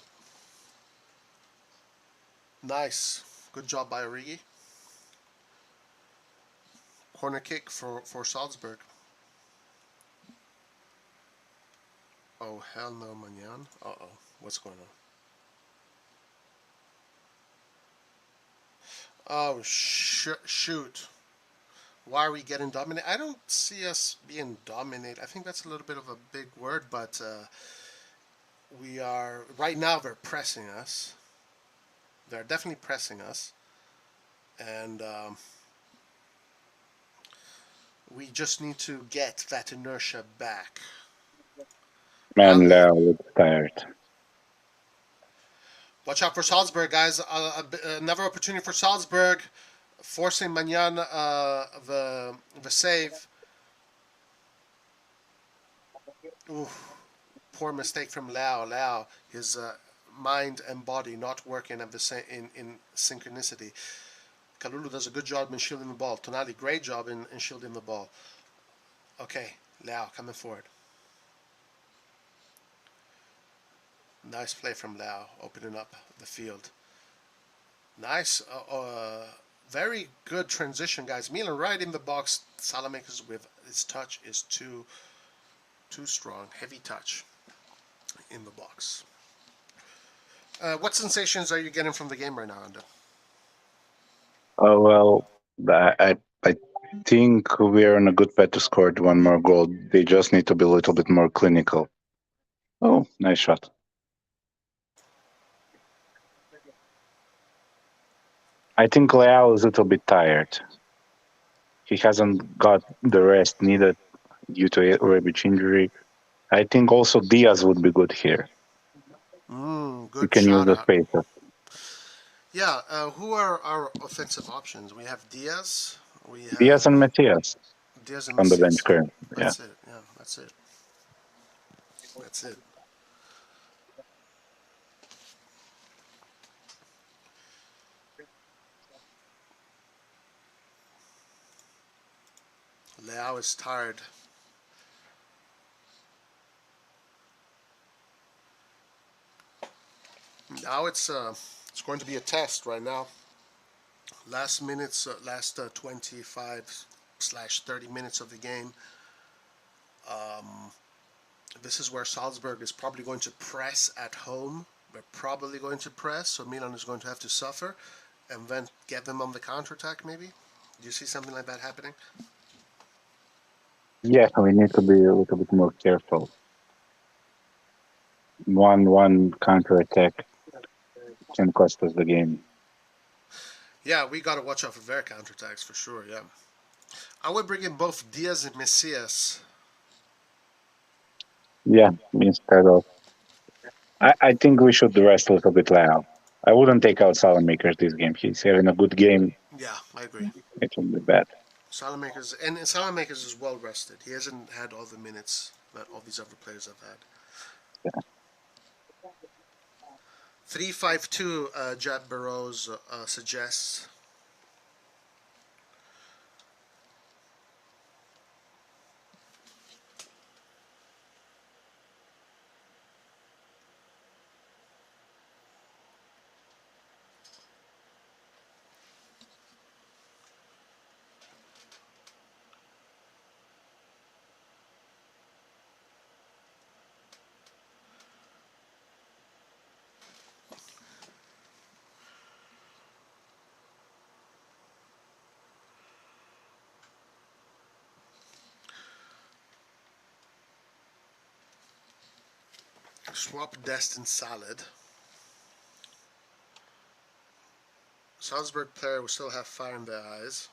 Nice. Good job by Origi. Corner kick for Salzburg. Oh, hell no, Manyan. Uh-oh. What's going on? Oh, shoot. Why are we getting dominated? I don't see us being dominated. I think that's a little bit of a big word, but we are... Right now, they're pressing us. They're definitely pressing us. And we just need to get that inertia back. Man, Leo looks tired. Watch out for Salzburg, guys. Another opportunity for Salzburg. Forcing Manyan the save. Ooh, poor mistake from Lao. His mind and body not working at the same in synchronicity. Kalulu does a good job in shielding the ball. Tonali, great job in shielding the ball. Okay, Lao coming forward. Nice play from Lao, opening up the field. Nice, very good transition, guys. Milan right in the box. Salamakers with his touch is too strong. Heavy touch in the box. What sensations are you getting from the game right now, Ando? Oh, well, I think we're on a good path to score one more goal. They just need to be a little bit more clinical. Oh, nice shot. I think Leao is a little bit tired. He hasn't got the rest needed due to a ribcage injury. I think also Diaz would be good here. You Good can use shout the out. spaces. Yeah, who are our offensive options? We have Diaz. We Diaz have and Matias Diaz and on the bench Macias. currently. Yeah. That's it. Yeah, that's it. That's it. Leao is tired. Now it's going to be a test right now. Last minutes, last 25/30 minutes of the game. This is where Salzburg is probably going to press at home. They're probably going to press, so Milan is going to have to suffer and then get them on the counterattack, maybe? Do you see something like that happening? Yeah, we need to be a little bit more careful. One counter attack can cost us the game. Yeah, we got to watch out for their counterattacks for sure, yeah. I would bring in both Diaz and Macias. Yeah, instead of I think we should rest a little bit Leao. I wouldn't take out Salamakers this game. He's having a good game. Yeah, I agree. It would be bad. Salamakers is well rested. He hasn't had all the minutes that all these other players have had. Yeah. 3-5-2, Jab Burrows suggests. Swap Dest and Salad. Salzburg player will still have fire in their eyes.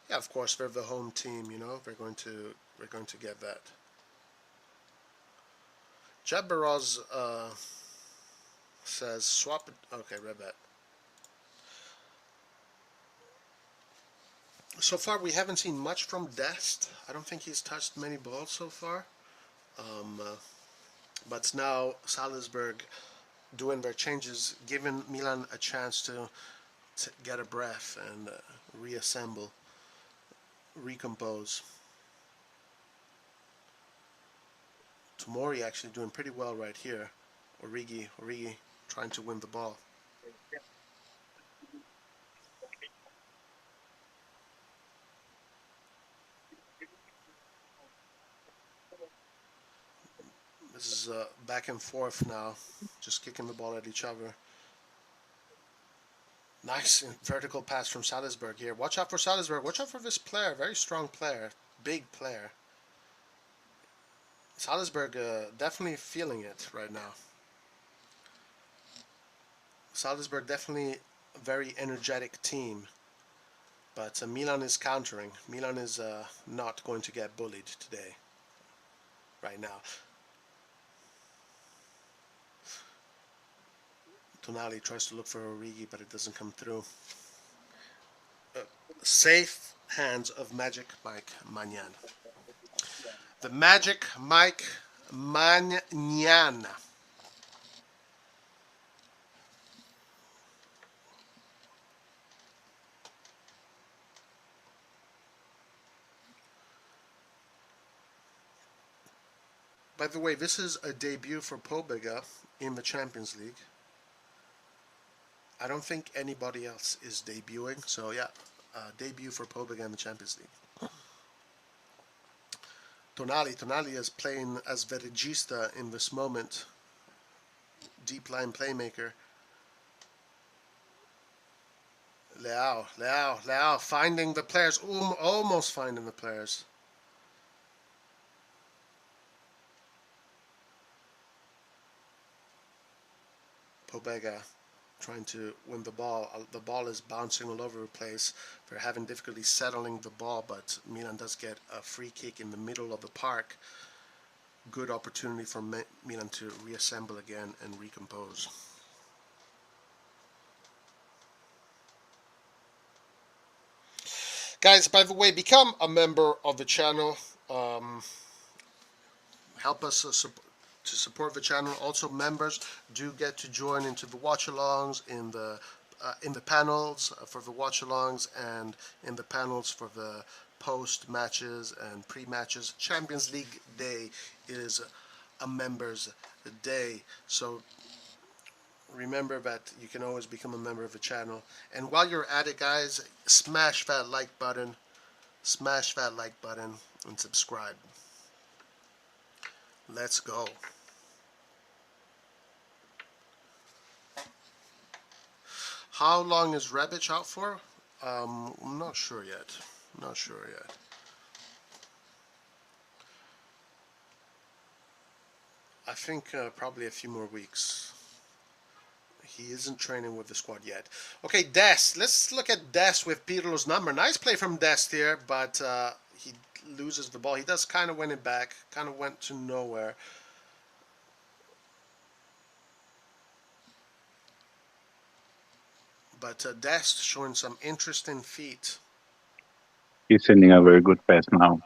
Yeah, of course they're the home team. You know they're going to get that. Jab Burrows says swap. Okay, read that. So far, we haven't seen much from Dest. I don't think he's touched many balls so far. But now Salzburg doing their changes, giving Milan a chance to get a breath and reassemble, recompose. Tomori actually doing pretty well right here. Origi trying to win the ball. This is back and forth now, just kicking the ball at each other. Nice vertical pass from Salzburg here. Watch out for Salzburg. Watch out for this player. Very strong player. Big player. Salzburg definitely feeling it right now. Salzburg definitely a very energetic team. But Milan is countering. Milan is not going to get bullied today. Right now. Tonali tries to look for Origi, but it doesn't come through. Safe hands of Magic Mike Magnan. The Magic Mike Magnan. By the way, this is a debut for Pobega in the Champions League. I don't think anybody else is debuting, so yeah, debut for Pobega in the Champions League. Tonali is playing as the regista in this moment. Deep line playmaker. Leao, finding the players, almost finding the players. Pobega trying to win the ball. The ball is bouncing all over the place. They're having difficulty settling the ball, but Milan does get a free kick in the middle of the park. Good opportunity for Milan to reassemble again and recompose. Guys, by the way, become a member of the channel. Help us to support the channel. Also, members do get to join into the watch-alongs in the panels for the watch-alongs and in the panels for the post-matches and pre-matches. Champions League Day is a members' day, so remember that you can always become a member of the channel. And while you're at it, guys, smash that like button, and subscribe. Let's go. How long is Rebic out for? I'm not sure yet. I think probably a few more weeks. He isn't training with the squad yet. Okay, Dest. Let's look at Dest with Pirlo's number. Nice play from Dest here, but he loses the ball. He does kind of win it back. Kind of went to nowhere. But Dest showing some interesting feet. He's sending a very good pass now.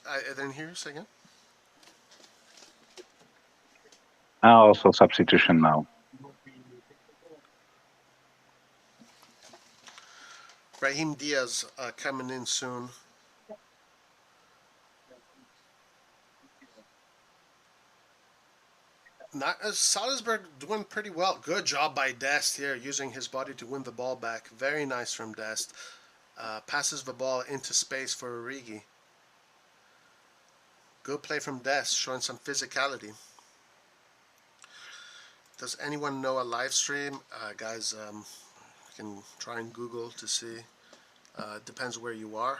I didn't hear you say again. Also substitution now. Brahim Diaz coming in soon. Salzburg doing pretty well. Good job by Dest here, using his body to win the ball back. Very nice from Dest. Passes the ball into space for Origi. Good play from Dest, showing some physicality. Does anyone know a live stream? Guys, you can try and Google to see. Depends where you are.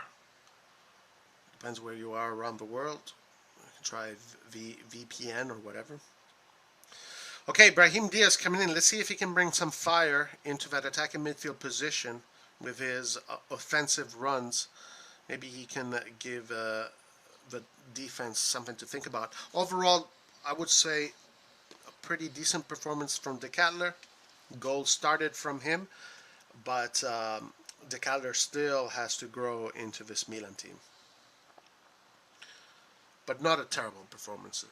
Depends where you are around the world. You can try VPN or whatever. Okay, Brahim Diaz coming in. Let's see if he can bring some fire into that attacking midfield position with his offensive runs. Maybe he can give the defense something to think about. Overall, I would say a pretty decent performance from De Ketelaere. Goal started from him, but De Ketelaere still has to grow into this Milan team. but not a terrible performance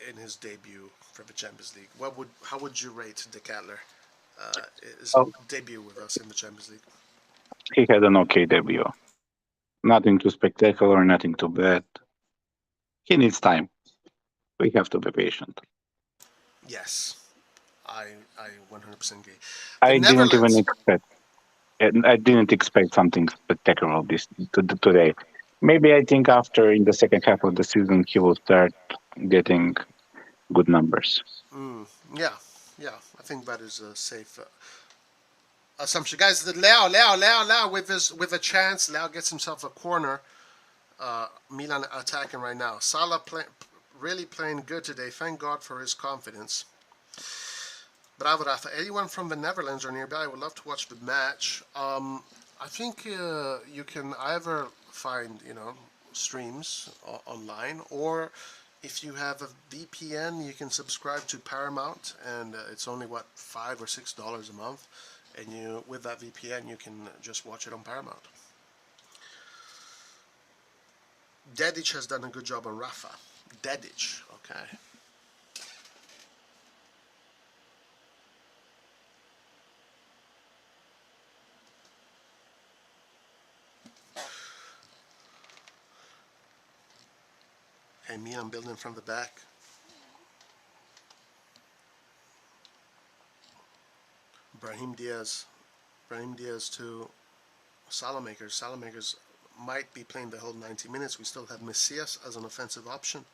in his debut for the Champions League. How would you rate De Kettler? His Oh, debut with us in the Champions League. he had an okay debut. Nothing too spectacular, nothing too bad. He needs time. We have to be patient. Yes, I 100% agree. The I didn't even Netherlands. expect. I didn't expect something spectacular today. Maybe I think after in the second half of the season he will start getting good numbers. Yeah, yeah. I think that is a safe assumption, guys. The Leao with a chance. Leao gets himself a corner. Milan attacking right now. Salah really playing good today. Thank God for his confidence. Bravo, Rafa. Anyone from the Netherlands or nearby would love to watch the match. I think you can either find, streams online, or if you have a VPN, you can subscribe to Paramount, and it's only $5 or $6 a month, and with that VPN you can just watch it on Paramount. Dedic has done a good job on Rafa. Dedic, okay. Hey, Milan building from the back. Brahim Diaz to Salamakers. Salamakers might be playing the whole 90 minutes. We still have Messias as an offensive option.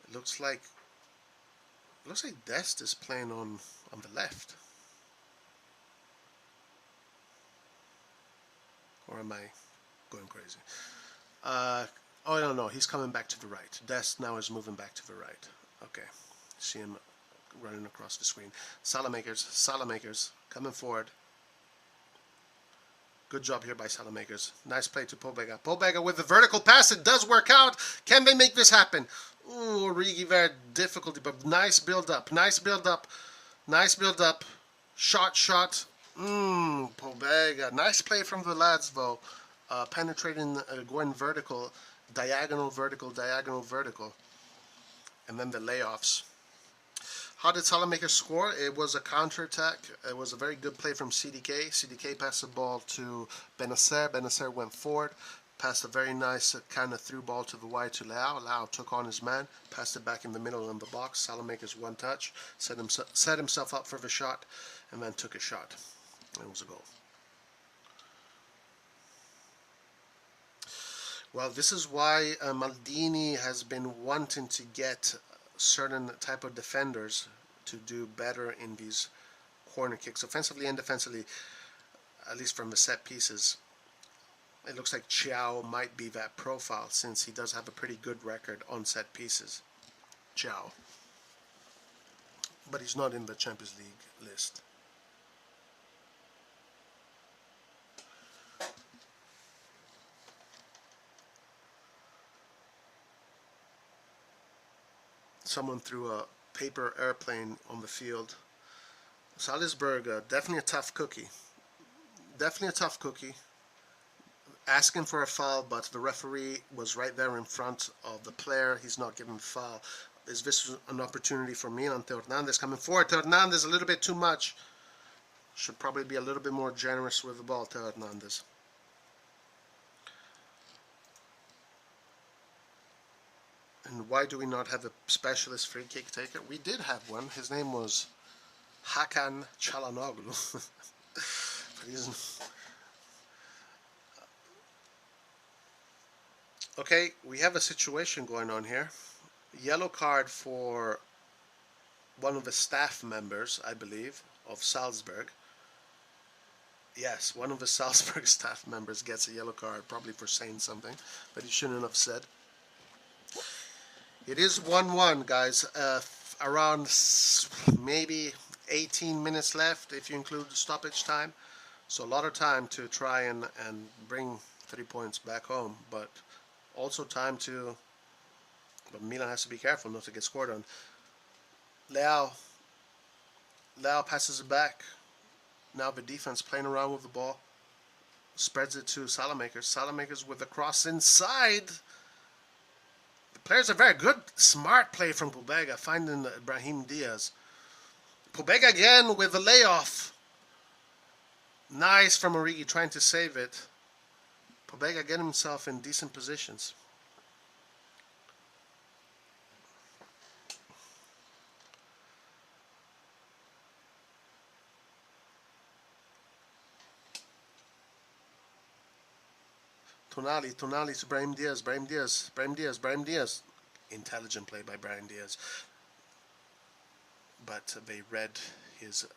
It looks like Dest is playing on the left. Or am I going crazy? Oh no, he's coming back to the right. Dest now is moving back to the right. Okay, see him running across the screen. Salamakers coming forward. Good job here by Salamakers. Nice play to Pobega. Pobega with the vertical pass. It does work out. Can they make this happen? Ooh, Rigi, very difficulty, but nice build up. Nice build up. Nice build up. Shot. Pobega. Nice play from the lads, though. Penetrating, going vertical. Diagonal, vertical. And then the layoffs. How did Salamakers score? It was a counter-attack. It was a very good play from CDK. CDK passed the ball to Benacer. Benacer went forward, passed a very nice kind of through ball to the wide to Leao. Leao took on his man, passed it back in the middle in the box. Salamakers one touch, set himself up for the shot, and then took a shot. It was a goal. Well, this is why Maldini has been wanting to get certain type of defenders to do better in these corner kicks, offensively and defensively, at least from the set pieces. It looks like Chiao might be that profile, since he does have a pretty good record on set pieces. Chiao. But he's not in the Champions League list. Someone threw a paper airplane on the field. Salzburg, definitely a tough cookie. Asking for a foul, but the referee was right there in front of the player. He's not giving the foul. Is this an opportunity for Milan? Theo Hernandez coming forward. Theo Hernandez a little bit too much. Should probably be a little bit more generous with the ball, Theo Hernandez. And why do we not have a specialist free kick taker? We did have one. His name was Hakan Çalhanoğlu. But he's... Okay, we have a situation going on here. Yellow card for one of the staff members, I believe, of Salzburg. Yes, one of the Salzburg staff members gets a yellow card, probably for saying something that he shouldn't have said. It is 1-1, guys. Around maybe 18 minutes left, if you include the stoppage time. So a lot of time to try and bring 3 points back home, but also time to... But Milan has to be careful not to get scored on. Leao passes it back. Now the defense playing around with the ball. Spreads it to Salamakers. Salamakers with a cross inside. The players are very good. Smart play from Pobega, finding Brahim Diaz. Pobega again with a layoff. Nice from Origi trying to save it. Pobega getting himself in decent positions. Tonali to Brahim Diaz. Brahim Diaz. Intelligent play by Brahim Diaz. But they read his...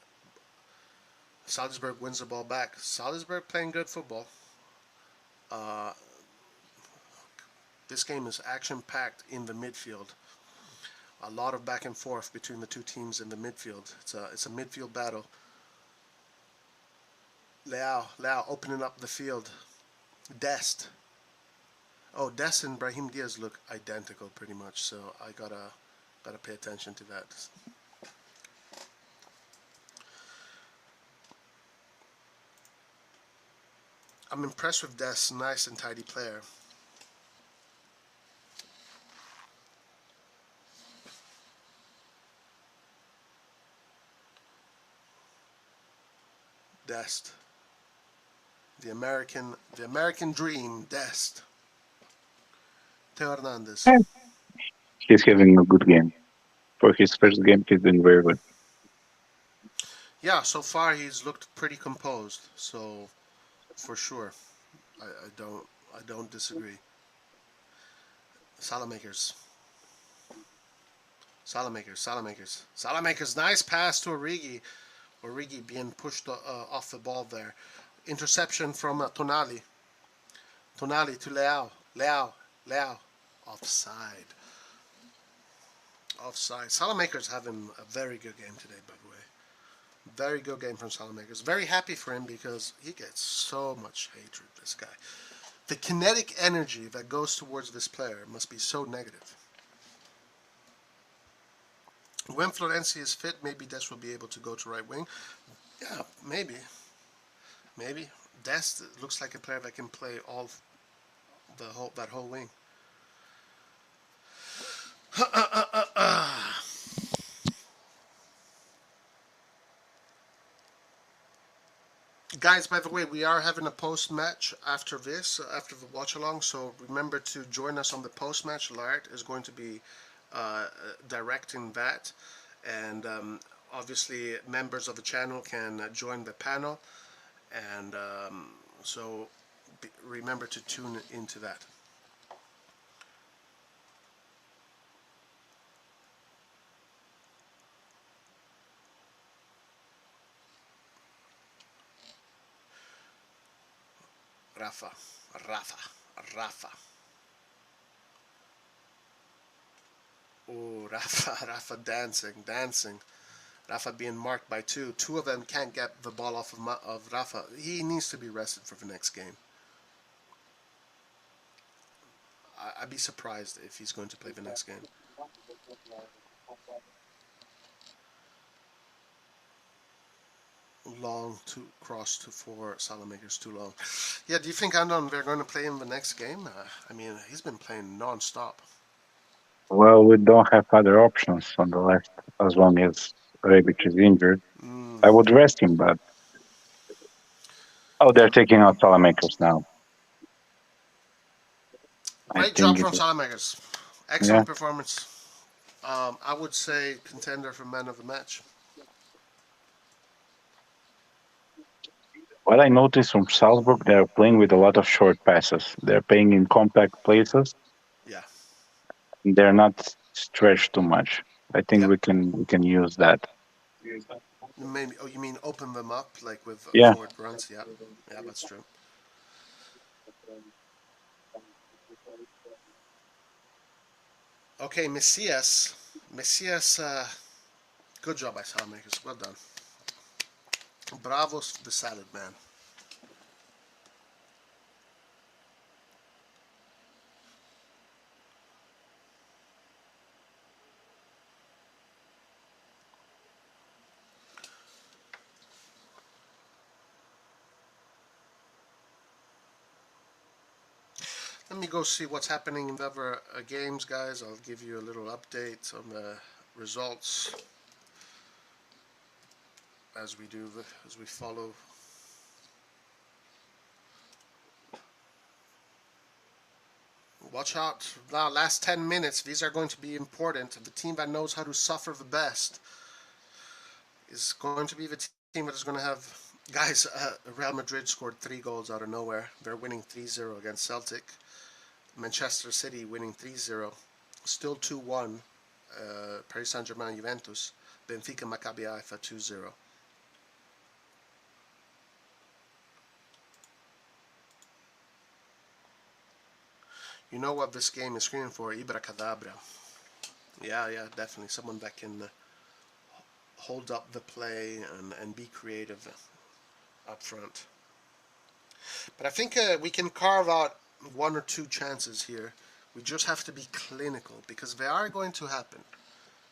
Salzburg wins the ball back. Salzburg playing good football. This game is action-packed in the midfield. A lot of back and forth between the two teams in the midfield. It's a midfield battle. Leao opening up the field. Dest. Oh, Dest and Brahim Diaz look identical pretty much, so I gotta pay attention to that. I'm impressed with Dest, nice and tidy player. Dest. The American dream, Dest. Theo Hernandez. He's having a good game. For his first game, he's been very good. Yeah, so far he's looked pretty composed. So, for sure, I don't disagree. Salamakers. Nice pass to Origi. Origi being pushed off the ball there. Interception from Tonali. Tonali to Leao. Leao. Offside. Salamakers having a very good game today, by the way. Very good game from Salamakers. Very happy for him because he gets so much hatred, this guy. The kinetic energy that goes towards this player must be so negative. When Florenzi is fit, maybe Dest will be able to go to right wing. Yeah, maybe. Dest looks like a player that can play that whole wing. Guys, by the way, we are having a post-match after this, after the watch-along, so remember to join us on the post-match. Lart is going to be directing that, and obviously members of the channel can join the panel, and so remember to tune into that. Rafa. Oh, Rafa dancing. Rafa being marked by two. Two of them can't get the ball off of Rafa. He needs to be rested for the next game. I'd be surprised if he's going to play the next game. Long to cross for Salamakers, too long. Yeah, do you think Andon they're going to play him the next game? I mean, he's been playing non-stop. Well, we don't have other options on the left as long as Rebic is injured. I would rest him, but... Oh, they're taking out Salamakers now. Great job from Salamakers. Excellent performance. I would say contender for man of the match. What I noticed from Salzburg, they're playing with a lot of short passes. They're playing in compact places. Yeah. They're not stretched too much. I think Yep. we can use that. Maybe. Oh, you mean open them up like with forward runs? Yeah, that's true. Okay, Messias, good job by Salamakers. Well done. Bravos, the salad man. Let me go see what's happening in the other games, guys. I'll give you a little update on the results as we do, as we follow. Watch out now, last 10 minutes. These are going to be important. The team that knows how to suffer the best is going to be the team that is going to have. Guys, Real Madrid scored 3 goals out of nowhere. They're winning 3-0 against Celtic. Manchester City winning 3-0. Still 2-1. Paris Saint-Germain Juventus. Benfica Maccabi Haifa 2-0. You know what this game is screaming for? Ibracadabra. Yeah, definitely. Someone that can hold up the play and be creative up front. But I think we can carve out 1 or 2 chances here. We just have to be clinical because they are going to happen.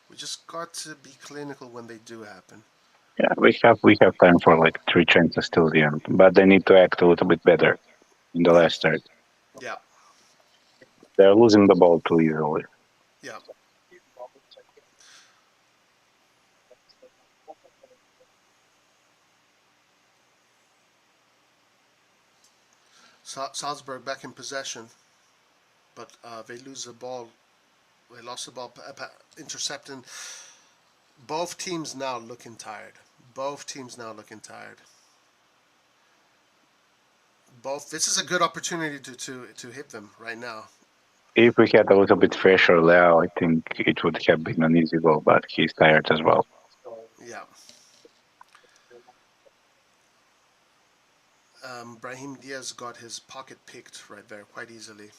We just got to be clinical when they do happen. Yeah, we have time for like 3 chances till the end, but they need to act a little bit better in the last third. Yeah. They're losing the ball too easily. Yeah. Salzburg back in possession, but they lose the ball. They lost the ball, intercepting. Both teams now looking tired. This is a good opportunity to hit them right now. If we had a little bit fresher Leo, I think it would have been an easy goal, but he's tired as well. Yeah. Brahim Diaz got his pocket picked right there quite easily.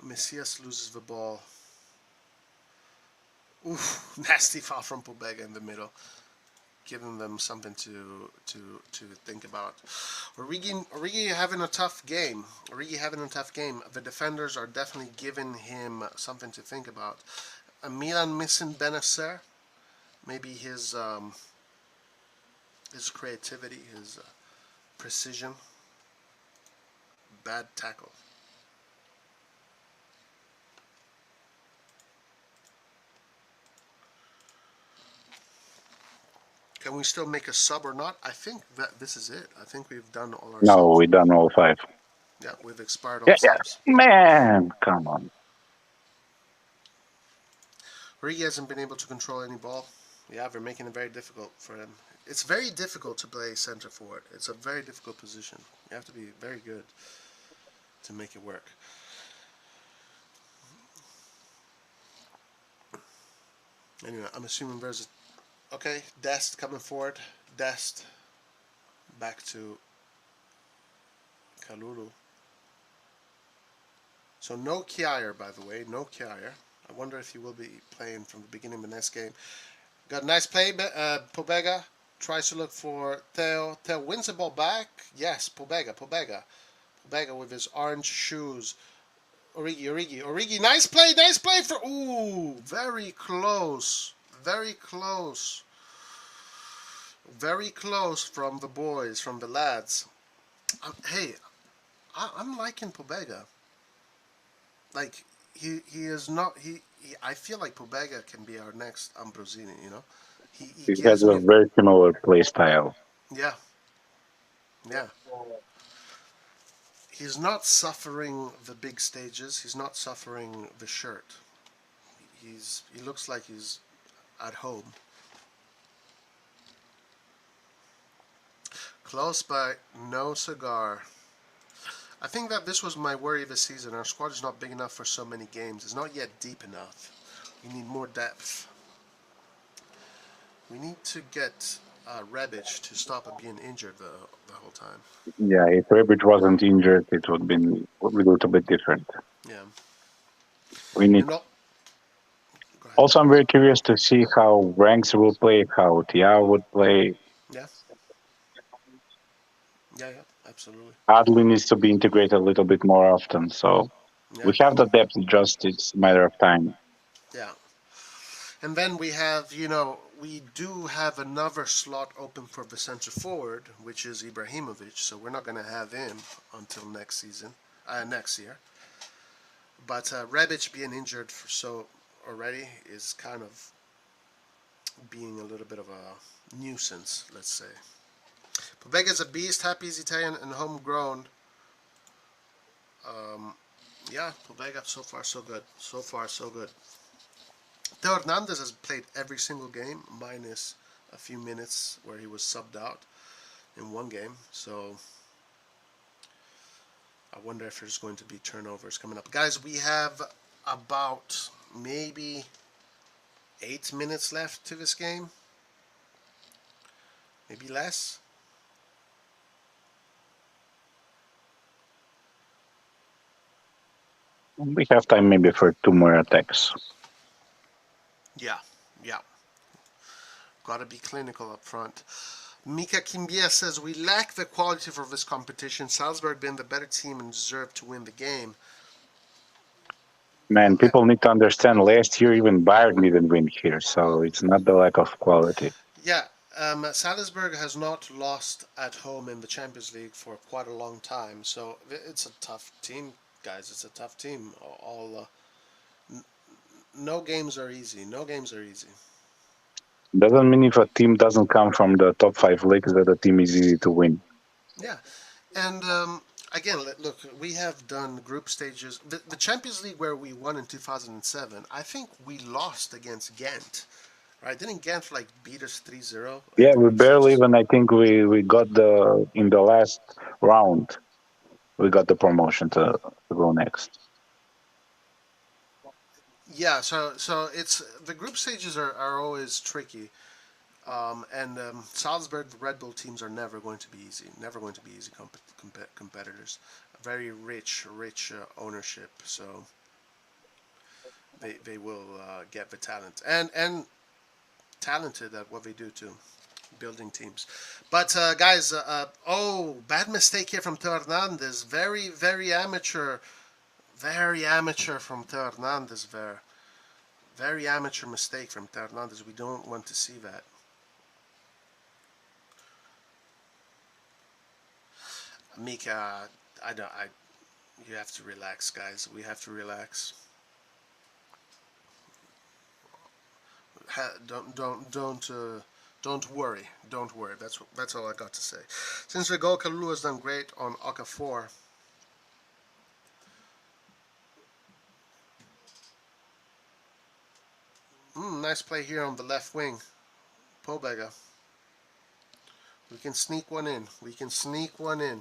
Messias loses the ball. Oof, nasty foul from Pobega in the middle, giving them something to think about. Origi having a tough game. The defenders are definitely giving him something to think about. Milan missing Benacer. Maybe his creativity, his precision. Bad tackle. Can we still make a sub or not? I think that this is it. I think we've done all our subs. No, we've done all 5. Yeah, we've expired all subs. Man, come on. Origi hasn't been able to control any ball. Yeah, they're making it very difficult for him. It's very difficult to play center forward. It's a very difficult position. You have to be very good to make it work. Anyway, I'm assuming there's a... Okay, Dest coming forward. Dest back to Kalulu. So no Kjaer, by the way. No Kjaer. I wonder if he will be playing from the beginning of the next game. Got a nice play. Pobega tries to look for Theo. Theo wins the ball back. Yes, Pobega with his orange shoes. Origi. Nice play for... Ooh, very close. Very close from the boys, from the lads. Hey, I'm liking Pobega. Like, he is not... I feel like Pobega can be our next Ambrosini, you know? He has a very similar play style. Yeah. He's not suffering the big stages. He's not suffering the shirt. He looks like he's at home. Close by, no cigar. I think that this was my worry this season. Our squad is not big enough for so many games. It's not yet deep enough. We need more depth. We need to get Rebic to stop being injured the whole time. Yeah, if Rebic wasn't injured, it would be a little bit different. Yeah. We need... Also, I'm very curious to see how Ranks will play, how Tiao would play. Yeah, absolutely. Adli needs to be integrated a little bit more often, so we have the depth, just it's a matter of time. Yeah. And then we have, we do have another slot open for the center forward, which is Ibrahimovic. So we're not going to have him until next season, next year. But Rebic being injured for so already is kind of being a little bit of a nuisance, let's say. Pobega's a beast, happy he's Italian and homegrown. Yeah, Pobega, so far so good. So far so good. Theo Hernandez has played every single game, minus a few minutes where he was subbed out in one game. So I wonder if there's going to be turnovers coming up. Guys, we have about maybe 8 minutes left to this game. Maybe less. We have time maybe for 2 more attacks. Yeah. Gotta be clinical up front. Mika Kimbia says, we lack the quality for this competition. Salzburg been the better team and deserved to win the game. Man, people need to understand last year even Bayern didn't win here, so it's not the lack of quality. Yeah, Salzburg has not lost at home in the Champions League for quite a long time, so it's a tough team, guys. It's a tough team. No games are easy. No games are easy. Doesn't mean if a team doesn't come from the top 5 leagues that the team is easy to win. Yeah, and again, look, we have done group stages. The Champions League where we won in 2007, I think we lost against Ghent. Right? Didn't Ghent like beat us 3-0? Yeah, we barely even, I think we got in the last round, we got the promotion to go next. Yeah, so it's the group stages are always tricky. And Salzburg, the Red Bull teams are never going to be easy. Never going to be easy competitors. Very rich ownership. So they will get the talent and talented at what they do too, building teams. But guys, bad mistake here from Theo Hernandez. Very amateur. Very amateur from Theo Hernandez there. Very amateur mistake from Theo Hernandez. We don't want to see that. Mika, you have to relax, guys. We have to relax. Don't worry. Don't worry. That's all I got to say. Since the goal, Kalulu has done great on Okafor. Nice play here on the left wing. Pobega. We can sneak one in. We can sneak one in.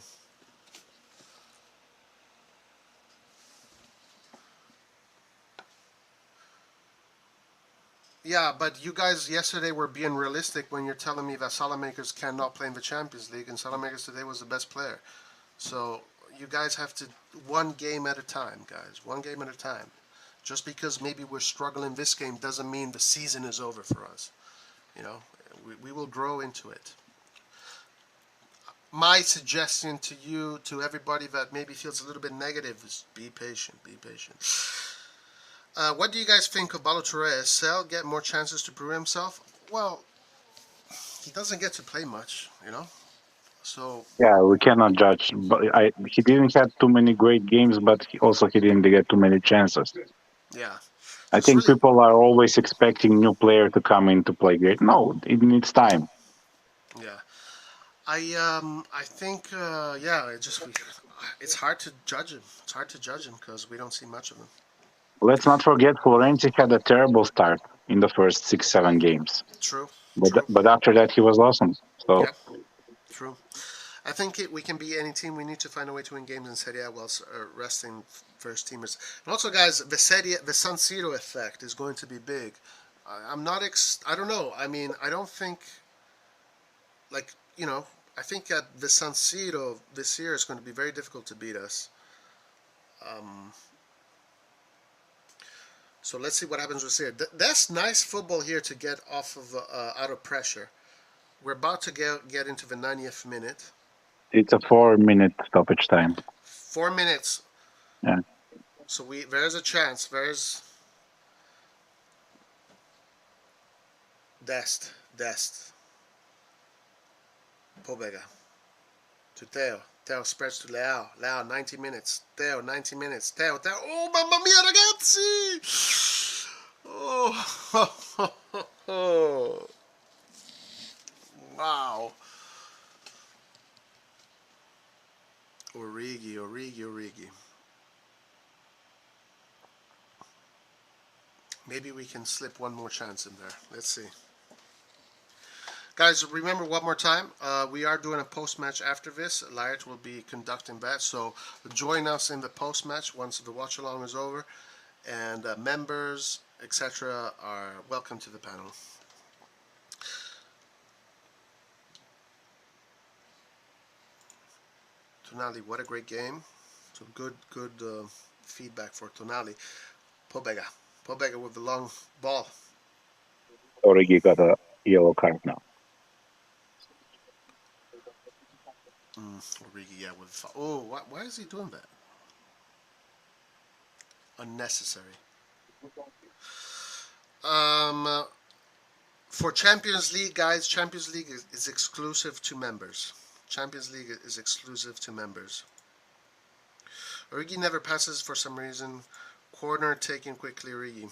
Yeah, but you guys yesterday were being realistic when you're telling me that Salamakers cannot play in the Champions League, and Salamakers today was the best player. So you guys have to, one game at a time, guys. One game at a time. Just because maybe we're struggling this game doesn't mean the season is over for us. You know, we will grow into it. My suggestion to you, to everybody that maybe feels a little bit negative, is be patient. Be patient. What do you guys think of Balotelli? Sell, get more chances to prove himself? Well, he doesn't get to play much, you know. So yeah, we cannot judge. But he didn't have too many great games, but he didn't get too many chances. Yeah, I think people are always expecting new player to come in to play great. No, it needs time. Yeah, I think it's hard to judge him. It's hard to judge him because we don't see much of him. Let's not forget Florenzi had a terrible start in the first 6-7 games. True. But after that he was awesome. So yeah, true. I think we can be any team. We need to find a way to win games in Serie A while resting first teamers. And also, guys, the San Siro effect is going to be big. I'm not. I don't know. I mean, I don't think. Like, you know, I think at the San Siro this year is going to be very difficult to beat us. So let's see what happens with here. That's nice football here to get off of out of pressure. We're about to get into the 90th minute. It's a 4-minute stoppage time. 4 minutes. Yeah. So there's a chance. Dest. Pobega. To Teo. Teo spreads to Leao. Leao, 90 minutes. Teo, 90 minutes. Teo. Oh, mamma mia, ragazzi! Oh, wow. Origi. Maybe we can slip one more chance in there. Let's see. Guys, remember one more time, we are doing a post-match after this. Laird will be conducting that, so join us in the post-match once the watch-along is over. And members, etc. are welcome to the panel. Tonali, what a great game. Some good feedback for Tonali. Pobega with the long ball. Origi got a yellow card now. Origi, yeah, with why is he doing that? Unnecessary. For Champions League, guys, Champions League is exclusive to members. Champions League is exclusive to members. Origi never passes for some reason. Corner taken quickly, Origi.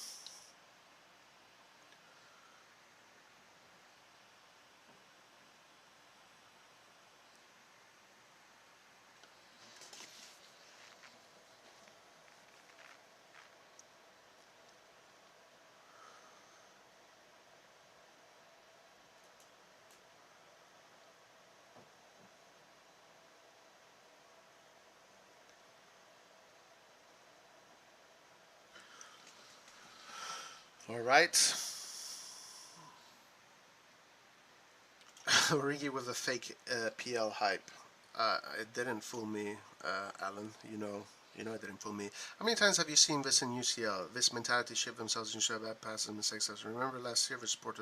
All right. Origi with a fake PL hype. It didn't fool me, Alan. You know it didn't fool me. How many times have you seen this in UCL? This mentality shift themselves and show that passes and mistakes. Remember last year, this sport.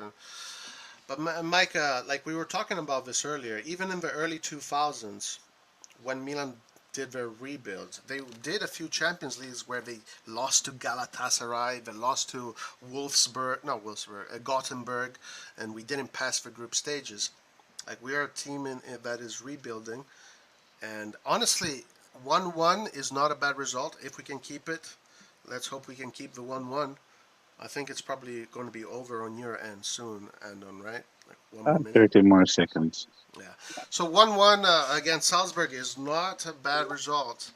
But Mike, like we were talking about this earlier, even in the early 2000s, when Milan did their rebuild, they did a few Champions Leagues where they lost to Galatasaray, they lost to Gothenburg, and we didn't pass the group stages. Like, we are a team that is rebuilding, and honestly, 1-1 is not a bad result. If we can keep it, let's hope we can keep the 1-1. I think it's probably going to be over on your end soon, Andon, right? Like 1 more minute. 30 more seconds. Yeah. So 1-1 against Salzburg is not a bad result.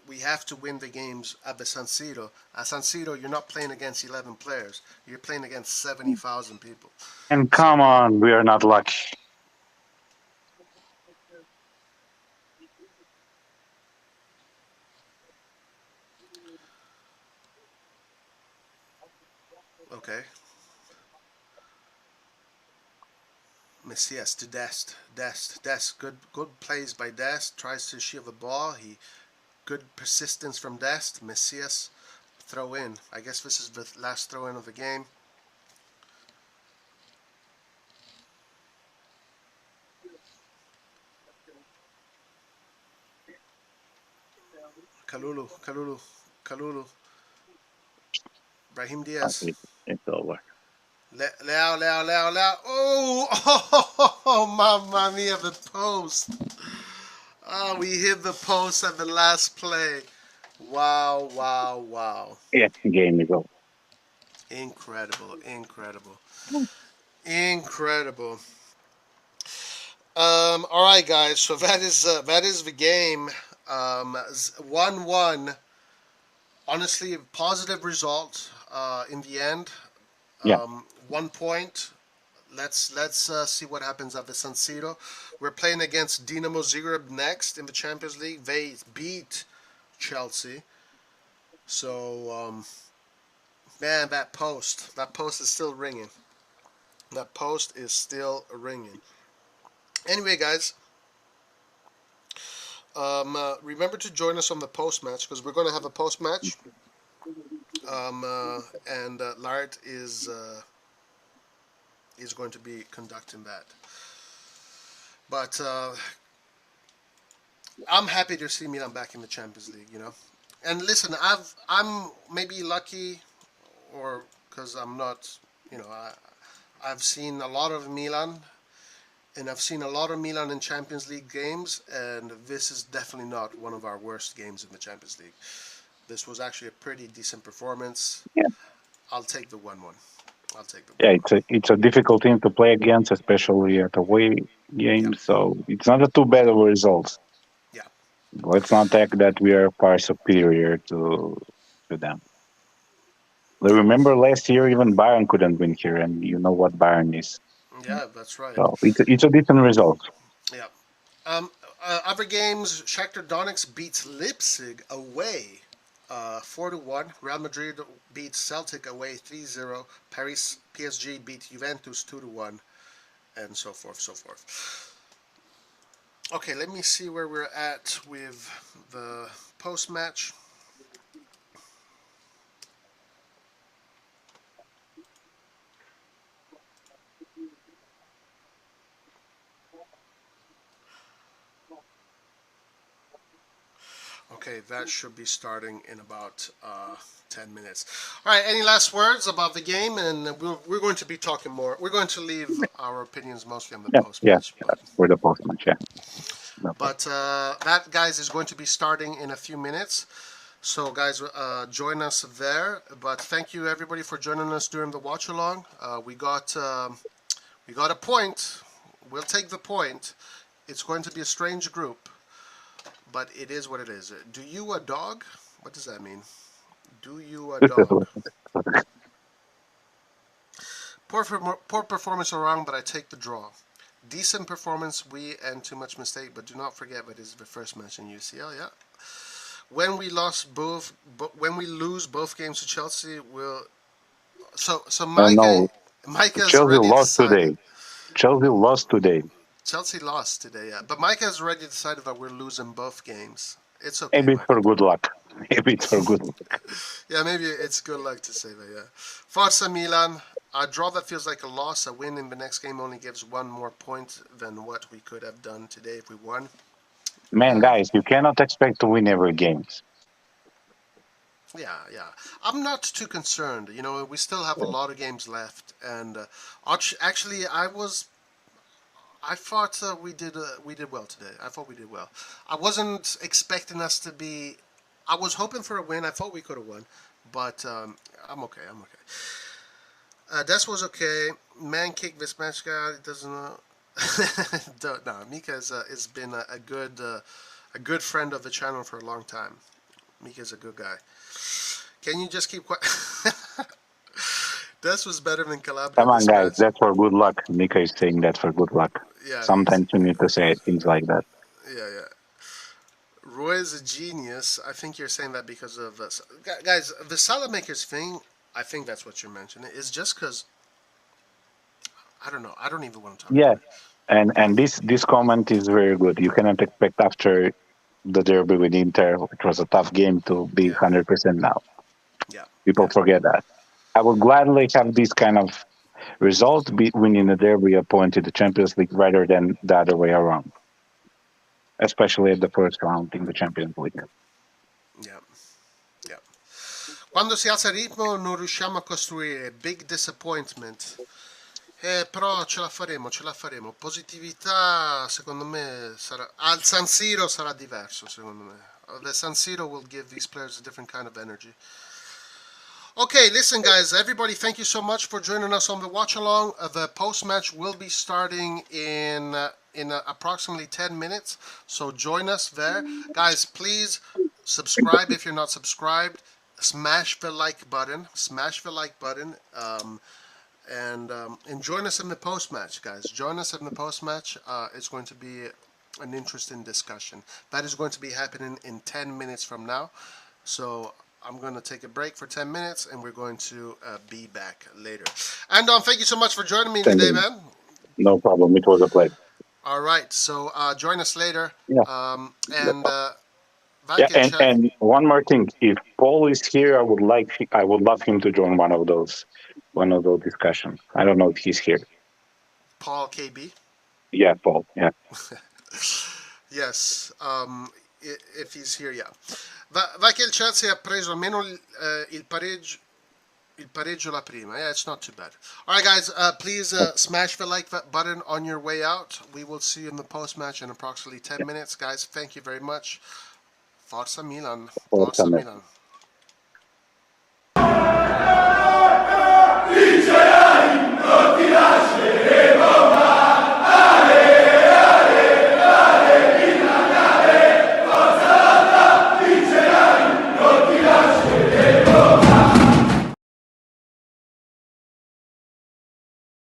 We have to win the games at the San Siro. At San Siro, you're not playing against 11 players. You're playing against 70,000 people. And come on, we are not lucky. Okay. Messias to Dest. Good plays by Dest. Tries to shield the ball. Good persistence from Dest. Messias throw in. I guess this is the last throw in of the game. Kalulu. Brahim Diaz. It's over. Leao. Oh, mamma mia, the post. Oh, we hit the post at the last play. Wow. Yeah, game is over. Incredible. All right, guys. So that is the game. 1-1. Honestly, a positive result in the end. 1 point. Let's see what happens at the San Siro. We're playing against Dinamo Zagreb next in the Champions League. They beat Chelsea. So, man, that post is still ringing. Anyway, guys, remember to join us on the post match, because we're going to have a post match. And Lart is going to be conducting that. But I'm happy to see Milan back in the Champions League, you know. And listen, I'm maybe lucky, or because I'm not, you know, I've seen a lot of Milan, and I've seen a lot of Milan in Champions League games, and this is definitely not one of our worst games in the Champions League. This was actually a pretty decent performance. Yeah, I'll take the 1-1. I'll take the yeah, 1-1. it's a difficult team to play against, especially at away Yeah, games. So it's not a too bad of a result. yeah. Let's not act that we are far superior to them. Like, remember last year, even Bayern couldn't win here, and you know what Bayern is. Yeah, that's right. So it's a decent result. Yeah. Um, Other games, Shakhtar Donetsk beats Leipzig away 4-1. Real Madrid beats Celtic away 3-0. Paris PSG beat Juventus 2-1, and so forth, so forth. Okay, let me see where we're at with the post match. Okay, that should be starting in about 10 minutes. All right, any last words about the game? And we're going to be talking more. We're going to leave our opinions mostly on the Yeah, post yeah, match. yeah. For the post match, yeah. No problem. But that, guys, is going to be starting in a few minutes. So, guys, join us there. But thank you, everybody, for joining us during the watch along. We got a point. We'll take the point. It's going to be a strange group, but it is what it is. Do you a dog? What does that mean? Do you a dog? Poor performance around, but I take the draw. Decent performance, and too much mistake, but do not forget that is the first match in UCL. Yeah. When we lose both games to Chelsea, No, Micah's Chelsea already lost today. decided. Chelsea lost today. Chelsea lost today, yeah. But Micah has already decided that we're losing both games. It's okay, Maybe it's Micah. for good luck. Maybe it's for good luck. Yeah, maybe it's good luck to say that, yeah. Forza Milan. A draw that feels like a loss. A win in the next game only gives one more point than what we could have done today if we won. Man, guys, you cannot expect to win every game. Yeah, yeah. I'm not too concerned. You know, we still have a lot of games left, and actually, I thought we did well today. I thought we did well. I wasn't expecting us to be. I was hoping for a win. I thought we could have won, but I'm okay. I'm okay. This was okay. Man kick this match guy. It doesn't know. No, Mika has been a good friend of the channel for a long time. Mika's a good guy. Can you just keep quiet? This was better than Calabria Come on, this guys. match. That's for good luck. Mika is saying that for good luck. Yeah, Sometimes you need to say things like that. yeah. Roy is a genius. I think you're saying that because of guys. The salad makers thing. I think that's what you're mentioning. Is just because I don't know. I don't even want to talk Yeah, about it. and this comment is very good. You cannot expect after the derby with Inter, which was a tough game, to be Yeah, 100% now. yeah, People yeah, forget that. I would gladly have this kind of result, be winning the derby a point in the Champions League rather than the other way around, especially at the first round in the Champions League. yeah, yeah. Quando si alza il ritmo non riusciamo a costruire. Big disappointment. Però ce la faremo, ce la faremo. Positività, secondo me, sarà. Al San Siro sarà diverso, secondo me. The San Siro will give these players a different kind of energy. Okay, listen, guys. Everybody, thank you so much for joining us on the watch along. The post match will be starting in approximately 10 minutes. So join us there, guys. Please subscribe if you're not subscribed. Smash the like button. Smash the like button. And join us in the post match, guys. Join us in the post match. It's going to be an interesting discussion. That is going to be happening in 10 minutes from now. So I'm going to take a break for 10 minutes, and we're going to be back later. And thank you so much for joining me Thank today, you. man. No problem. It was a pleasure. All right, so join us later. Yeah. And Yeah, Vakin chat. and one more thing. If Paul is here, I would love him to join one of those discussions. I don't know if he's here. Paul KB. Yeah, Paul. Yeah. Yes, if he's here, yeah. Va che il Chelsea ha preso almeno il pareggio. Il pareggio la prima. Yeah, it's not too bad. All right, guys, please smash the like button on your way out. We will see you in the post-match in approximately 10 minutes. Guys, thank you very much. Forza Milan. Forza Forza Milan. Milan.